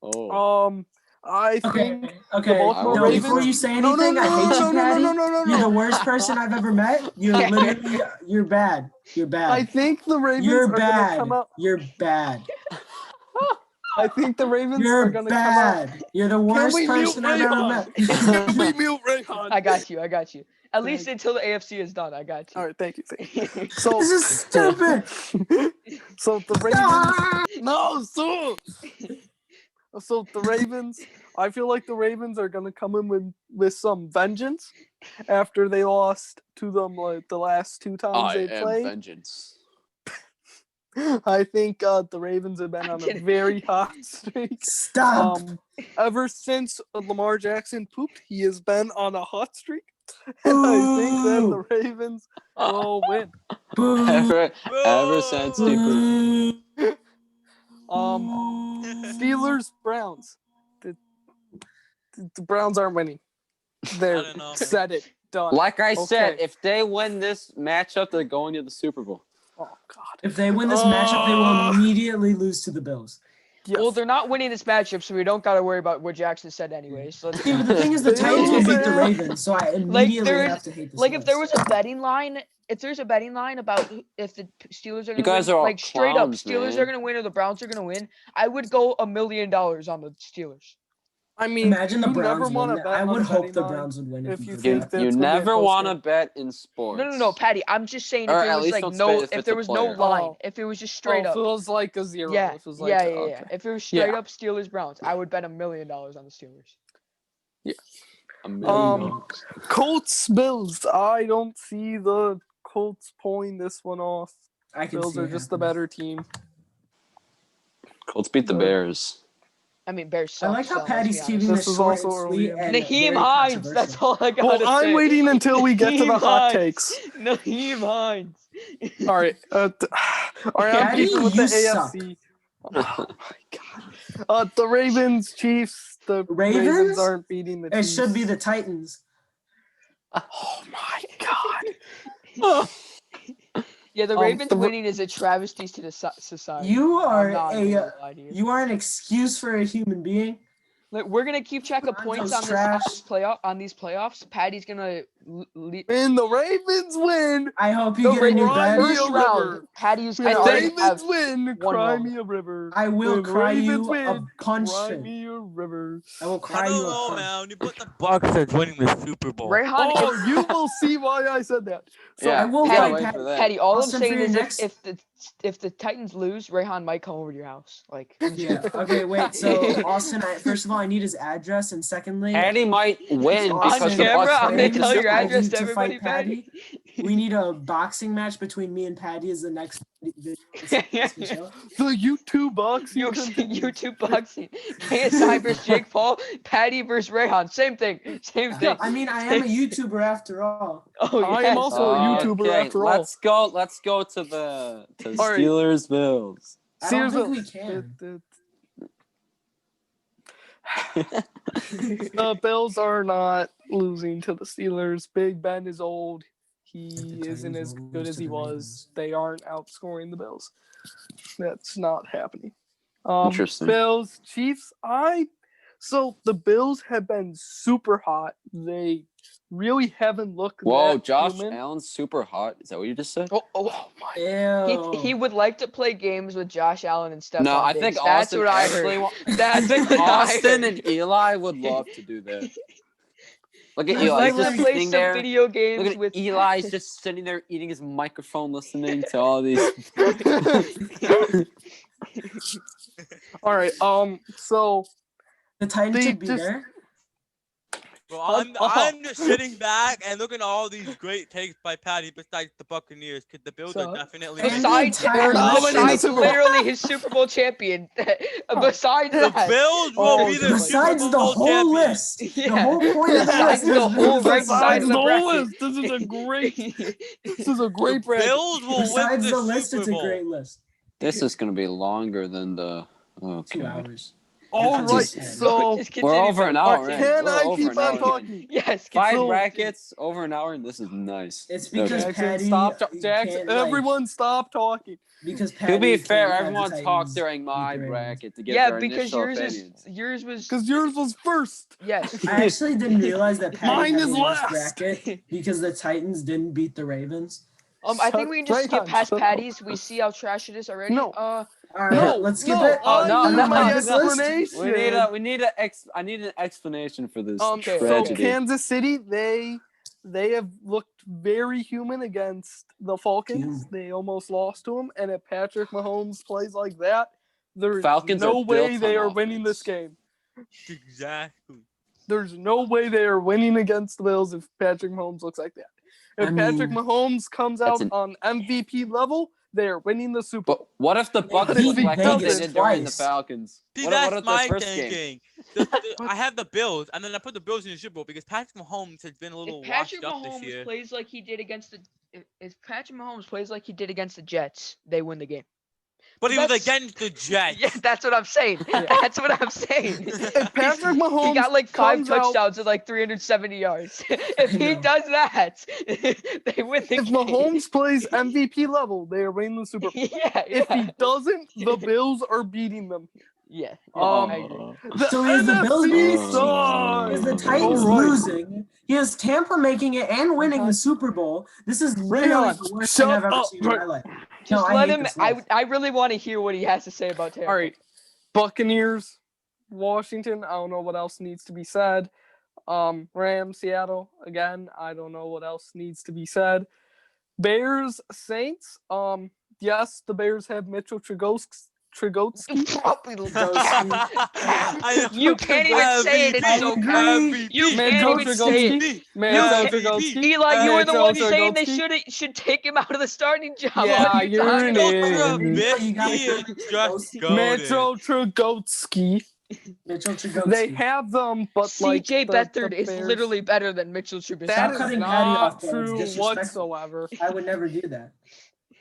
Speaker 2: Oh.
Speaker 4: I think
Speaker 3: Okay,
Speaker 4: the
Speaker 3: okay.
Speaker 4: Baltimore
Speaker 3: No,
Speaker 2: Ravens-
Speaker 3: before you say
Speaker 4: No,
Speaker 3: anything,
Speaker 4: no,
Speaker 3: I hate
Speaker 4: no,
Speaker 3: you,
Speaker 4: no,
Speaker 3: Paddy.
Speaker 4: no, no, no,
Speaker 3: You're the
Speaker 4: no.
Speaker 3: worst person I've ever met. You're literally, you're bad. You're bad.
Speaker 4: I think the Ravens
Speaker 3: You're
Speaker 4: are gonna
Speaker 3: bad.
Speaker 4: come out.
Speaker 3: You're bad.
Speaker 4: I think the Ravens are
Speaker 3: You're
Speaker 4: gonna come out.
Speaker 3: bad. You're the worst
Speaker 4: we mute
Speaker 3: person I've ever
Speaker 4: Reyhan?
Speaker 3: met.
Speaker 4: Can we mute Reyhan?
Speaker 1: I got you. I got you. At least until the AFC is done. I got you.
Speaker 4: All right, thank you. Thank you. So,
Speaker 3: This is stupid.
Speaker 4: so the Ravens. No, so the Ravens. I feel like the Ravens are gonna come in with some vengeance after they lost to them like the last two times
Speaker 2: I
Speaker 4: they
Speaker 2: am
Speaker 4: played.
Speaker 2: vengeance.
Speaker 4: I think the Ravens have been on a
Speaker 1: didn't-
Speaker 4: very hot streak.
Speaker 3: Stop.
Speaker 4: Ever since Lamar Jackson pooped, he has been on a hot streak, and I think that the Ravens will win.
Speaker 3: Boo.
Speaker 2: Ever since he pooped.
Speaker 3: Boo.
Speaker 4: Steelers Browns. The Browns aren't winning. They're
Speaker 5: I don't know.
Speaker 4: said it done.
Speaker 2: Like I said,
Speaker 4: Okay.
Speaker 2: if they win this matchup, they're going to the Super Bowl.
Speaker 4: Oh God.
Speaker 3: If they win this matchup, they will immediately lose to the Bills.
Speaker 4: Yes.
Speaker 1: Well, they're not winning this matchup, so we don't gotta worry about what Jackson said anyways. So
Speaker 3: See, but the thing is, the
Speaker 4: They
Speaker 3: Titans will
Speaker 4: lose
Speaker 3: beat the
Speaker 4: it.
Speaker 3: Ravens, so I immediately
Speaker 1: there is-
Speaker 3: have to hate the
Speaker 1: like if there
Speaker 3: Steelers.
Speaker 1: was a betting line, if there's a betting line about if the Steelers are gonna
Speaker 2: You guys
Speaker 1: win,
Speaker 2: are all
Speaker 1: like straight up
Speaker 2: clowns,
Speaker 1: Steelers
Speaker 2: man.
Speaker 1: are gonna win or the Browns are gonna win, I would go $1 million on the Steelers.
Speaker 4: I mean,
Speaker 3: Imagine the
Speaker 4: you never
Speaker 3: Browns
Speaker 4: want
Speaker 3: win.
Speaker 4: to bet
Speaker 3: I
Speaker 4: on
Speaker 3: would
Speaker 4: a
Speaker 3: hope
Speaker 4: betting
Speaker 3: the
Speaker 4: line
Speaker 3: Browns would win
Speaker 4: if
Speaker 3: if
Speaker 4: you
Speaker 3: you
Speaker 4: think
Speaker 3: did that.
Speaker 2: You
Speaker 4: that's gonna be a
Speaker 2: never
Speaker 4: close
Speaker 2: want to
Speaker 4: game.
Speaker 2: bet in sports.
Speaker 1: No, Patty. I'm just saying
Speaker 2: Or
Speaker 1: if it
Speaker 2: at
Speaker 1: was
Speaker 2: least
Speaker 1: like
Speaker 2: don't
Speaker 1: no,
Speaker 2: spit if
Speaker 1: if
Speaker 2: it's
Speaker 1: there
Speaker 2: a
Speaker 1: was no
Speaker 2: player.
Speaker 1: line,
Speaker 4: Oh.
Speaker 1: if it was just straight
Speaker 4: If
Speaker 1: up.
Speaker 4: it was like a zero.
Speaker 1: Yeah,
Speaker 4: If it was like
Speaker 1: yeah. If it was straight
Speaker 4: Yeah.
Speaker 1: up Steelers Browns, I would bet $1 million on the Steelers.
Speaker 2: A million
Speaker 4: Um,
Speaker 2: dollars.
Speaker 4: Colts Bills. I don't see the Colts pulling this one off.
Speaker 3: I can
Speaker 4: Bills
Speaker 3: see
Speaker 4: are
Speaker 3: it
Speaker 4: just the
Speaker 3: happening.
Speaker 4: better team.
Speaker 2: Colts beat the
Speaker 3: Good.
Speaker 2: Bears.
Speaker 1: I mean, Bears
Speaker 3: I
Speaker 1: suck.
Speaker 3: like how
Speaker 1: so let's
Speaker 3: Patty's
Speaker 1: be
Speaker 3: keeping
Speaker 1: honest.
Speaker 3: this
Speaker 4: This is
Speaker 3: short
Speaker 4: also
Speaker 3: and
Speaker 4: a
Speaker 3: sweet
Speaker 4: real-
Speaker 3: and
Speaker 1: Naheem
Speaker 3: very
Speaker 1: Hines. That's
Speaker 3: controversial.
Speaker 1: all I gotta
Speaker 4: Well, I'm
Speaker 1: say.
Speaker 4: waiting until we get to the
Speaker 1: Naheem
Speaker 4: hot
Speaker 1: Hines.
Speaker 4: takes.
Speaker 1: Naheem Hines.
Speaker 4: All right. All right. I'm
Speaker 3: Patty,
Speaker 4: keeping with the
Speaker 3: you suck.
Speaker 4: AFC. Oh my god. The Ravens, Chiefs. The Ravens
Speaker 3: Ravens?
Speaker 4: aren't beating the
Speaker 3: It
Speaker 4: Chiefs.
Speaker 3: should be the Titans.
Speaker 4: Oh my god.
Speaker 1: Yeah, the
Speaker 4: Um,
Speaker 1: Ravens
Speaker 4: the-
Speaker 1: winning is a travesty to the society.
Speaker 3: You
Speaker 1: I'm
Speaker 3: are
Speaker 1: not
Speaker 3: a
Speaker 1: gonna lie to you.
Speaker 3: you are an excuse for a human being.
Speaker 1: Look, we're gonna keep track of points
Speaker 3: Lonzo's
Speaker 1: on
Speaker 3: trash.
Speaker 1: this playoff. On these playoffs, Patty's gonna
Speaker 4: When the Ravens win,
Speaker 3: I hope you
Speaker 1: the
Speaker 3: get a new
Speaker 4: Cry
Speaker 3: bed.
Speaker 4: me a
Speaker 1: first round.
Speaker 4: river.
Speaker 1: Patty's
Speaker 4: When
Speaker 1: gonna
Speaker 4: the
Speaker 1: already have
Speaker 4: Ravens win,
Speaker 1: one
Speaker 4: cry
Speaker 1: wrong.
Speaker 4: me a river.
Speaker 3: I will
Speaker 4: When the
Speaker 3: cry
Speaker 4: Ravens
Speaker 3: you a
Speaker 4: win,
Speaker 3: punch
Speaker 4: cry
Speaker 3: straight.
Speaker 4: me a river.
Speaker 3: I will
Speaker 5: I
Speaker 3: cry
Speaker 5: don't
Speaker 3: you a
Speaker 5: know,
Speaker 3: punch.
Speaker 5: man. You put the Bucks as winning the Super Bowl.
Speaker 1: Reyhan,
Speaker 4: Oh, you will see why I said that. So,
Speaker 2: Yeah,
Speaker 3: I will
Speaker 2: you gotta
Speaker 1: Patty,
Speaker 2: wait
Speaker 3: Patty,
Speaker 2: for that.
Speaker 1: Patty, all
Speaker 3: Austin,
Speaker 1: I'm
Speaker 3: for
Speaker 1: saying
Speaker 3: your
Speaker 1: is
Speaker 3: next-
Speaker 1: if the Titans lose, Reyhan might come over to your house. Like,
Speaker 3: Yeah. Okay. Wait. So Austin, first of all, I need his address, and secondly,
Speaker 2: Patty might win
Speaker 3: On
Speaker 2: because the
Speaker 1: camera,
Speaker 2: Bucks
Speaker 1: I'm
Speaker 2: might
Speaker 1: gonna
Speaker 2: make the
Speaker 1: tell your
Speaker 2: Super Bowl.
Speaker 1: address
Speaker 3: I need
Speaker 1: to
Speaker 3: to
Speaker 1: everybody,
Speaker 3: fight Patty. We need a boxing match between me and Patty as the next video. Show.
Speaker 4: the YouTube boxing
Speaker 1: you
Speaker 4: continues.
Speaker 1: YouTube boxing, KSI versus Jake Paul, Patty versus Reyhan, same thing, same thing.
Speaker 3: I mean, I am a YouTuber after all.
Speaker 1: Oh,
Speaker 4: I
Speaker 1: yes.
Speaker 4: am also a YouTuber
Speaker 2: Okay,
Speaker 4: after all.
Speaker 2: let's go. Let's go to the
Speaker 4: All right.
Speaker 2: Steelers Bills.
Speaker 3: I don't think we
Speaker 4: Seriously,
Speaker 3: can.
Speaker 4: The Bills are not losing to the Steelers. Big Ben is old. He
Speaker 3: the
Speaker 4: isn't
Speaker 3: Titans
Speaker 4: as
Speaker 3: won't
Speaker 4: good
Speaker 3: lose
Speaker 4: as
Speaker 3: to
Speaker 4: he
Speaker 3: the
Speaker 4: was.
Speaker 3: Ravens.
Speaker 4: They aren't outscoring the Bills. That's not happening.
Speaker 2: Interesting.
Speaker 4: Bills, Chiefs. So the Bills have been super hot. They really haven't looked.
Speaker 2: Whoa,
Speaker 4: that
Speaker 2: Josh
Speaker 4: human.
Speaker 2: Allen's super hot. Is that what you just said?
Speaker 1: Oh,
Speaker 4: Oh my!
Speaker 3: Ew.
Speaker 1: he would like to play games with Josh Allen and Stephon
Speaker 2: No, I
Speaker 1: Diggs.
Speaker 2: think
Speaker 1: That's
Speaker 2: Austin
Speaker 1: what I
Speaker 2: actually
Speaker 1: heard.
Speaker 2: wa-
Speaker 1: That's
Speaker 2: I think
Speaker 1: what
Speaker 2: Austin
Speaker 1: I
Speaker 2: and Eli would love to do that. Look at
Speaker 1: I'd
Speaker 2: Eli.
Speaker 1: like
Speaker 2: He's
Speaker 1: to
Speaker 2: just
Speaker 1: play
Speaker 2: sitting
Speaker 1: some
Speaker 2: there.
Speaker 1: video
Speaker 2: Look
Speaker 1: games
Speaker 2: at
Speaker 1: with
Speaker 2: Eli's just sitting there eating his microphone, listening to all these.
Speaker 4: All right. So
Speaker 3: The Titans
Speaker 4: They
Speaker 3: should be
Speaker 4: just-
Speaker 3: there.
Speaker 5: Bro,
Speaker 4: Shut
Speaker 5: I'm
Speaker 4: up.
Speaker 5: just sitting back and looking at all these great takes by Patty besides the Buccaneers, because the Bills
Speaker 4: So-
Speaker 5: are definitely
Speaker 3: And
Speaker 5: winning.
Speaker 1: besides,
Speaker 3: the entire
Speaker 4: list.
Speaker 1: besides
Speaker 4: Super Bowl.
Speaker 1: literally his Super Bowl champion. Besides
Speaker 5: The
Speaker 1: that,
Speaker 5: Bills will
Speaker 4: Oh,
Speaker 5: be the
Speaker 4: just
Speaker 5: Super
Speaker 3: Besides the
Speaker 5: Bowl
Speaker 3: whole
Speaker 5: champions.
Speaker 3: list,
Speaker 1: Yeah.
Speaker 3: the whole point of the
Speaker 1: Besides
Speaker 3: list
Speaker 1: the
Speaker 3: is
Speaker 1: whole
Speaker 3: the
Speaker 1: right side of
Speaker 4: Besides
Speaker 1: the
Speaker 4: the
Speaker 1: bracket.
Speaker 4: list, this is a great. This is a great
Speaker 5: The
Speaker 4: bracket.
Speaker 5: Bills will win
Speaker 3: Besides
Speaker 5: the
Speaker 3: the list,
Speaker 5: Super
Speaker 3: it's a
Speaker 5: Bowl.
Speaker 3: great list.
Speaker 2: This is gonna be longer than the.
Speaker 3: 2
Speaker 2: Okay.
Speaker 3: hours.
Speaker 4: All right.
Speaker 3: Just-
Speaker 4: So
Speaker 1: Just
Speaker 2: We're
Speaker 1: continue,
Speaker 2: over an
Speaker 1: man.
Speaker 2: hour.
Speaker 1: Continue.
Speaker 2: Right?
Speaker 4: can
Speaker 2: We're
Speaker 4: I
Speaker 2: over
Speaker 4: keep
Speaker 2: an
Speaker 4: on
Speaker 2: hour in.
Speaker 4: talking?
Speaker 1: Yes,
Speaker 2: Five
Speaker 1: continue.
Speaker 2: brackets over an hour, and this is nice.
Speaker 3: It's because
Speaker 2: Okay.
Speaker 4: Jackson,
Speaker 3: Patty
Speaker 4: stop.
Speaker 3: you
Speaker 4: Jackson,
Speaker 3: can't, like-
Speaker 4: everyone, stop talking.
Speaker 3: Because Patty
Speaker 2: To be
Speaker 3: can't
Speaker 2: fair,
Speaker 3: have the
Speaker 2: everyone talked
Speaker 3: Titans
Speaker 2: during my
Speaker 3: beat the Ravens.
Speaker 2: bracket to give
Speaker 1: Yeah,
Speaker 2: their
Speaker 1: because
Speaker 2: initial
Speaker 1: yours
Speaker 2: opinions.
Speaker 1: was
Speaker 4: Because yours was first.
Speaker 1: yes.
Speaker 3: I actually didn't realize that Patty
Speaker 4: Mine
Speaker 3: had
Speaker 4: is
Speaker 3: the worst
Speaker 4: last.
Speaker 3: bracket because the Titans didn't beat the Ravens.
Speaker 1: I think we can just skip
Speaker 4: Reyhan,
Speaker 1: past
Speaker 4: shut up.
Speaker 1: Patty's. We see how trash it is already.
Speaker 4: No.
Speaker 3: All right,
Speaker 4: No,
Speaker 3: let's skip
Speaker 4: no,
Speaker 3: it.
Speaker 4: I
Speaker 2: no,
Speaker 4: need
Speaker 2: no,
Speaker 4: my
Speaker 3: this list?
Speaker 4: explanation.
Speaker 2: We need I need an explanation for this
Speaker 1: Okay,
Speaker 4: So
Speaker 2: tragedy.
Speaker 4: Kansas City, they have looked very human against the Falcons.
Speaker 3: Human.
Speaker 4: They almost lost to them, and if Patrick Mahomes plays like that, there's
Speaker 2: Falcons
Speaker 4: no
Speaker 2: are
Speaker 4: way
Speaker 2: built
Speaker 4: they
Speaker 2: on
Speaker 4: are winning this
Speaker 2: offense.
Speaker 4: game.
Speaker 5: Exactly.
Speaker 4: There's no way they are winning against the Bills if Patrick Mahomes looks like that. If
Speaker 3: I
Speaker 4: Patrick
Speaker 3: mean,
Speaker 4: Mahomes comes
Speaker 2: That's
Speaker 4: out
Speaker 2: an-
Speaker 4: on MVP level, they are winning the Super Bowl.
Speaker 2: But what if the Bucks
Speaker 3: beat
Speaker 2: look like they
Speaker 3: Vegas
Speaker 2: did during the
Speaker 3: twice.
Speaker 2: Falcons?
Speaker 5: See,
Speaker 2: What
Speaker 5: that's
Speaker 2: if
Speaker 5: my
Speaker 2: the first game?
Speaker 5: thinking. I have the Bills, and then I put the Bills in the Super Bowl because Patrick Mahomes has been a little
Speaker 1: If Patrick
Speaker 5: washed up this
Speaker 1: Mahomes
Speaker 5: year.
Speaker 1: plays like he did against the if Patrick Mahomes plays like he did against the Jets, they win the game.
Speaker 5: But he was
Speaker 1: That's-
Speaker 5: against the Jets.
Speaker 1: Yeah, that's what I'm saying. That's what I'm saying.
Speaker 4: If Patrick Mahomes
Speaker 1: He got like 5
Speaker 4: comes out-
Speaker 1: touchdowns and like 370 yards. If he
Speaker 3: know.
Speaker 1: does that, they win the
Speaker 4: If
Speaker 1: game.
Speaker 4: Mahomes plays MVP level, they are winning the Super Bowl.
Speaker 1: yeah,
Speaker 4: If he
Speaker 1: yeah.
Speaker 4: doesn't, the Bills are beating them.
Speaker 1: Yeah,
Speaker 4: Um,
Speaker 1: I agree.
Speaker 4: The
Speaker 3: So is the Bills
Speaker 4: NFC
Speaker 3: beating
Speaker 2: the
Speaker 4: sucks.
Speaker 3: is the Titans
Speaker 4: All right.
Speaker 3: losing? He has Tampa making it and winning the Super Bowl. This is literally
Speaker 4: Reyhan,
Speaker 3: the worst thing
Speaker 4: shut
Speaker 3: I've ever
Speaker 4: up.
Speaker 3: seen in my life.
Speaker 1: Just
Speaker 3: I
Speaker 1: let
Speaker 3: hate
Speaker 1: him.
Speaker 3: this list.
Speaker 1: I really want to hear what he has to say about Tampa.
Speaker 4: All right, Buccaneers, Washington. I don't know what else needs to be said. Rams, Seattle. Again, I don't know what else needs to be said. Bears, Saints. Yes, the Bears have Mitchell Trubisky.
Speaker 1: Probably
Speaker 5: I know.
Speaker 1: You can't even say it. It's
Speaker 3: I
Speaker 1: so
Speaker 3: agree.
Speaker 1: bad. You can't even say it.
Speaker 4: Mitchell
Speaker 1: can't-
Speaker 4: Trubisky.
Speaker 1: Eli, you were the one
Speaker 4: Mitchell
Speaker 1: saying they
Speaker 4: Trubisky.
Speaker 1: should take him out of the starting job.
Speaker 4: Yeah,
Speaker 1: What are you
Speaker 4: you're
Speaker 1: talking
Speaker 4: an
Speaker 1: about?
Speaker 4: idiot.
Speaker 3: You gotta
Speaker 5: Trubisky
Speaker 3: go
Speaker 5: is just goaded.
Speaker 4: Mitchell Trubisky.
Speaker 3: Mitchell Trubisky.
Speaker 4: They have them, but like
Speaker 1: CJ
Speaker 4: the
Speaker 1: Beathard is
Speaker 4: Bears-
Speaker 1: literally better than Mitchell Trubisky.
Speaker 4: That
Speaker 3: Stop
Speaker 4: is
Speaker 3: cutting Paddy
Speaker 4: not
Speaker 3: off, though. It's
Speaker 4: true
Speaker 3: disrespectful.
Speaker 4: whatsoever.
Speaker 3: I would never do that.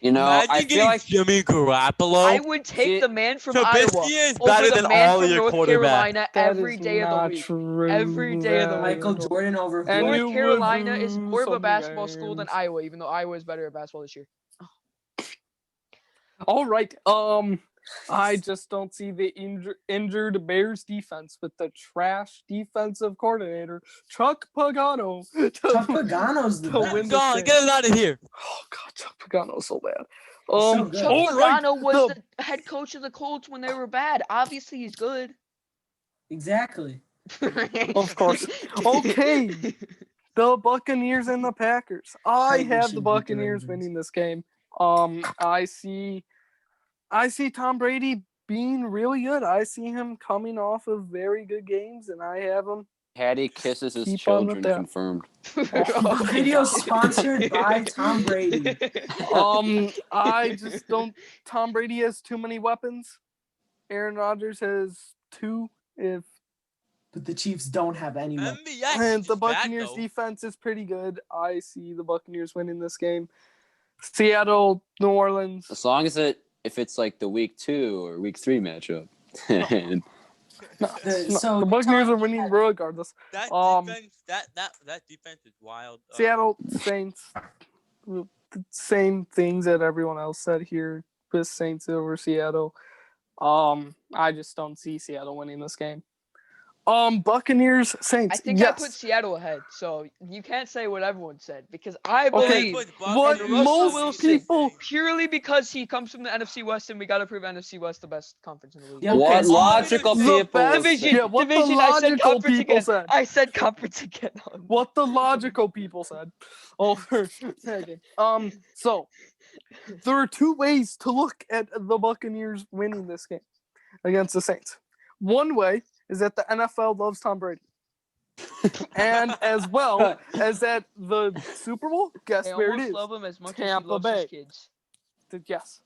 Speaker 2: You know, I
Speaker 5: Imagine
Speaker 2: feel
Speaker 5: getting
Speaker 2: like
Speaker 5: Jimmy Garoppolo.
Speaker 1: I would take
Speaker 2: See,
Speaker 1: the man from
Speaker 5: Trubisky
Speaker 1: Iowa
Speaker 5: is
Speaker 1: over
Speaker 5: better
Speaker 1: the
Speaker 5: than
Speaker 1: man
Speaker 5: all
Speaker 1: from
Speaker 5: your
Speaker 1: North
Speaker 5: quarterbacks.
Speaker 1: Carolina
Speaker 4: That
Speaker 1: every
Speaker 4: is
Speaker 1: day of the
Speaker 4: not
Speaker 1: week.
Speaker 4: true.
Speaker 1: Every day of the week.
Speaker 3: Michael Jordan over
Speaker 4: And
Speaker 3: who?
Speaker 4: you
Speaker 1: North
Speaker 4: would
Speaker 1: Carolina is
Speaker 4: lose
Speaker 1: more of a
Speaker 4: some
Speaker 1: basketball school than
Speaker 4: games.
Speaker 1: Iowa, even though Iowa is better at basketball this year.
Speaker 4: All right. I just don't see the injured Bears defense with the trash defensive coordinator Chuck Pagano.
Speaker 3: Chuck Pagano's the
Speaker 4: to
Speaker 3: best.
Speaker 4: win
Speaker 5: God,
Speaker 4: this
Speaker 5: get
Speaker 4: game.
Speaker 5: it out of here.
Speaker 4: Oh God, Chuck Pagano's so bad.
Speaker 3: so good.
Speaker 1: Chuck
Speaker 4: all right,
Speaker 1: Pagano was the head coach of the Colts when they were bad. Obviously, he's good.
Speaker 3: Exactly.
Speaker 4: Of course. Okay. The Buccaneers and the Packers. I
Speaker 3: Titans
Speaker 4: have
Speaker 3: should
Speaker 4: the
Speaker 3: beat the
Speaker 4: Buccaneers
Speaker 3: Ravens.
Speaker 4: winning this game. I see Tom Brady being really good. I see him coming off of very good games, and I have him.
Speaker 2: Paddy kisses his
Speaker 4: Keep on with
Speaker 2: children
Speaker 4: that.
Speaker 2: confirmed.
Speaker 1: Oh my
Speaker 3: Video
Speaker 1: God.
Speaker 3: sponsored by Tom Brady.
Speaker 4: I just don't. Tom Brady has too many weapons. Aaron Rodgers has 2. If
Speaker 3: But the Chiefs don't have any weapons.
Speaker 5: MVS
Speaker 4: and
Speaker 5: is
Speaker 4: the
Speaker 5: bad,
Speaker 4: Buccaneers
Speaker 5: though.
Speaker 4: defense is pretty good. I see the Buccaneers winning this game. Seattle, New Orleans.
Speaker 2: As long as if it's like the week 2 or week 3 matchup.
Speaker 4: No,
Speaker 3: So
Speaker 4: the Buccaneers
Speaker 3: Tom-
Speaker 4: are winning regardless.
Speaker 5: That defense, that defense is wild.
Speaker 4: Seattle Saints. The same things that everyone else said here with Saints over Seattle. I just don't see Seattle winning this game. Buccaneers Saints.
Speaker 1: I think
Speaker 4: yes.
Speaker 1: I put Seattle ahead, so you can't say what everyone said because I
Speaker 4: Okay,
Speaker 1: believe
Speaker 4: what
Speaker 1: and Russell
Speaker 4: most
Speaker 1: Wilson,
Speaker 4: people-
Speaker 1: purely because he comes from the NFC West and we got to prove NFC West the best conference in the league.
Speaker 3: Yeah,
Speaker 2: What
Speaker 3: okay.
Speaker 2: logical
Speaker 5: The
Speaker 2: people
Speaker 4: best-
Speaker 1: Division,
Speaker 4: Yeah, what the
Speaker 1: division. I said
Speaker 4: logical
Speaker 1: conference
Speaker 4: people
Speaker 1: again.
Speaker 4: said.
Speaker 1: I said conference again.
Speaker 4: What the logical people said. Over. So there are 2 ways to look at the Buccaneers winning this game against the Saints. One way is that the NFL loves Tom Brady. And as well as that the Super Bowl, guess
Speaker 1: They
Speaker 4: where it
Speaker 1: almost
Speaker 4: is?
Speaker 1: love him as much
Speaker 4: Tampa
Speaker 1: as he loves his
Speaker 4: Bay.
Speaker 1: kids.
Speaker 4: Yes.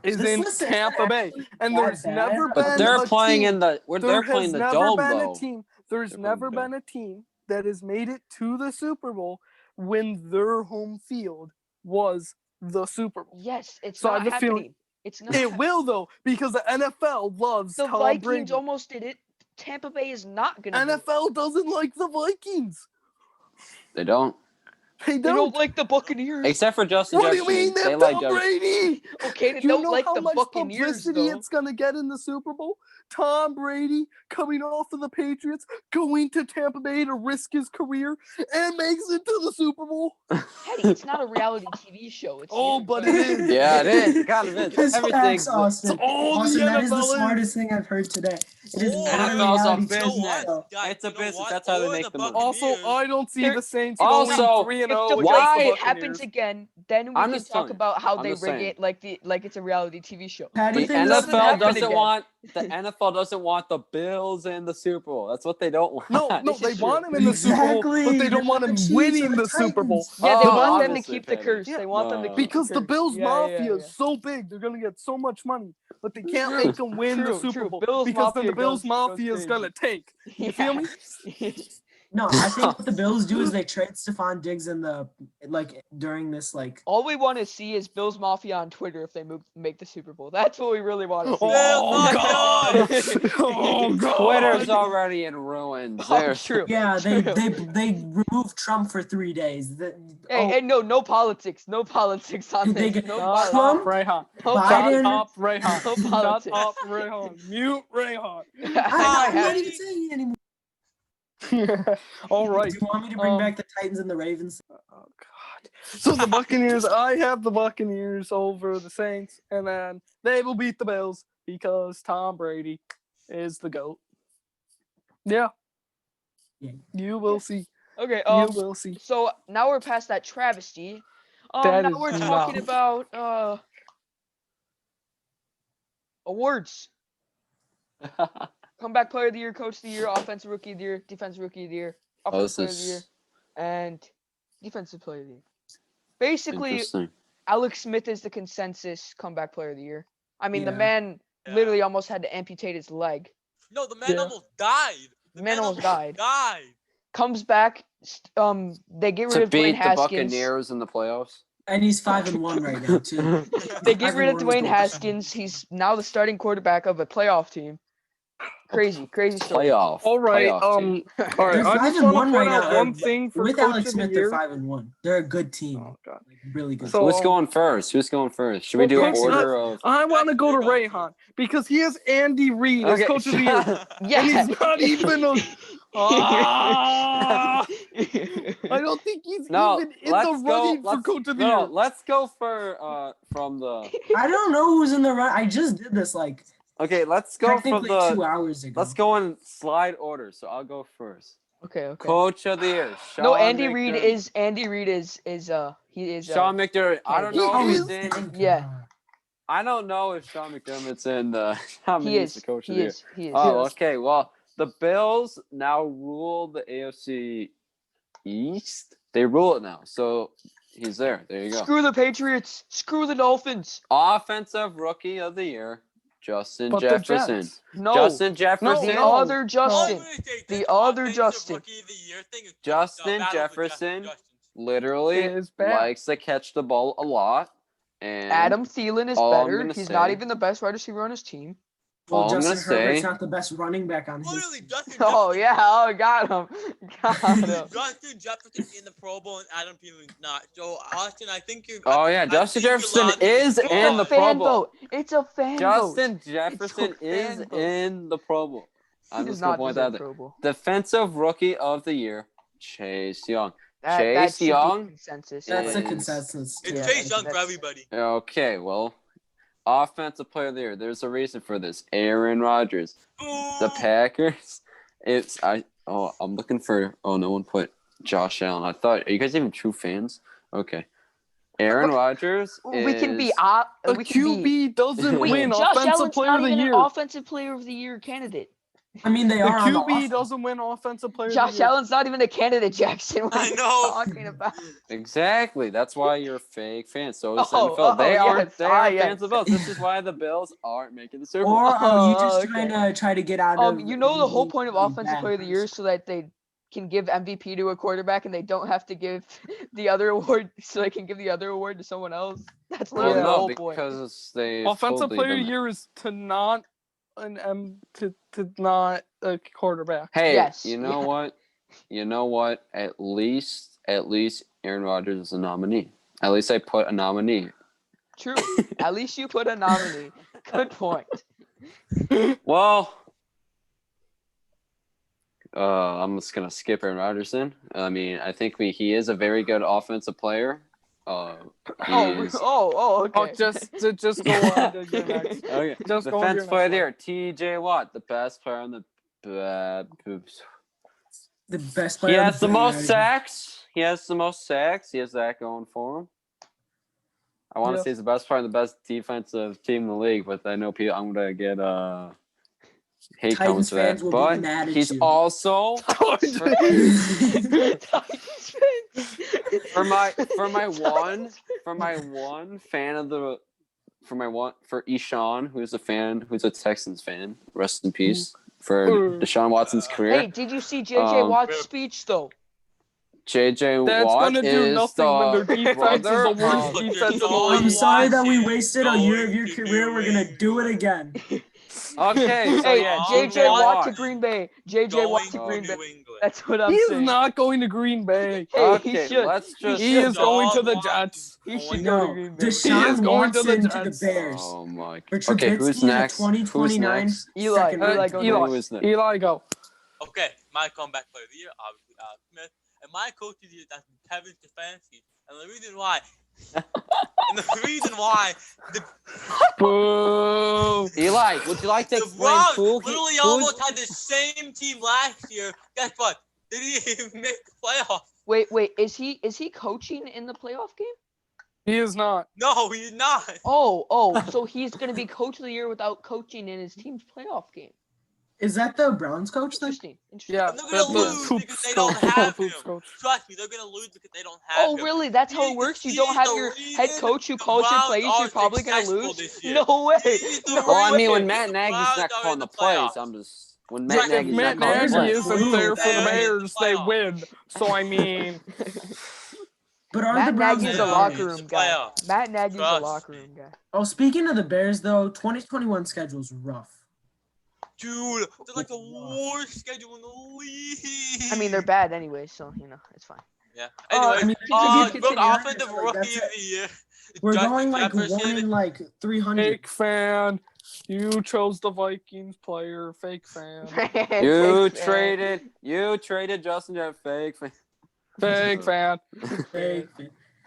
Speaker 4: Is
Speaker 3: This
Speaker 4: in
Speaker 3: list isn't
Speaker 4: Tampa Bay.
Speaker 3: actually
Speaker 4: And
Speaker 3: that
Speaker 4: there's
Speaker 3: bad,
Speaker 4: never
Speaker 3: but
Speaker 4: been
Speaker 2: they're
Speaker 4: a
Speaker 2: playing
Speaker 4: team.
Speaker 2: in the they're playing the dome though.
Speaker 4: There's
Speaker 2: They're
Speaker 4: never
Speaker 2: playing the
Speaker 4: been a team that has made it to the Super Bowl when their home field was the Super Bowl.
Speaker 1: Yes, it's
Speaker 4: So I
Speaker 1: not
Speaker 4: have a feeling-
Speaker 1: happening. It's not.
Speaker 4: It will though, because the NFL loves
Speaker 1: The
Speaker 4: Tom
Speaker 1: Vikings
Speaker 4: Brady.
Speaker 1: almost did it. Tampa Bay is not gonna. do it.
Speaker 4: NFL doesn't like the Vikings.
Speaker 2: They don't.
Speaker 4: They
Speaker 1: They don't
Speaker 4: don't.
Speaker 1: like the Buccaneers.
Speaker 2: Except for Justin
Speaker 4: What do you
Speaker 2: Jefferson.
Speaker 4: mean they
Speaker 2: They
Speaker 4: have
Speaker 2: like
Speaker 4: Tom
Speaker 2: Jefferson.
Speaker 4: Brady?
Speaker 1: Okay, they
Speaker 4: Do you
Speaker 1: don't
Speaker 4: know
Speaker 1: like
Speaker 4: how
Speaker 1: the
Speaker 4: much
Speaker 1: Buccaneers
Speaker 4: publicity
Speaker 1: though.
Speaker 4: it's gonna get in the Super Bowl? Tom Brady coming off of the Patriots, going to Tampa Bay to risk his career, and makes it to the Super Bowl.
Speaker 1: Paddy, it's not a reality TV show. It's
Speaker 4: Oh,
Speaker 1: the
Speaker 4: but
Speaker 1: NFL.
Speaker 4: it is.
Speaker 2: Yeah, it is. It kind of is.
Speaker 3: It's
Speaker 2: Everything's
Speaker 3: facts, Austin.
Speaker 4: It's all the
Speaker 3: Austin, that is the
Speaker 4: NFL is.
Speaker 3: smartest thing I've heard today. It is
Speaker 5: Oh,
Speaker 3: not a
Speaker 2: NFL's a
Speaker 3: reality
Speaker 2: business.
Speaker 3: TV show.
Speaker 5: Guys,
Speaker 2: It's a
Speaker 5: you know
Speaker 2: business.
Speaker 5: what?
Speaker 2: That's how they
Speaker 5: Or
Speaker 2: make
Speaker 5: the
Speaker 2: the money.
Speaker 4: Also,
Speaker 5: Buccaneers.
Speaker 4: I don't see
Speaker 1: They're-
Speaker 4: the Saints
Speaker 2: Also,
Speaker 4: going 3-0
Speaker 1: If the
Speaker 4: against the
Speaker 2: why-
Speaker 1: break
Speaker 4: Buccaneers.
Speaker 1: happens again, then we
Speaker 2: I'm
Speaker 1: can
Speaker 2: just
Speaker 1: talk
Speaker 2: telling you.
Speaker 1: about how
Speaker 2: I'm
Speaker 1: they
Speaker 2: just
Speaker 1: rig
Speaker 2: saying.
Speaker 1: it like it's a reality TV show.
Speaker 3: Paddy
Speaker 2: The
Speaker 1: But if it doesn't
Speaker 2: NFL
Speaker 1: happen
Speaker 2: doesn't
Speaker 1: again-
Speaker 2: want the NFL doesn't want the Bills in the Super Bowl. That's what they don't want.
Speaker 4: No,
Speaker 1: This
Speaker 4: they
Speaker 1: is true.
Speaker 4: want him in the Super Bowl,
Speaker 3: Exactly.
Speaker 4: but they
Speaker 3: They
Speaker 4: don't want
Speaker 3: want
Speaker 4: him
Speaker 3: the Chiefs or
Speaker 4: winning
Speaker 3: the
Speaker 4: the Super Bowl.
Speaker 3: Titans.
Speaker 1: Yeah, they
Speaker 2: Oh,
Speaker 1: want them to
Speaker 2: obviously,
Speaker 1: keep the
Speaker 2: Paddy.
Speaker 1: curse.
Speaker 4: Yeah.
Speaker 1: They want them to
Speaker 2: No.
Speaker 1: keep
Speaker 4: Because the
Speaker 1: curse.
Speaker 4: Bills
Speaker 1: Yeah,
Speaker 4: Mafia
Speaker 1: yeah,
Speaker 4: is so big, they're gonna get so much money, but they can't
Speaker 1: True,
Speaker 4: make them win the
Speaker 1: true,
Speaker 4: Super
Speaker 1: true.
Speaker 4: Bowl
Speaker 1: Bills
Speaker 4: because then the
Speaker 1: Mafia
Speaker 4: Bills
Speaker 1: goes
Speaker 4: Mafia is
Speaker 1: crazy.
Speaker 4: gonna tank. You feel me?
Speaker 3: No, I think what the Bills do is they trade Stephon Diggs in the during this
Speaker 1: All we want to see is Bills Mafia on Twitter if they make the Super Bowl. That's what we really want to see.
Speaker 4: Oh
Speaker 5: God.
Speaker 4: God! Oh God!
Speaker 2: Twitter's already in ruins.
Speaker 1: Oh,
Speaker 2: There's
Speaker 1: true.
Speaker 3: Yeah, they
Speaker 1: True.
Speaker 3: removed Trump for 3 days.
Speaker 1: Hey, no politics. No politics on
Speaker 3: They
Speaker 1: this.
Speaker 3: get
Speaker 1: No
Speaker 4: Shut
Speaker 1: politics.
Speaker 3: Trump,
Speaker 4: up, Reyhan.
Speaker 1: No
Speaker 3: Biden-
Speaker 4: Shut up, Reyhan.
Speaker 1: No
Speaker 4: Shut
Speaker 1: politics.
Speaker 4: up, Reyhan. Mute Reyhan.
Speaker 3: I'm
Speaker 1: I
Speaker 3: not even saying it anymore.
Speaker 4: All right.
Speaker 3: Do you want me to bring back the Titans and the Ravens?
Speaker 4: Oh God! So the Buccaneers, I have the Buccaneers over the Saints, and then they will beat the Bills because Tom Brady. is the GOAT. Yeah.
Speaker 3: Yeah.
Speaker 4: You will see.
Speaker 1: Okay.
Speaker 4: You will see.
Speaker 1: So now we're past that travesty.
Speaker 4: That
Speaker 1: Now
Speaker 4: is
Speaker 1: we're talking
Speaker 4: not-
Speaker 1: about awards. Comeback player of the year, coach of the year, offensive rookie of the year, defensive rookie of the year, offensive
Speaker 2: this
Speaker 1: player of the year,
Speaker 2: is
Speaker 1: and defensive player of the year. Basically,
Speaker 2: interesting.
Speaker 1: Alex Smith is the consensus comeback player of the year. I mean, the
Speaker 3: Yeah.
Speaker 1: man
Speaker 5: Yeah.
Speaker 1: literally almost had to amputate his leg.
Speaker 5: No, the man
Speaker 4: Yeah.
Speaker 5: almost died. The
Speaker 1: Man almost died.
Speaker 5: died.
Speaker 1: Comes back. They get rid
Speaker 2: To
Speaker 1: of Dwayne
Speaker 2: beat the
Speaker 1: Haskins.
Speaker 2: Buccaneers in the playoffs.
Speaker 3: And he's 5-1 right now too.
Speaker 1: They get rid of
Speaker 3: 5-1 with
Speaker 1: Dwayne
Speaker 3: the-
Speaker 1: Haskins. He's now the starting quarterback of a playoff team. Crazy story.
Speaker 2: Playoff.
Speaker 4: All right.
Speaker 2: Playoff team.
Speaker 4: All right.
Speaker 3: They're
Speaker 4: I just
Speaker 3: 5-1
Speaker 4: want to
Speaker 3: right
Speaker 4: point out
Speaker 3: now.
Speaker 4: one thing for
Speaker 3: With
Speaker 4: coach
Speaker 3: Alex
Speaker 4: of the
Speaker 3: Smith, they're
Speaker 4: year.
Speaker 3: 5-1. They're a good team.
Speaker 4: Oh god.
Speaker 3: Like, really good.
Speaker 4: So-
Speaker 2: Who's going first? Should we do
Speaker 4: Well,
Speaker 2: an order of?
Speaker 4: I want to go to
Speaker 5: Jackson, you're going
Speaker 4: Reyhan because he has Andy Reid as
Speaker 2: Okay,
Speaker 4: coach of the year.
Speaker 1: Yeah.
Speaker 4: And he's not even a. Ah! I don't think he's
Speaker 2: No,
Speaker 4: even in
Speaker 2: let's
Speaker 4: the running
Speaker 2: go.
Speaker 4: for coach of the
Speaker 2: No,
Speaker 4: year.
Speaker 2: let's go for from the.
Speaker 3: I don't know who's in the run. I just did this like
Speaker 2: Okay, let's go for
Speaker 3: technically
Speaker 2: the.
Speaker 3: 2 hours ago.
Speaker 2: Let's go in slide order. So I'll go first.
Speaker 1: Okay.
Speaker 2: Coach of the year.
Speaker 1: No,
Speaker 2: Sean
Speaker 1: Andy Reid
Speaker 2: McDermott.
Speaker 1: is he is
Speaker 2: Sean McDermott. I don't
Speaker 1: he
Speaker 2: know if
Speaker 1: is-
Speaker 2: he's in.
Speaker 3: Thank
Speaker 1: yeah.
Speaker 3: God.
Speaker 2: I don't know if Sean McDermott's in the. How
Speaker 1: he
Speaker 2: many is the
Speaker 1: is
Speaker 2: coach of
Speaker 1: he
Speaker 2: the year?
Speaker 1: is he is.
Speaker 2: Oh, okay. Well, the Bills now rule the AFC East. They rule it now, so he's there. There you go.
Speaker 1: Screw the Patriots. Screw the Dolphins.
Speaker 2: Offensive Rookie of the Year, Justin
Speaker 4: But the
Speaker 2: Jefferson.
Speaker 4: Jets.
Speaker 1: No.
Speaker 2: Justin Jefferson.
Speaker 1: the
Speaker 4: No.
Speaker 1: other
Speaker 5: All I'm
Speaker 1: Justin.
Speaker 5: gonna say,
Speaker 1: The
Speaker 5: this
Speaker 1: other
Speaker 5: offensive
Speaker 1: Justin.
Speaker 5: Rookie of the year thing is
Speaker 2: Justin
Speaker 5: the battle for
Speaker 2: Jefferson.
Speaker 5: Justins.
Speaker 2: Literally
Speaker 4: Is bad.
Speaker 2: likes to catch the ball a lot. And
Speaker 1: Adam Thielen is
Speaker 2: all I'm
Speaker 1: better.
Speaker 2: gonna
Speaker 1: He's not
Speaker 2: say-
Speaker 1: even the best wide receiver on his team.
Speaker 3: Well,
Speaker 2: all I'm
Speaker 3: Justin
Speaker 2: gonna
Speaker 3: Herbert's
Speaker 2: say-
Speaker 3: not the best running back on his
Speaker 5: Literally,
Speaker 3: team.
Speaker 5: Justin
Speaker 1: Oh
Speaker 5: Jefferson.
Speaker 1: yeah, oh got him. Got
Speaker 5: Literally,
Speaker 1: him.
Speaker 5: Justin Jefferson in the Pro Bowl and Adam Thielen's not. So Austin, I think you're.
Speaker 2: Oh yeah,
Speaker 5: I
Speaker 2: Justin
Speaker 5: think your
Speaker 2: Jefferson
Speaker 5: logic
Speaker 2: is
Speaker 5: flawed.
Speaker 2: in the Pro
Speaker 1: fan
Speaker 2: Bowl.
Speaker 1: vote. It's a fan
Speaker 2: Justin
Speaker 1: vote.
Speaker 2: Jefferson is
Speaker 1: fan vote.
Speaker 2: in the Pro Bowl. I'm
Speaker 1: He does
Speaker 2: just gonna
Speaker 1: not
Speaker 2: point
Speaker 1: deserve
Speaker 2: that out.
Speaker 1: Pro Bowl.
Speaker 2: Defensive Rookie of the Year, Chase Young.
Speaker 1: That
Speaker 2: Chase
Speaker 1: should be
Speaker 2: Young
Speaker 1: consensus.
Speaker 3: That's a
Speaker 2: is-
Speaker 3: consensus.
Speaker 5: It's
Speaker 1: Yeah,
Speaker 5: Chase Young for
Speaker 1: that's-
Speaker 5: everybody.
Speaker 2: Okay, well, Offensive Player of the Year. There's a reason for this. Aaron Rodgers. The Packers. I'm looking for. Oh, no one put Josh Allen. I thought. Are you guys even true fans? Okay. Aaron Rodgers.
Speaker 1: We can be
Speaker 2: is-
Speaker 4: A
Speaker 1: we can be.
Speaker 4: QB doesn't
Speaker 2: Wait,
Speaker 4: win
Speaker 1: Josh
Speaker 4: offensive
Speaker 1: Allen's
Speaker 4: player
Speaker 1: not
Speaker 4: of the
Speaker 1: even
Speaker 4: year.
Speaker 1: an offensive player of the year candidate.
Speaker 3: I mean, they
Speaker 4: The
Speaker 3: are on the
Speaker 4: QB
Speaker 3: offense.
Speaker 4: doesn't win offensive player of
Speaker 1: Josh
Speaker 4: the year.
Speaker 1: Allen's not even a candidate, Jackson. What
Speaker 5: I
Speaker 1: are you
Speaker 5: know.
Speaker 1: talking about?
Speaker 2: Exactly. That's why you're a fake fan. So is
Speaker 1: Oh,
Speaker 2: NFL. They
Speaker 1: oh,
Speaker 2: aren't.
Speaker 1: yes.
Speaker 2: They aren't
Speaker 1: yes.
Speaker 2: fans of us. This is why the Bills aren't making the Super Bowl.
Speaker 3: Or are you just
Speaker 1: okay.
Speaker 3: trying to get out of?
Speaker 1: You know the whole point of
Speaker 3: being
Speaker 1: offensive
Speaker 3: bad
Speaker 1: player of the year is
Speaker 3: first?
Speaker 1: so that they can give MVP to a quarterback and they don't have to give the other award, so they can give the other award to someone else. That's
Speaker 2: Well,
Speaker 1: literally the
Speaker 2: no,
Speaker 1: whole point.
Speaker 2: because they
Speaker 4: Offensive
Speaker 2: fully
Speaker 4: player of the
Speaker 2: done-
Speaker 4: year is to not to not a quarterback.
Speaker 2: Hey,
Speaker 1: Yes,
Speaker 2: you know
Speaker 1: yeah.
Speaker 2: what? You know what? At least Aaron Rodgers is a nominee. At least I put a nominee.
Speaker 1: True. At least you put a nominee. Good point.
Speaker 2: Well, I'm just gonna skip Aaron Rodgers then. I mean, I think he is a very good offensive player. He is-
Speaker 1: Okay.
Speaker 4: Oh, just go on to your next.
Speaker 2: Okay.
Speaker 4: Just go on to
Speaker 2: Defense
Speaker 4: your
Speaker 2: player of the
Speaker 4: next
Speaker 2: year, T.J. Watt, the best player on the.
Speaker 3: The best
Speaker 2: He
Speaker 3: player. on
Speaker 2: has the most
Speaker 3: Bears.
Speaker 2: sacks. He has that going for him. I want to
Speaker 4: Yeah.
Speaker 2: say he's the best player on the best defensive team in the league, but I know people. I'm gonna get hate
Speaker 3: Titans
Speaker 2: comments for that.
Speaker 3: fans will be
Speaker 2: But
Speaker 3: mad at
Speaker 2: he's
Speaker 3: you.
Speaker 2: also
Speaker 1: Titans fans.
Speaker 2: for Eshawn, who's a Texans fan. Rest in peace for Deshaun Watson's career.
Speaker 1: Hey, did you see JJ Watt's speech though?
Speaker 2: JJ
Speaker 4: That's
Speaker 2: Watt
Speaker 4: gonna do
Speaker 2: is
Speaker 4: nothing when their
Speaker 2: the
Speaker 4: defense is
Speaker 2: brother
Speaker 4: the worst
Speaker 2: of-
Speaker 4: defense in the
Speaker 5: Oh,
Speaker 3: I'm
Speaker 4: league.
Speaker 3: sorry that we
Speaker 5: Watson
Speaker 3: wasted a year of your
Speaker 5: going to
Speaker 3: career.
Speaker 5: do
Speaker 3: We're gonna
Speaker 5: it.
Speaker 3: do it again.
Speaker 2: Okay, so
Speaker 1: Hey,
Speaker 2: yeah,
Speaker 1: JJ Watt
Speaker 2: Watt.
Speaker 1: to Green Bay. JJ Watt to
Speaker 5: Going
Speaker 1: Green
Speaker 5: to
Speaker 1: Bay.
Speaker 5: New England.
Speaker 1: That's what I'm
Speaker 4: He's
Speaker 1: saying.
Speaker 4: not going to Green Bay.
Speaker 1: Hey, he
Speaker 2: Okay,
Speaker 1: should.
Speaker 2: let's just.
Speaker 4: He is going to the
Speaker 5: Deshaun
Speaker 4: Jets.
Speaker 1: He
Speaker 5: Watson
Speaker 1: should
Speaker 5: going
Speaker 1: go to
Speaker 3: No,
Speaker 1: Green Bay.
Speaker 4: He is
Speaker 3: Deshaun
Speaker 4: going to the
Speaker 3: Watson to the
Speaker 4: Jets.
Speaker 3: Bears.
Speaker 2: Oh my.
Speaker 3: For
Speaker 2: Okay, who's
Speaker 3: Trubisky in the
Speaker 2: next? Who's
Speaker 3: 2029
Speaker 2: next?
Speaker 1: Eli.
Speaker 3: second
Speaker 1: Eli,
Speaker 3: round
Speaker 1: go
Speaker 3: pick.
Speaker 1: next.
Speaker 2: Who is next?
Speaker 4: Eli, go.
Speaker 5: Okay, my comeback player of the year, obviously Alex Smith, and my coach of the year, that's Kevin Stefanski. And the reason why And the reason why the
Speaker 4: Boo.
Speaker 2: Eli, would you like to
Speaker 5: The
Speaker 2: explain
Speaker 5: Browns
Speaker 2: who
Speaker 5: literally almost had the same team last year. Guess what? They didn't even make the playoffs.
Speaker 1: Wait, is he coaching in the playoff game?
Speaker 4: He is not.
Speaker 5: No, he's not.
Speaker 1: Oh, so he's gonna be coach of the year without coaching in his team's playoff game.
Speaker 3: Is that the Browns coach then?
Speaker 1: Interesting.
Speaker 4: Yeah,
Speaker 5: And they're gonna
Speaker 4: that's
Speaker 5: lose because they don't have him.
Speaker 4: coach.
Speaker 5: Trust me, they're gonna lose because they don't have
Speaker 1: Oh,
Speaker 5: him.
Speaker 1: really? That's how it works? You don't have your head coach who calls your plays, you're probably gonna lose? No way. No
Speaker 2: Well, I
Speaker 1: way.
Speaker 2: mean, when Matt Nagy's
Speaker 5: Browns
Speaker 2: not
Speaker 5: are
Speaker 2: calling
Speaker 5: in
Speaker 2: the
Speaker 5: the
Speaker 2: plays,
Speaker 5: playoffs.
Speaker 2: I'm just when Matt
Speaker 3: Right,
Speaker 2: Nagy's
Speaker 4: Matt
Speaker 2: not calling the
Speaker 3: Bears are
Speaker 4: Nagy
Speaker 2: plays.
Speaker 4: isn't there for the
Speaker 5: They're in the
Speaker 4: Bears. They
Speaker 5: playoffs.
Speaker 4: win. So I mean,
Speaker 3: But are
Speaker 1: Matt
Speaker 3: the Browns
Speaker 1: Nagy's
Speaker 3: the
Speaker 1: a
Speaker 5: playoffs.
Speaker 1: locker
Speaker 3: Bears?
Speaker 1: room
Speaker 5: It's
Speaker 1: guy.
Speaker 5: playoffs.
Speaker 1: Matt Nagy's a
Speaker 5: Trust
Speaker 1: locker
Speaker 5: me.
Speaker 1: room guy.
Speaker 3: Oh, speaking of the Bears though, 2021 schedule's rough.
Speaker 5: Dude, they're like the worst schedule in the league.
Speaker 1: I mean, they're bad anyway, so it's fine.
Speaker 5: Yeah.
Speaker 1: Uh,
Speaker 5: Anyway,
Speaker 1: continue.
Speaker 5: offensive
Speaker 3: Like,
Speaker 5: rookie
Speaker 3: that's
Speaker 5: of the year.
Speaker 3: We're
Speaker 5: Justin
Speaker 3: going like
Speaker 5: Jefferson.
Speaker 3: 1 in like 300.
Speaker 4: fake fan. You chose the Vikings player. Fake fan.
Speaker 2: You
Speaker 1: Fake fan.
Speaker 2: traded Justin Jeff fake.
Speaker 4: Fake fan.
Speaker 3: Fake.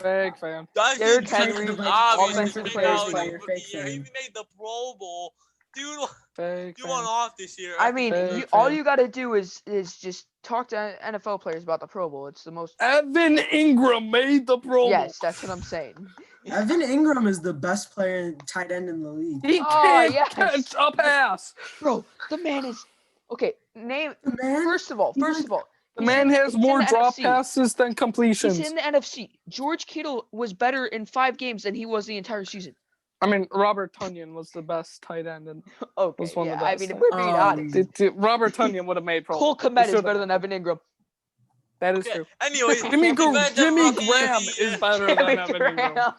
Speaker 4: Fake fan.
Speaker 5: Justin
Speaker 1: Derrick
Speaker 5: Jefferson
Speaker 1: Henry,
Speaker 5: obviously
Speaker 1: offensive
Speaker 5: made
Speaker 1: player
Speaker 5: out
Speaker 1: of the
Speaker 5: his
Speaker 3: year,
Speaker 5: rookie
Speaker 3: fake
Speaker 5: year. He
Speaker 3: fan.
Speaker 5: made the Pro Bowl. Dude,
Speaker 4: Fake
Speaker 5: you went
Speaker 4: fan.
Speaker 5: off this year.
Speaker 1: I mean,
Speaker 4: Fake
Speaker 1: all
Speaker 4: fan.
Speaker 1: you gotta do is just talk to NFL players about the Pro Bowl. It's the most.
Speaker 4: Evan Ingram made the Pro Bowl.
Speaker 1: Yes, that's what I'm saying.
Speaker 3: Evan Ingram is the best player tight end in the league.
Speaker 4: He
Speaker 1: Oh,
Speaker 4: can't
Speaker 1: yes.
Speaker 4: catch a pass.
Speaker 1: Bro, the man is okay. Name
Speaker 3: The man,
Speaker 1: first of all.
Speaker 3: he's
Speaker 4: The
Speaker 1: he's
Speaker 4: man
Speaker 1: in-
Speaker 4: has
Speaker 1: he's in
Speaker 4: more
Speaker 1: the
Speaker 4: drop
Speaker 1: NFC.
Speaker 4: passes than completions.
Speaker 1: He's in the NFC. George Kittle was better in 5 games than he was the entire season.
Speaker 4: I mean, Robert Tunyon was the best tight end, and
Speaker 1: Okay,
Speaker 4: was one of
Speaker 1: yeah.
Speaker 4: the
Speaker 1: I
Speaker 4: best.
Speaker 1: mean, if we're being honest,
Speaker 4: Robert Tunyon would have made Pro
Speaker 1: Cole
Speaker 4: Bowl.
Speaker 1: Kmet is
Speaker 4: Should've
Speaker 1: better
Speaker 4: been.
Speaker 1: than Evan Ingram.
Speaker 4: That is
Speaker 5: Okay,
Speaker 4: true.
Speaker 5: anyways,
Speaker 4: Jimmy
Speaker 5: defensive
Speaker 4: Graham
Speaker 5: rookie of the
Speaker 4: is
Speaker 5: year.
Speaker 4: better than
Speaker 1: Jimmy
Speaker 4: Evan Ingram.
Speaker 1: Graham.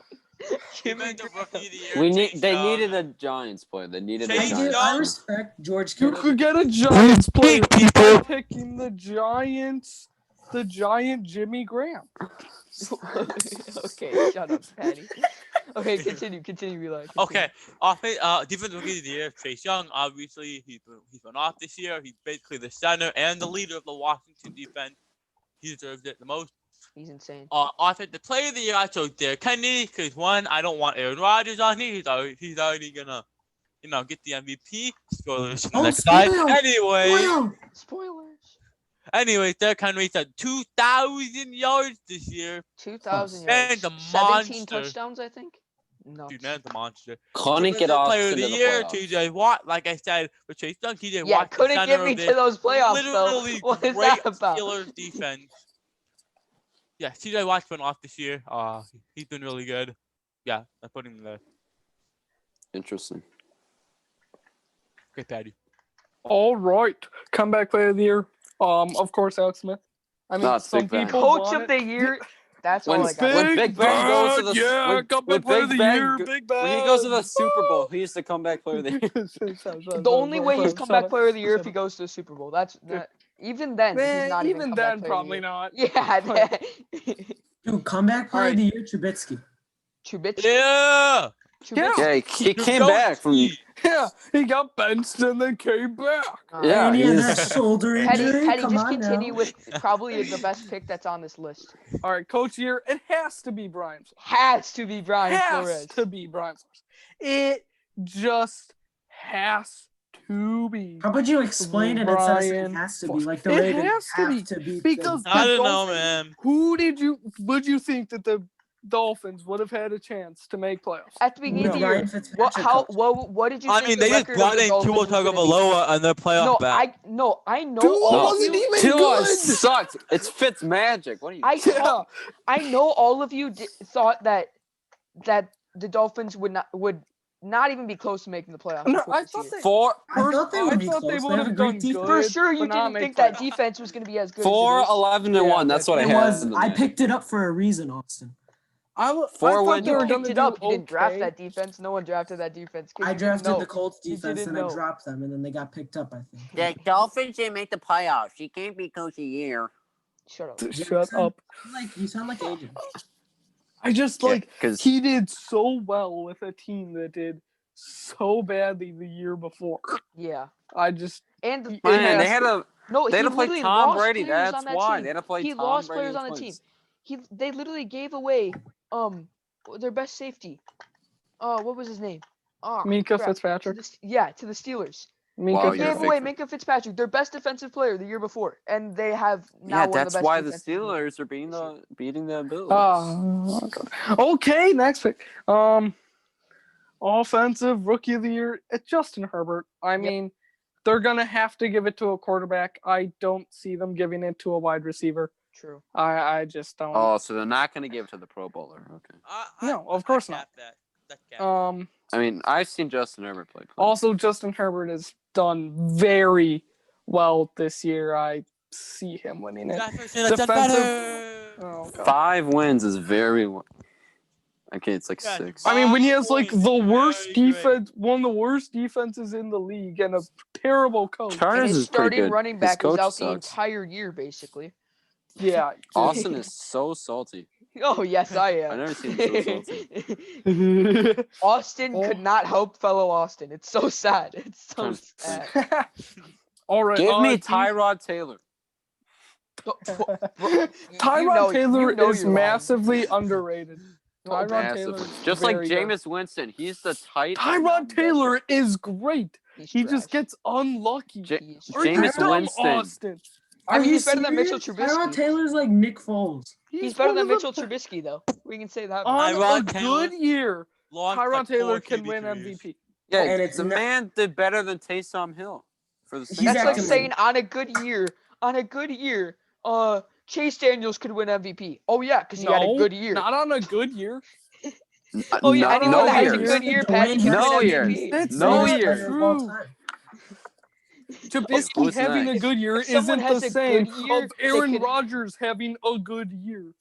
Speaker 1: Jimmy
Speaker 5: Defensive rookie of the year.
Speaker 2: We
Speaker 5: Chase
Speaker 2: they
Speaker 5: Young.
Speaker 2: needed a Giants player. They needed a
Speaker 5: Chase
Speaker 3: I
Speaker 2: Giants
Speaker 3: I
Speaker 5: Young.
Speaker 3: respect George
Speaker 4: You
Speaker 3: Kittle.
Speaker 4: could get a Giants player
Speaker 5: Big
Speaker 4: by
Speaker 5: people.
Speaker 4: picking the Giants, the giant Jimmy Graham.
Speaker 1: Okay, shut up, Paddy. Okay, continue, Eli. Continue.
Speaker 5: Okay, defensive rookie of the year, Chase Young. Obviously, he's been off this year. He's basically the center and the leader of the Washington defense. He deserves it the most.
Speaker 1: He's insane.
Speaker 5: Offensive player of the year, I chose Derrick Henry because one, I don't want Aaron Rodgers on here. He's already gonna, get the MVP. Spoilers from the next slide.
Speaker 1: Spoilers.
Speaker 5: Anyways, Derrick Henry's at 2,000 yards this year.
Speaker 1: 2,000
Speaker 5: And
Speaker 1: yards.
Speaker 5: the
Speaker 1: 17
Speaker 5: monster.
Speaker 1: touchdowns, I think. No.
Speaker 5: Dude, man's a monster.
Speaker 2: Couldn't get
Speaker 5: Defensive
Speaker 2: off
Speaker 5: player of
Speaker 2: into
Speaker 5: the
Speaker 2: the
Speaker 5: year,
Speaker 2: playoffs.
Speaker 5: TJ Watt. Like I said, for Chase Young, TJ
Speaker 1: Yeah,
Speaker 5: Watt.
Speaker 1: couldn't get me to those playoffs though.
Speaker 5: Literally
Speaker 1: What is
Speaker 5: great
Speaker 1: that about?
Speaker 5: Steelers defense. Yeah, TJ Watt's been off this year. He's been really good. Yeah, I put him there.
Speaker 2: Interesting.
Speaker 5: Okay, Paddy.
Speaker 4: All right, comeback player of the year. Of course, Alex Smith. I mean,
Speaker 2: No, it's
Speaker 4: some
Speaker 2: Big Ben.
Speaker 4: people
Speaker 1: Coach
Speaker 4: want
Speaker 1: of
Speaker 4: it.
Speaker 1: the year. That's
Speaker 2: When
Speaker 1: all I got.
Speaker 2: when Big Ben goes to the
Speaker 4: yeah,
Speaker 2: when
Speaker 4: comeback player of the
Speaker 2: Big Ben
Speaker 4: year,
Speaker 2: go-
Speaker 4: Big Ben.
Speaker 2: when he goes to the Super Bowl, he's the comeback player of the year.
Speaker 1: The only way he's comeback player of the year if he goes to the Super Bowl. That's that. Even then, he's not even comeback
Speaker 4: then,
Speaker 1: player
Speaker 4: probably
Speaker 1: of the
Speaker 4: not.
Speaker 1: year. Yeah.
Speaker 3: Dude, comeback player of the year, Trubisky.
Speaker 1: Trubisky.
Speaker 5: Yeah.
Speaker 1: Trubisky.
Speaker 2: Yeah, he came back from.
Speaker 4: Yeah, he got benched and then came back.
Speaker 2: Yeah,
Speaker 3: and he had
Speaker 2: he's-
Speaker 3: that shoulder injury.
Speaker 1: Paddy,
Speaker 3: Come
Speaker 1: just
Speaker 3: on
Speaker 1: continue
Speaker 3: now.
Speaker 1: with probably the best pick that's on this list.
Speaker 4: All right, coach of the year. It has to be Brian.
Speaker 1: Has to be Brian
Speaker 4: Has
Speaker 1: Flores.
Speaker 4: to be Brian Flores. It just has to be.
Speaker 3: How about you explain it instead of saying
Speaker 4: Brian
Speaker 3: it has to be?
Speaker 4: Flores.
Speaker 3: Like the
Speaker 4: It
Speaker 3: Ravens
Speaker 4: has to
Speaker 3: have
Speaker 4: be,
Speaker 3: to beat
Speaker 4: because
Speaker 3: the
Speaker 5: I don't know,
Speaker 4: Dolphins-
Speaker 5: man.
Speaker 4: Who would you think that the Dolphins would have had a chance to make playoffs?
Speaker 1: At the beginning of the
Speaker 3: Ryan
Speaker 1: year,
Speaker 3: Fitzpatrick
Speaker 1: what
Speaker 3: coach.
Speaker 1: what did you
Speaker 5: I
Speaker 1: think
Speaker 5: mean,
Speaker 1: the
Speaker 5: they just
Speaker 1: record of
Speaker 5: brought
Speaker 1: the
Speaker 5: in
Speaker 1: Dolphins
Speaker 5: Tua
Speaker 1: was gonna be?
Speaker 5: Tagovailoa and their playoff back.
Speaker 1: I know
Speaker 4: Tua
Speaker 1: all of
Speaker 4: wasn't
Speaker 1: you.
Speaker 4: even
Speaker 2: Tua
Speaker 4: good.
Speaker 2: sucked. It's Fitz magic. What are you?
Speaker 1: I know all of you thought that the Dolphins would not even be close to making the playoffs.
Speaker 4: No,
Speaker 1: before
Speaker 4: I
Speaker 1: this
Speaker 4: thought
Speaker 1: year.
Speaker 4: they.
Speaker 2: Four
Speaker 3: I thought they would be
Speaker 4: thought
Speaker 3: close.
Speaker 4: they
Speaker 3: They
Speaker 4: would
Speaker 3: have a
Speaker 4: have
Speaker 3: great
Speaker 4: done
Speaker 3: defense.
Speaker 1: For
Speaker 4: good,
Speaker 1: sure, you
Speaker 4: but not
Speaker 1: didn't
Speaker 4: make
Speaker 1: think that
Speaker 4: playoffs.
Speaker 1: defense was going to be as good.
Speaker 2: 4,
Speaker 1: as it is.
Speaker 2: 11, and
Speaker 4: Yeah,
Speaker 2: 1. That's what I
Speaker 3: It
Speaker 2: had.
Speaker 3: was.
Speaker 2: them
Speaker 3: I
Speaker 2: at.
Speaker 3: picked it up for a reason, Austin.
Speaker 4: I
Speaker 2: Four
Speaker 4: thought
Speaker 2: wins.
Speaker 4: they were
Speaker 1: You
Speaker 4: going
Speaker 1: picked
Speaker 4: to
Speaker 1: it
Speaker 4: do
Speaker 1: up. You didn't draft
Speaker 4: okay.
Speaker 1: that defense. No one drafted that defense. 'cause
Speaker 3: I
Speaker 1: you didn't
Speaker 3: drafted
Speaker 1: know.
Speaker 3: the Colts
Speaker 1: You
Speaker 3: defense
Speaker 1: didn't
Speaker 3: and
Speaker 1: know.
Speaker 3: I dropped them, and then they got picked up, I think.
Speaker 2: The Dolphins didn't make the playoffs. She can't be coach of the year.
Speaker 1: Shut up.
Speaker 4: Shut up.
Speaker 3: You sound like Agent.
Speaker 4: I just
Speaker 2: Yeah,
Speaker 4: like
Speaker 2: 'cause-
Speaker 4: he did so well with a team that did so badly the year before.
Speaker 1: Yeah.
Speaker 4: I just
Speaker 1: And the,
Speaker 4: It
Speaker 2: Man,
Speaker 4: has
Speaker 2: they had
Speaker 4: to-
Speaker 2: a
Speaker 1: no,
Speaker 2: they
Speaker 1: he
Speaker 2: had to play
Speaker 1: literally
Speaker 2: Tom
Speaker 1: lost
Speaker 2: Brady.
Speaker 1: players
Speaker 2: That's
Speaker 1: on that
Speaker 2: why
Speaker 1: team.
Speaker 2: they had to play
Speaker 1: He
Speaker 2: Tom
Speaker 1: lost
Speaker 2: Brady
Speaker 1: players
Speaker 2: and
Speaker 1: on the
Speaker 2: Twins.
Speaker 1: team. They literally gave away their best safety. Oh, what was his name? Oh,
Speaker 4: Minka
Speaker 1: crap.
Speaker 4: Fitzpatrick.
Speaker 1: To the Steelers.
Speaker 4: Minka
Speaker 2: Wow,
Speaker 1: They
Speaker 2: you're
Speaker 1: gave
Speaker 4: Fitzpatrick.
Speaker 1: away
Speaker 2: fixing-
Speaker 1: Minka Fitzpatrick, their best defensive player the year before, and they have now
Speaker 2: Yeah,
Speaker 1: one of
Speaker 2: that's
Speaker 1: the best
Speaker 2: why the
Speaker 1: defensive players.
Speaker 2: Steelers are beating the Bills.
Speaker 4: Okay, next pick. Offensive rookie of the year, it's Justin Herbert. I mean, they're gonna have to give it to a quarterback. I don't see them giving it to a wide receiver.
Speaker 1: True.
Speaker 4: I just don't.
Speaker 2: Oh, so they're not going to give it to the Pro Bowler. Okay.
Speaker 4: No, of course not.
Speaker 5: That's cap.
Speaker 2: I mean, I've seen Justin Herbert play.
Speaker 4: Also, Justin Herbert has done very well this year. I see him winning it. Defensive- Oh, God.
Speaker 2: 5 wins is very. Okay, it's like
Speaker 5: Yeah,
Speaker 2: 6.
Speaker 4: I mean, when he has like
Speaker 5: points,
Speaker 4: the worst
Speaker 5: very great.
Speaker 4: defense, one of the worst defenses in the league, and a terrible coach.
Speaker 1: And
Speaker 2: Chargers
Speaker 1: his
Speaker 2: is pretty
Speaker 1: starting
Speaker 2: good.
Speaker 1: running
Speaker 2: His
Speaker 1: back was
Speaker 2: coach
Speaker 1: out the
Speaker 2: sucks.
Speaker 1: entire year, basically.
Speaker 4: Yeah.
Speaker 2: Austin is so salty.
Speaker 1: Oh, yes, I am.
Speaker 2: I've never seen him so salty.
Speaker 1: Austin
Speaker 4: Oh.
Speaker 1: could not help fellow Austin. It's so sad. It's so
Speaker 2: Trying to
Speaker 1: sad.
Speaker 4: All right.
Speaker 2: Give me
Speaker 4: Tyrod
Speaker 2: Tyrod Taylor.
Speaker 4: Tyrod Taylor
Speaker 1: you know
Speaker 4: is
Speaker 1: you're lying.
Speaker 4: massively underrated. Tyrod
Speaker 2: Massive.
Speaker 4: Taylor,
Speaker 2: Just like
Speaker 4: very good.
Speaker 2: Jameis Winston. He's the tight.
Speaker 4: Tyrod Taylor is great.
Speaker 1: He's
Speaker 4: He just
Speaker 1: trash.
Speaker 4: gets unlucky.
Speaker 2: Ja-
Speaker 1: He's
Speaker 4: Are you
Speaker 2: Jameis
Speaker 4: dumb,
Speaker 2: Winston.
Speaker 4: Austin?
Speaker 1: I mean,
Speaker 3: Are you
Speaker 1: he's better than Mitchell
Speaker 3: serious?
Speaker 1: Trubisky.
Speaker 3: Tyrod Taylor's like Nick Foles.
Speaker 1: He's better
Speaker 4: one
Speaker 1: than
Speaker 4: of the
Speaker 1: Mitchell
Speaker 4: be-
Speaker 1: Trubisky, though. We can say that.
Speaker 4: On a
Speaker 5: Tyrod Taylor
Speaker 4: good year,
Speaker 5: Launched
Speaker 4: Tyrod
Speaker 5: like
Speaker 4: Taylor
Speaker 5: 4
Speaker 4: can
Speaker 5: QB
Speaker 4: win
Speaker 5: careers.
Speaker 4: MVP.
Speaker 2: Yeah,
Speaker 3: And it's
Speaker 2: the
Speaker 3: not-
Speaker 2: man did better than Taysom Hill for the
Speaker 3: He's
Speaker 2: same
Speaker 1: That's like
Speaker 3: acting
Speaker 2: time.
Speaker 1: saying on a good year, Chase Daniels could win MVP. Oh yeah, because he had a good year.
Speaker 4: Not on a good year.
Speaker 1: Oh yeah,
Speaker 2: No-
Speaker 1: anyone
Speaker 2: no
Speaker 1: that has a
Speaker 2: years.
Speaker 1: good year,
Speaker 3: Dwayne
Speaker 1: Paddy, can
Speaker 2: No
Speaker 1: win
Speaker 2: years.
Speaker 1: MVP.
Speaker 4: That's
Speaker 2: No
Speaker 4: not
Speaker 2: years.
Speaker 4: true. Trubisky
Speaker 2: Who's
Speaker 4: having
Speaker 2: next?
Speaker 4: a good year
Speaker 1: If someone
Speaker 4: isn't
Speaker 1: has
Speaker 4: the
Speaker 1: a
Speaker 4: same
Speaker 1: good year,
Speaker 4: of
Speaker 1: they
Speaker 4: Aaron
Speaker 1: could-
Speaker 4: Rodgers having a good year.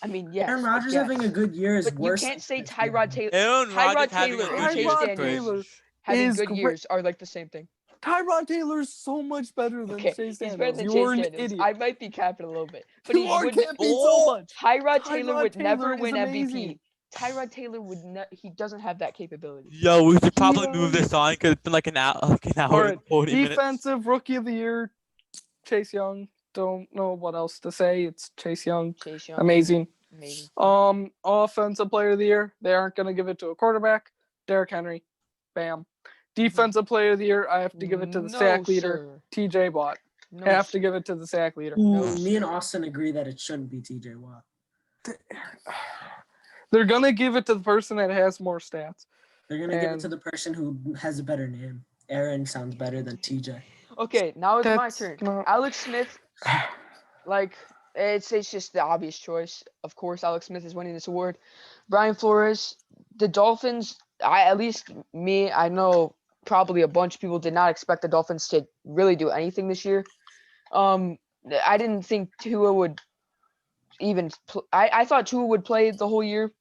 Speaker 1: I mean, yes.
Speaker 3: Aaron Rodgers
Speaker 1: yes.
Speaker 3: having a good year is
Speaker 1: But you
Speaker 3: worse.
Speaker 1: can't
Speaker 3: than
Speaker 1: say
Speaker 3: Chase
Speaker 1: Tyrod Taylor.
Speaker 5: Aaron
Speaker 1: Tyrod
Speaker 5: Rodgers having
Speaker 1: Taylor
Speaker 5: a
Speaker 1: and
Speaker 5: good
Speaker 1: Chase
Speaker 5: year is
Speaker 4: Tyrod
Speaker 1: Daniels
Speaker 4: Taylor
Speaker 1: having
Speaker 4: is
Speaker 1: good
Speaker 4: great.
Speaker 1: years are like the same thing.
Speaker 4: Tyrod Taylor is so much better than
Speaker 1: Okay,
Speaker 4: Chase
Speaker 1: he's
Speaker 4: Daniels.
Speaker 1: better than
Speaker 4: You're
Speaker 1: Chase
Speaker 4: an
Speaker 1: Daniels.
Speaker 4: idiot.
Speaker 1: I might be capping a little bit, but
Speaker 4: You
Speaker 1: he
Speaker 4: are
Speaker 1: would.
Speaker 4: capping so much.
Speaker 1: Tyrod Taylor
Speaker 4: Tyrod
Speaker 1: would
Speaker 4: Taylor
Speaker 1: never
Speaker 4: is
Speaker 1: win
Speaker 4: amazing.
Speaker 1: MVP. Tyrod Taylor would not. He doesn't have that capability.
Speaker 5: Yo, we should probably
Speaker 4: He,
Speaker 5: move this on because it's been like an hour,
Speaker 4: All right,
Speaker 5: and 40 minutes.
Speaker 4: defensive rookie of the year, Chase Young. Don't know what else to say. It's Chase Young.
Speaker 1: Chase Young,
Speaker 4: Amazing.
Speaker 1: amazing.
Speaker 4: Offensive player of the year, they aren't going to give it to a quarterback. Derrick Henry. Bam. Defensive player of the year, I have to give it to the sack leader,
Speaker 1: Sir.
Speaker 4: TJ Watt.
Speaker 1: No,
Speaker 4: Have
Speaker 1: sir.
Speaker 4: to give it to the sack leader.
Speaker 3: Ooh, me and Austin agree that it shouldn't be TJ Watt.
Speaker 4: They're going to give it to the person that has more stats.
Speaker 3: They're gonna give it
Speaker 4: And-
Speaker 3: to the person who has a better name. Aaron sounds better than TJ.
Speaker 1: Okay, now it's my
Speaker 4: That's
Speaker 1: turn.
Speaker 4: not-
Speaker 1: Alex Smith, like it's just the obvious choice. Of course, Alex Smith is winning this award. Brian Flores, the Dolphins. At least me, I know probably a bunch of people did not expect the Dolphins to really do anything this year. I didn't think Tua would even. I thought Tua would play the whole year.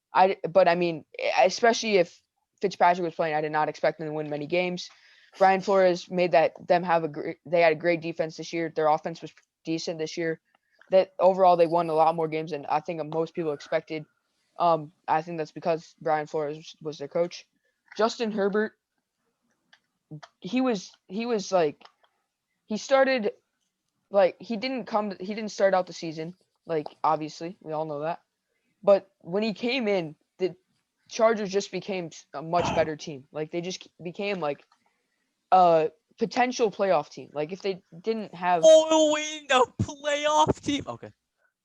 Speaker 1: But I mean, especially if Fitzpatrick was playing, I did not expect them to win many games. Brian Flores made them have they had a great defense this year. Their offense was decent this year. That overall they won a lot more games than I think most people expected. I think that's because Brian Flores was their coach. Justin Herbert, he started like he didn't start out the season, like obviously we all know that. But when he came in, the Chargers just became a much better team. Like they just became like a potential playoff team. Like if they didn't have,
Speaker 5: Oh, win the playoff team. Okay.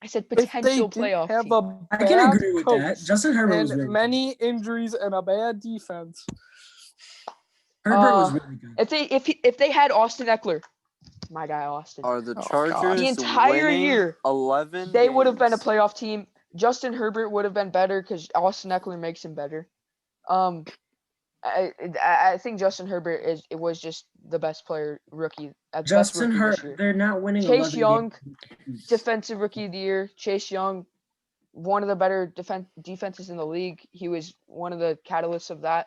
Speaker 1: I said
Speaker 4: If they
Speaker 1: potential
Speaker 4: didn't
Speaker 1: playoff
Speaker 4: have
Speaker 1: team.
Speaker 4: a
Speaker 3: I
Speaker 4: bad
Speaker 3: can agree with
Speaker 4: coach
Speaker 3: that. Justin Herbert was
Speaker 4: and
Speaker 3: really good.
Speaker 4: many injuries and a bad defense.
Speaker 3: Herbert was really good.
Speaker 1: If they had Austin Eckler, my guy Austin,
Speaker 2: Are the
Speaker 4: Oh, God.
Speaker 2: Chargers
Speaker 1: The entire
Speaker 2: winning
Speaker 1: year,
Speaker 2: 11
Speaker 1: they would have been a
Speaker 2: games?
Speaker 1: playoff team. Justin Herbert would have been better because Austin Eckler makes him better. I think Justin Herbert was just the best player rookie. Best
Speaker 3: Justin
Speaker 1: rookie this year.
Speaker 3: Herbert, they're not winning.
Speaker 1: Chase
Speaker 3: 11
Speaker 1: Young,
Speaker 3: games.
Speaker 1: Defensive rookie of the year. Chase Young, one of the better defenses in the league. He was one of the catalysts of that.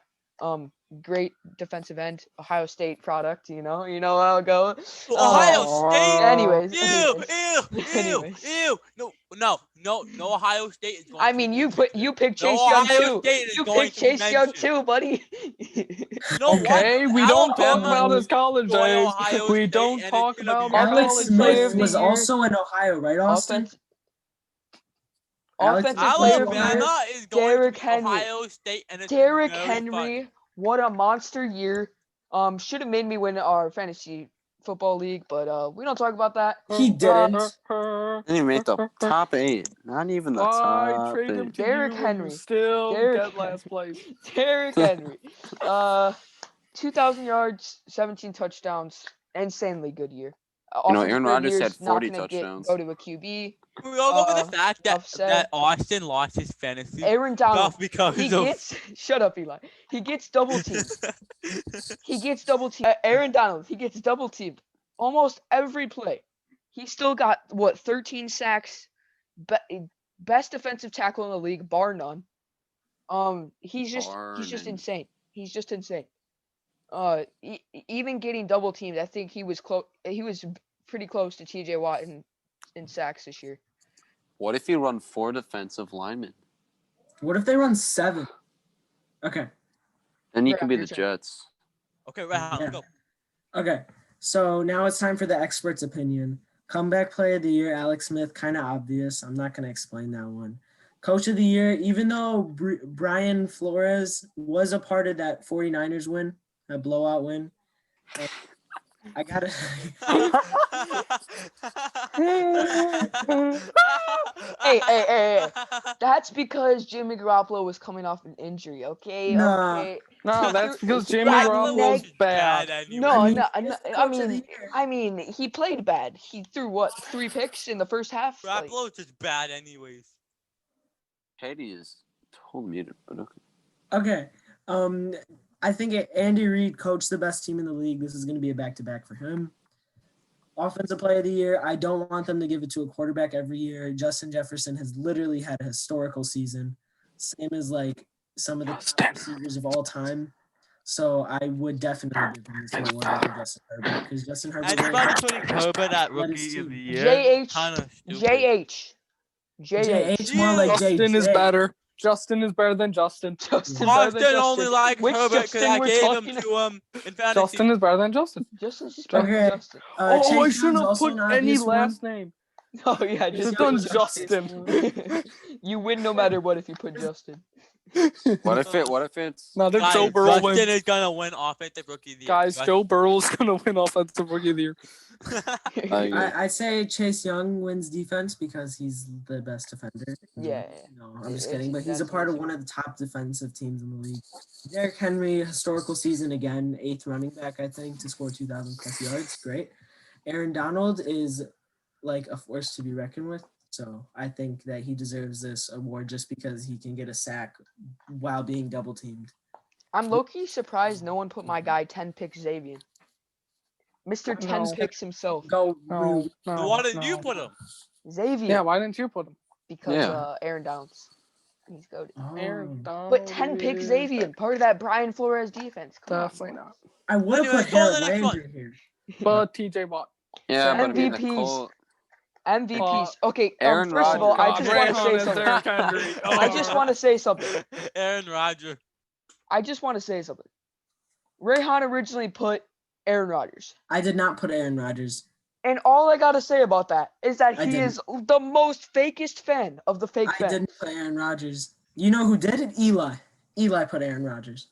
Speaker 1: Great defensive end, Ohio State product. You know how it goes.
Speaker 5: Ohio
Speaker 4: Oh.
Speaker 5: State.
Speaker 1: Anyways,
Speaker 5: Ew. No, Ohio State is going
Speaker 1: I
Speaker 5: to
Speaker 1: mean,
Speaker 5: be
Speaker 1: you picked
Speaker 5: mentioned.
Speaker 1: Chase
Speaker 5: No,
Speaker 1: Young
Speaker 5: Ohio
Speaker 1: too.
Speaker 5: State is
Speaker 1: You
Speaker 5: going
Speaker 1: picked
Speaker 5: to be
Speaker 1: Chase Young
Speaker 5: mentioned.
Speaker 1: too, buddy.
Speaker 5: You know what?
Speaker 4: Okay, we don't talk
Speaker 5: Alabama
Speaker 4: about his
Speaker 5: is
Speaker 4: college
Speaker 5: going to
Speaker 4: days.
Speaker 5: Ohio
Speaker 4: We
Speaker 5: State,
Speaker 4: don't
Speaker 5: and it's
Speaker 4: talk
Speaker 5: gonna
Speaker 4: about
Speaker 5: be
Speaker 4: my
Speaker 3: Alex
Speaker 4: college
Speaker 1: Player
Speaker 3: Smith
Speaker 1: of the
Speaker 3: was
Speaker 1: year.
Speaker 3: also in Ohio, right, Austin?
Speaker 1: Offense.
Speaker 3: Alex
Speaker 1: Offensive player of the year,
Speaker 5: Alabama is going
Speaker 1: Derrick
Speaker 5: to beat
Speaker 1: Henry.
Speaker 5: Ohio State, and it's
Speaker 1: Derrick
Speaker 5: very
Speaker 1: Henry,
Speaker 5: funny.
Speaker 1: what a monster year. Should have made me win our fantasy football league, but we don't talk about that.
Speaker 3: He didn't.
Speaker 2: Didn't even make the top 8. Not even the
Speaker 4: I
Speaker 2: top
Speaker 4: trade him
Speaker 2: 8.
Speaker 4: to
Speaker 1: Derrick
Speaker 4: you
Speaker 1: Henry.
Speaker 4: and you still
Speaker 1: Derrick
Speaker 4: get last place.
Speaker 1: Derrick Henry. 2,000 yards, 17 touchdowns. Insanely good year. Offensive
Speaker 2: Aaron
Speaker 1: player of the
Speaker 2: Rodgers
Speaker 1: year
Speaker 2: had
Speaker 1: is not
Speaker 2: 40
Speaker 1: gonna
Speaker 2: touchdowns.
Speaker 1: go to a QB.
Speaker 5: We all over the fact
Speaker 1: enough
Speaker 5: that,
Speaker 1: said.
Speaker 5: that Austin lost his fantasy
Speaker 1: Aaron Donald.
Speaker 5: stuff because
Speaker 1: He
Speaker 5: of.
Speaker 1: gets shut up, Eli. He gets double teamed. He gets double teamed. Aaron Donald. He gets double teamed almost every play. He still got 13 sacks. Best defensive tackle in the league, bar none. He's just insane. He's just insane. Even getting double teamed, I think he was close. He was pretty close to T.J. Watt in sacks this year.
Speaker 2: What if you run 4 defensive linemen?
Speaker 3: What if they run 7? Okay.
Speaker 2: Then you
Speaker 1: Right,
Speaker 2: can be
Speaker 1: your
Speaker 2: the
Speaker 1: turn.
Speaker 2: Jets.
Speaker 5: Okay, Reyhan, let's go.
Speaker 3: Okay. So now it's time for the expert's opinion. Comeback player of the year, Alex Smith, kind of obvious. I'm not going to explain that one. Coach of the year, even though Brian Flores was a part of that 49ers win, a blowout win, I got to
Speaker 1: Hey. That's because Jimmy Garoppolo was coming off an injury, okay?
Speaker 3: Nah.
Speaker 1: Okay.
Speaker 4: No, that's because
Speaker 1: He
Speaker 4: Jimmy
Speaker 1: had
Speaker 4: Garoppolo's
Speaker 1: neg-
Speaker 4: bad.
Speaker 5: anyway.
Speaker 1: No,
Speaker 3: I mean,
Speaker 1: no,
Speaker 3: he
Speaker 1: no,
Speaker 3: is the coach of the year.
Speaker 1: I mean, he played bad. He threw 3 picks in the first half? Like,
Speaker 5: Garoppolo's just bad anyways.
Speaker 2: Katie is totally muted, but okay.
Speaker 3: Okay. I think Andy Reid coached the best team in the league. This is going to be a back-to-back for him. Offensive player of the year, I don't want them to give it to a quarterback every year. Justin Jefferson has literally had a historical season, same as like some of the top receivers of all time. So I would definitely give him this award over Justin Herbert because Justin Herbert.
Speaker 5: Anybody putting Herbert at
Speaker 3: Led his
Speaker 5: rookie of the
Speaker 3: team.
Speaker 5: year?
Speaker 1: JH,
Speaker 5: Kind of stupid.
Speaker 1: JH.
Speaker 3: JH more like
Speaker 4: Justin is
Speaker 3: JJ.
Speaker 4: better. Justin is better than Justin.
Speaker 1: Justin better than
Speaker 5: Austin
Speaker 1: Justin.
Speaker 5: only likes
Speaker 1: Which
Speaker 5: Herbert because
Speaker 1: Justin
Speaker 5: I
Speaker 1: we're
Speaker 5: gave him
Speaker 1: talking
Speaker 5: to him in fantasy.
Speaker 4: Justin is better than Justin.
Speaker 1: Justin's just better
Speaker 3: Okay.
Speaker 1: than Justin.
Speaker 4: I
Speaker 3: Chase Young's
Speaker 4: shouldn't have
Speaker 3: also
Speaker 4: put
Speaker 3: an
Speaker 4: any
Speaker 3: obvious one.
Speaker 4: last name.
Speaker 1: Oh yeah,
Speaker 3: Just
Speaker 1: just
Speaker 3: done
Speaker 1: put
Speaker 4: Justin.
Speaker 1: You win no matter what if you put Justin.
Speaker 2: What if it's
Speaker 4: No,
Speaker 5: Guys,
Speaker 4: Joe Burrow
Speaker 5: Justin
Speaker 4: wins.
Speaker 5: is gonna win offensive rookie of the year.
Speaker 4: Guys, Joe Burrow's gonna win offensive rookie of the year.
Speaker 3: I say Chase Young wins defense because he's the best defender.
Speaker 1: Yeah.
Speaker 3: No, I'm just
Speaker 1: It's
Speaker 3: kidding. But he's a
Speaker 1: that's
Speaker 3: part of
Speaker 1: easy.
Speaker 3: one of the top defensive teams in the league. Derrick Henry, historical season again, 8th running back, I think, to score 2,000 plus yards. Great. Aaron Donald is like a force to be reckoned with. So I think that he deserves this award just because he can get a sack while being double teamed.
Speaker 1: I'm low-key surprised no one put my guy 10 picks Xavier. Mr. 10
Speaker 4: No.
Speaker 1: picks himself.
Speaker 3: Go.
Speaker 4: No, no,
Speaker 5: Why didn't you
Speaker 4: no.
Speaker 5: put him?
Speaker 1: Xavier.
Speaker 4: Yeah, why didn't you put him?
Speaker 1: Because
Speaker 2: Yeah.
Speaker 1: Aaron Donald's. He's goated.
Speaker 4: Aaron
Speaker 3: Oh,
Speaker 4: Donald.
Speaker 1: But 10 picks Xavier, part of that Brian Flores defense. Come on,
Speaker 4: Definitely not.
Speaker 3: I would have
Speaker 5: Anyway,
Speaker 3: put
Speaker 5: go on to
Speaker 3: Harold
Speaker 5: the next one.
Speaker 3: Landry here.
Speaker 4: But TJ Watt.
Speaker 2: Yeah, but I mean, the
Speaker 1: MVPs.
Speaker 2: Cole,
Speaker 1: MVPs. Okay,
Speaker 2: Aaron
Speaker 1: first of all, I
Speaker 2: Rodgers.
Speaker 1: just want to say
Speaker 4: Reyhan and
Speaker 1: something.
Speaker 4: Derrick Henry.
Speaker 1: I just want to say something.
Speaker 5: Aaron Rodgers.
Speaker 1: I just want to say something. Reyhan originally put Aaron Rodgers.
Speaker 3: I did not put Aaron Rodgers.
Speaker 1: And all I got to say about that is that
Speaker 3: I
Speaker 1: he
Speaker 3: didn't.
Speaker 1: is the most fakest fan of the fake
Speaker 3: I
Speaker 1: fans.
Speaker 3: didn't put Aaron Rodgers. You know who did it? Eli. Eli put Aaron Rodgers.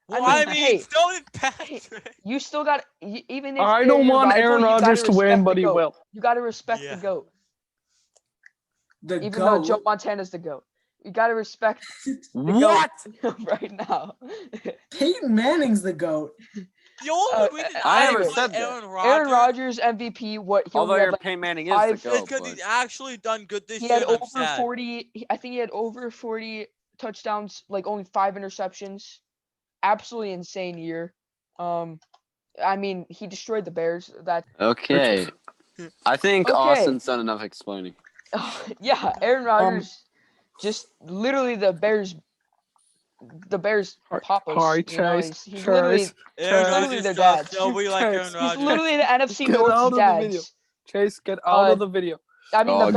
Speaker 5: Well,
Speaker 1: I
Speaker 5: I
Speaker 1: mean,
Speaker 5: mean,
Speaker 1: hey,
Speaker 5: so did Patrick.
Speaker 1: You still got, even if
Speaker 4: I
Speaker 1: they're
Speaker 4: don't
Speaker 1: your
Speaker 4: want
Speaker 1: rival,
Speaker 4: Aaron
Speaker 1: you gotta
Speaker 4: Rodgers to win,
Speaker 1: respect
Speaker 4: but
Speaker 1: the
Speaker 4: he
Speaker 1: GOAT.
Speaker 4: will.
Speaker 1: You got to respect
Speaker 5: Yeah.
Speaker 1: the GOAT.
Speaker 3: The
Speaker 1: Even
Speaker 3: GOAT.
Speaker 1: though Joe Montana's the GOAT. You got to respect
Speaker 2: what?
Speaker 1: GOAT right now.
Speaker 3: Peyton Manning's the GOAT.
Speaker 5: The only reason
Speaker 2: I
Speaker 5: I
Speaker 2: never
Speaker 5: put
Speaker 2: said that.
Speaker 5: Aaron
Speaker 1: Aaron Rodgers
Speaker 5: Rodgers
Speaker 1: MVP, what he
Speaker 2: Although
Speaker 1: only had
Speaker 2: your
Speaker 1: like
Speaker 2: Payne Manning is
Speaker 1: five-
Speaker 2: the
Speaker 5: is
Speaker 2: GOAT,
Speaker 5: because
Speaker 2: but
Speaker 5: he's actually done good this
Speaker 1: he
Speaker 5: year.
Speaker 1: had
Speaker 5: and I'm
Speaker 1: over
Speaker 5: sad.
Speaker 1: 40, I think he had over 40 touchdowns, like only 5 interceptions. Absolutely insane year. I mean, he destroyed the Bears. That
Speaker 2: okay. I think
Speaker 1: Okay.
Speaker 2: Austin's done enough explaining.
Speaker 1: yeah, Aaron Rodgers just literally the Bears papas.
Speaker 4: Hi,
Speaker 1: You know,
Speaker 4: Chase.
Speaker 1: he's literally
Speaker 5: Aaron
Speaker 1: He's literally
Speaker 5: Rodgers
Speaker 1: their
Speaker 5: sucks.
Speaker 1: dads.
Speaker 5: Nobody like
Speaker 4: Chase,
Speaker 5: Aaron
Speaker 1: he's
Speaker 5: Rodgers.
Speaker 1: literally the NFC
Speaker 4: Get out
Speaker 1: North's
Speaker 4: of the video.
Speaker 1: dads.
Speaker 4: Chase, get out
Speaker 1: Uh,
Speaker 4: of the video.
Speaker 1: I mean,
Speaker 2: Oh,
Speaker 1: the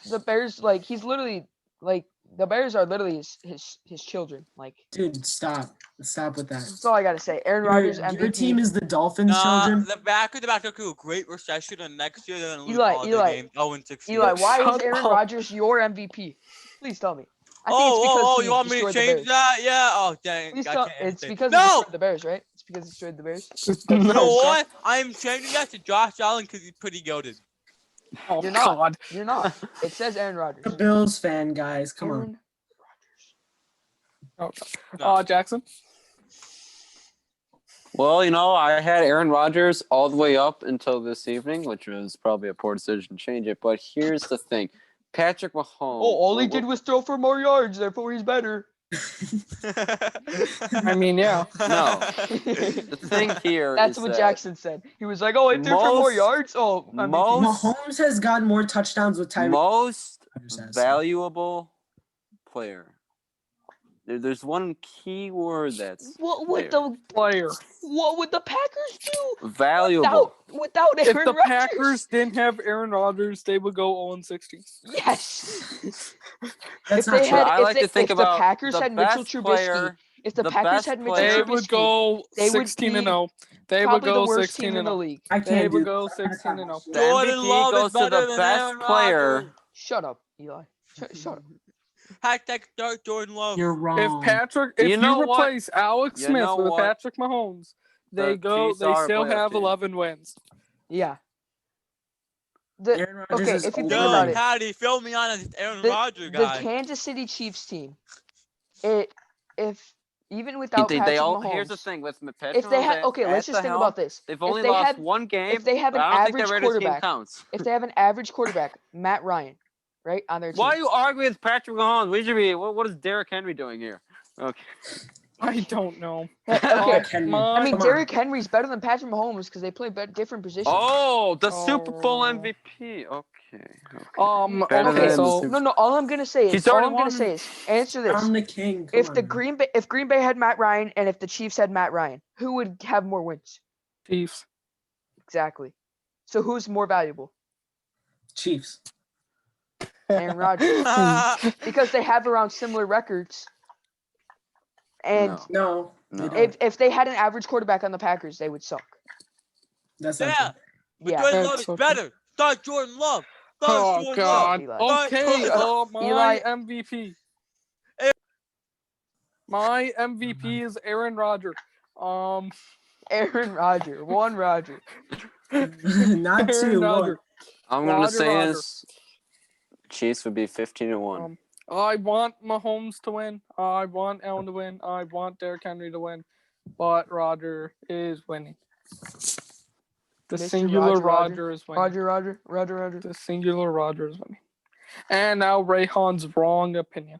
Speaker 2: good
Speaker 1: Bears, like he's literally like The Bears are literally his children. Like,
Speaker 3: Dude, stop with that.
Speaker 1: that's all I gotta say. Aaron
Speaker 3: Your,
Speaker 1: Rodgers
Speaker 3: your
Speaker 1: MVP.
Speaker 3: team is the Dolphins'
Speaker 5: Nah,
Speaker 3: children.
Speaker 5: the Packers about to go through a great recession, and next year they're gonna lose
Speaker 1: Eli,
Speaker 5: all
Speaker 1: Eli,
Speaker 5: their games. 0-16.
Speaker 1: Eli, why is
Speaker 4: Shut
Speaker 1: Aaron
Speaker 4: up.
Speaker 1: Rodgers your MVP? Please tell me. I think it's because he
Speaker 5: You want me to
Speaker 1: destroyed the
Speaker 5: change
Speaker 1: Bears.
Speaker 5: that? Yeah. Oh dang.
Speaker 1: Please
Speaker 5: I
Speaker 1: tell.
Speaker 5: can't
Speaker 1: It's
Speaker 5: say-
Speaker 1: because he
Speaker 5: no.
Speaker 1: destroyed the Bears, right? It's because he destroyed the Bears.
Speaker 5: You know
Speaker 4: No.
Speaker 5: what? I'm changing that to Josh Allen because he's pretty goated.
Speaker 4: Oh
Speaker 1: You're not.
Speaker 4: God.
Speaker 1: You're not. It says Aaron Rodgers.
Speaker 3: A Bills fan, guys. Come on.
Speaker 1: Aaron Rodgers.
Speaker 5: No.
Speaker 4: Jackson.
Speaker 2: Well, I had Aaron Rodgers all the way up until this evening, which was probably a poor decision to change it. But here's the thing. Patrick Mahomes.
Speaker 1: Oh, all he did was throw for more yards. Therefore, he's better.
Speaker 4: I mean, yeah.
Speaker 2: No. The thing here
Speaker 1: That's
Speaker 2: is
Speaker 1: what
Speaker 2: that
Speaker 1: Jackson said. He was like, "Oh, I threw for more
Speaker 2: most-
Speaker 1: yards." Oh, MVP.
Speaker 2: most-
Speaker 3: Mahomes has gotten more touchdowns with Tyreek.
Speaker 2: most
Speaker 3: Rodgers has.
Speaker 2: valuable player. There's one key word that's
Speaker 1: What would
Speaker 2: player.
Speaker 1: the Packers do
Speaker 2: Valuable.
Speaker 1: without
Speaker 4: If
Speaker 1: Aaron
Speaker 4: the
Speaker 1: Rodgers?
Speaker 4: Packers didn't have Aaron Rodgers, they would go 0-16.
Speaker 1: Yes.
Speaker 3: That's
Speaker 1: If
Speaker 3: not
Speaker 1: they
Speaker 3: true.
Speaker 1: had,
Speaker 2: I
Speaker 1: if
Speaker 2: like
Speaker 1: they,
Speaker 2: to think
Speaker 1: if the
Speaker 2: about
Speaker 1: Packers
Speaker 2: the
Speaker 1: had Mitchell
Speaker 2: best
Speaker 1: Trubisky,
Speaker 2: player.
Speaker 1: if the
Speaker 2: the
Speaker 1: Packers
Speaker 2: best
Speaker 1: had Mitchell
Speaker 2: player-
Speaker 4: They would
Speaker 1: Trubisky,
Speaker 4: go
Speaker 1: they would
Speaker 4: 16
Speaker 1: be
Speaker 4: and 0. They would
Speaker 1: probably the
Speaker 4: go
Speaker 1: worst
Speaker 4: 16
Speaker 1: team in
Speaker 4: and
Speaker 1: the
Speaker 4: 0.
Speaker 1: league.
Speaker 3: I
Speaker 4: They
Speaker 3: can't do
Speaker 4: would go
Speaker 3: that.
Speaker 4: 16 and 0.
Speaker 2: The
Speaker 5: Jordan
Speaker 2: MVP
Speaker 5: Love
Speaker 2: goes
Speaker 5: is
Speaker 2: to the
Speaker 5: better than
Speaker 2: best
Speaker 5: Aaron
Speaker 2: player.
Speaker 5: Rodgers.
Speaker 1: Shut up, Eli. Shut up.
Speaker 5: Hashtag start Jordan Love.
Speaker 3: You're
Speaker 4: If
Speaker 3: wrong.
Speaker 4: if
Speaker 2: You know what?
Speaker 4: replace Alex
Speaker 2: You
Speaker 4: Smith
Speaker 2: know
Speaker 4: with
Speaker 2: what?
Speaker 4: Patrick Mahomes, they
Speaker 2: Chiefs
Speaker 4: they
Speaker 2: are a
Speaker 4: still
Speaker 2: playoff
Speaker 4: have
Speaker 2: team.
Speaker 4: 11 wins.
Speaker 1: Yeah.
Speaker 3: Aaron Rodgers
Speaker 1: Okay,
Speaker 3: is
Speaker 1: if you think
Speaker 3: overrated.
Speaker 1: about it,
Speaker 5: Patty, fill me on as Aaron
Speaker 1: the,
Speaker 5: Rodgers
Speaker 1: the
Speaker 5: guy.
Speaker 1: Kansas City Chiefs team, if even without
Speaker 2: They
Speaker 1: Patrick
Speaker 2: all.
Speaker 1: Mahomes,
Speaker 2: Here's the thing with Patrick
Speaker 1: if they had,
Speaker 2: Mahomes
Speaker 1: okay, let's
Speaker 2: at
Speaker 1: just
Speaker 2: the
Speaker 1: think
Speaker 2: helm,
Speaker 1: about this.
Speaker 2: They've
Speaker 1: If
Speaker 2: only
Speaker 1: they
Speaker 2: lost
Speaker 1: have,
Speaker 2: one game.
Speaker 1: if they have
Speaker 2: but
Speaker 1: an
Speaker 2: I don't think
Speaker 1: average
Speaker 2: that Raiders game
Speaker 1: quarterback,
Speaker 2: counts.
Speaker 1: if they have an average quarterback, Matt Ryan, right on their team.
Speaker 2: Why are you arguing with Patrick Mahomes? We should be. What is Derrick Henry doing here? Okay.
Speaker 4: I don't know.
Speaker 1: Okay,
Speaker 3: Derrick Henry.
Speaker 1: I mean,
Speaker 3: Come on.
Speaker 1: Derrick Henry's better than Patrick Mahomes because they play different positions.
Speaker 2: Oh, the Super Bowl
Speaker 4: Oh.
Speaker 2: MVP. Okay.
Speaker 4: Okay,
Speaker 2: Better
Speaker 1: Okay,
Speaker 2: than
Speaker 4: so
Speaker 2: the
Speaker 1: no, all I'm gonna say is,
Speaker 2: He's already won.
Speaker 1: answer this.
Speaker 3: I'm the king. Come
Speaker 1: If
Speaker 3: on,
Speaker 1: the
Speaker 3: man.
Speaker 1: if Green Bay had Matt Ryan and if the Chiefs had Matt Ryan, who would have more wins?
Speaker 4: Chiefs.
Speaker 1: Exactly. So who's more valuable?
Speaker 3: Chiefs.
Speaker 1: Aaron Rodgers. Because they have around similar records. And
Speaker 2: No.
Speaker 3: No.
Speaker 2: No.
Speaker 3: They don't.
Speaker 1: if they had an average quarterback on the Packers, they would suck.
Speaker 3: That's not
Speaker 5: Yeah.
Speaker 3: true.
Speaker 5: But
Speaker 1: Yeah.
Speaker 5: Jordan
Speaker 4: That's
Speaker 5: Love is
Speaker 4: okay.
Speaker 5: better. Start Jordan Love. Start
Speaker 4: Oh
Speaker 5: Jordan
Speaker 4: God.
Speaker 1: Eli.
Speaker 4: Okay.
Speaker 1: Shut up.
Speaker 4: My
Speaker 1: Eli.
Speaker 4: MVP. My MVP is Aaron Rodgers.
Speaker 1: Aaron Rodgers. One Rodgers.
Speaker 3: Not
Speaker 4: Aaron
Speaker 3: two. One.
Speaker 4: Rodgers.
Speaker 2: I'm gonna
Speaker 4: Roger,
Speaker 2: say
Speaker 4: Roger.
Speaker 2: this. Chiefs would be 15-1.
Speaker 4: I want Mahomes to win. I want Allen to win. I want Derrick Henry to win. But Roger is winning. The
Speaker 1: Mr.
Speaker 4: singular
Speaker 1: Roger.
Speaker 4: Roger is winning.
Speaker 1: Roger.
Speaker 4: The singular Roger is winning. And now Reyhan's wrong opinion.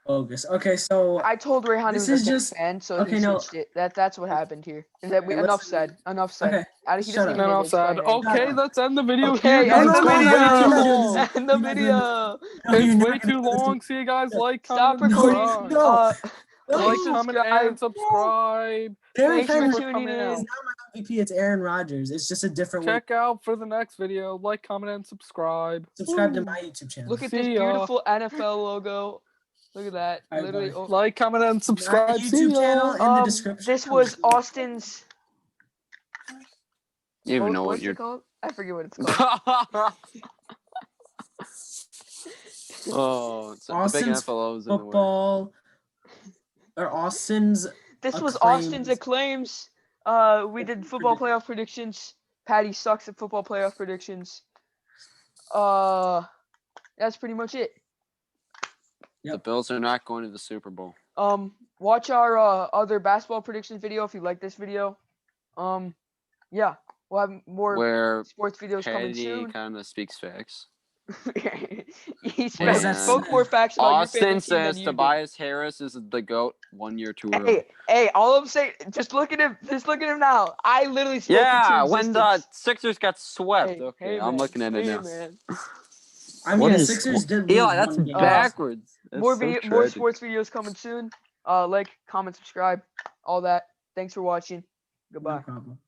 Speaker 3: Bogus. Okay, so
Speaker 1: I told Reyhan he
Speaker 3: This
Speaker 1: was
Speaker 3: is
Speaker 1: a big
Speaker 3: just-
Speaker 1: fan, so
Speaker 3: okay,
Speaker 1: he
Speaker 3: no.
Speaker 1: switched it. That's what happened here. Is that
Speaker 3: Okay,
Speaker 1: enough
Speaker 3: let's-
Speaker 1: said? Enough said.
Speaker 3: Okay,
Speaker 1: He
Speaker 3: shut
Speaker 1: doesn't
Speaker 3: up.
Speaker 1: even
Speaker 4: And
Speaker 1: need
Speaker 4: I'm
Speaker 1: to
Speaker 4: sad.
Speaker 1: explain anything.
Speaker 4: Okay, let's end the video
Speaker 1: Okay,
Speaker 4: here.
Speaker 1: end
Speaker 4: It's
Speaker 1: the
Speaker 4: going
Speaker 1: video.
Speaker 4: way too
Speaker 3: No,
Speaker 4: long.
Speaker 1: End the
Speaker 3: You're not
Speaker 1: video.
Speaker 3: No,
Speaker 4: It's
Speaker 3: you're
Speaker 4: way
Speaker 3: not
Speaker 4: too
Speaker 3: gonna listen.
Speaker 4: long. See you guys. Like,
Speaker 1: Stop
Speaker 4: comment, and
Speaker 1: recording.
Speaker 4: subscribe.
Speaker 3: No.
Speaker 4: Like,
Speaker 1: Please
Speaker 4: comment,
Speaker 1: subscribe.
Speaker 4: and subscribe.
Speaker 3: Derrick
Speaker 1: Thanks for
Speaker 3: Henry
Speaker 1: tuning
Speaker 4: coming
Speaker 1: in.
Speaker 3: is not my MVP. It's Aaron Rodgers. It's just a different way.
Speaker 4: Check out for the next video. Like, comment, and subscribe.
Speaker 3: Subscribe to my YouTube channel.
Speaker 1: Look at this
Speaker 4: See ya.
Speaker 1: beautiful NFL logo. Look at that.
Speaker 3: All right,
Speaker 1: Literally.
Speaker 3: bye.
Speaker 1: Oh,
Speaker 4: Like, comment, and subscribe.
Speaker 3: YouTube
Speaker 4: See ya.
Speaker 3: channel in the description.
Speaker 1: This was Austin's.
Speaker 2: You even know what
Speaker 1: what's
Speaker 2: you're.
Speaker 1: it called? I forget what it's called.
Speaker 2: Oh, it's the big
Speaker 3: Austin's
Speaker 2: NFLs in the way.
Speaker 3: football. Or Austin's.
Speaker 1: This was
Speaker 3: Acclaims.
Speaker 1: Austin's Acclaims. We did football playoff predictions. Patty sucks at football playoff predictions. That's pretty much it.
Speaker 2: The Bills are not going to the Super Bowl.
Speaker 1: Watch our other basketball predictions video if you like this video. Yeah, we'll have more
Speaker 2: Where
Speaker 1: sports videos coming
Speaker 2: Paddy
Speaker 1: soon.
Speaker 2: kind of speaks facts.
Speaker 1: He
Speaker 3: What is that
Speaker 1: spoke
Speaker 3: say?
Speaker 1: more facts about your
Speaker 2: Austin
Speaker 1: favorite team
Speaker 2: says
Speaker 1: than you did.
Speaker 2: Tobias Harris is the GOAT 1 year too early.
Speaker 1: Hey, all I'm saying, just look at him now. I literally spoke
Speaker 2: Yeah,
Speaker 1: into
Speaker 2: when the
Speaker 1: existence.
Speaker 2: Sixers got swept.
Speaker 1: Hey,
Speaker 2: Okay,
Speaker 1: hey,
Speaker 2: I'm
Speaker 1: man.
Speaker 2: looking at it
Speaker 1: Hey,
Speaker 2: now.
Speaker 1: man.
Speaker 3: I mean,
Speaker 2: What
Speaker 3: the
Speaker 2: is-
Speaker 3: Sixers did lose
Speaker 2: Eli, that's
Speaker 3: one game.
Speaker 2: backwards. That's
Speaker 1: More
Speaker 2: so
Speaker 1: more
Speaker 2: tragic.
Speaker 1: sports videos coming soon. Like, comment, subscribe, all that. Thanks for watching.
Speaker 3: No
Speaker 1: Goodbye.
Speaker 3: problem.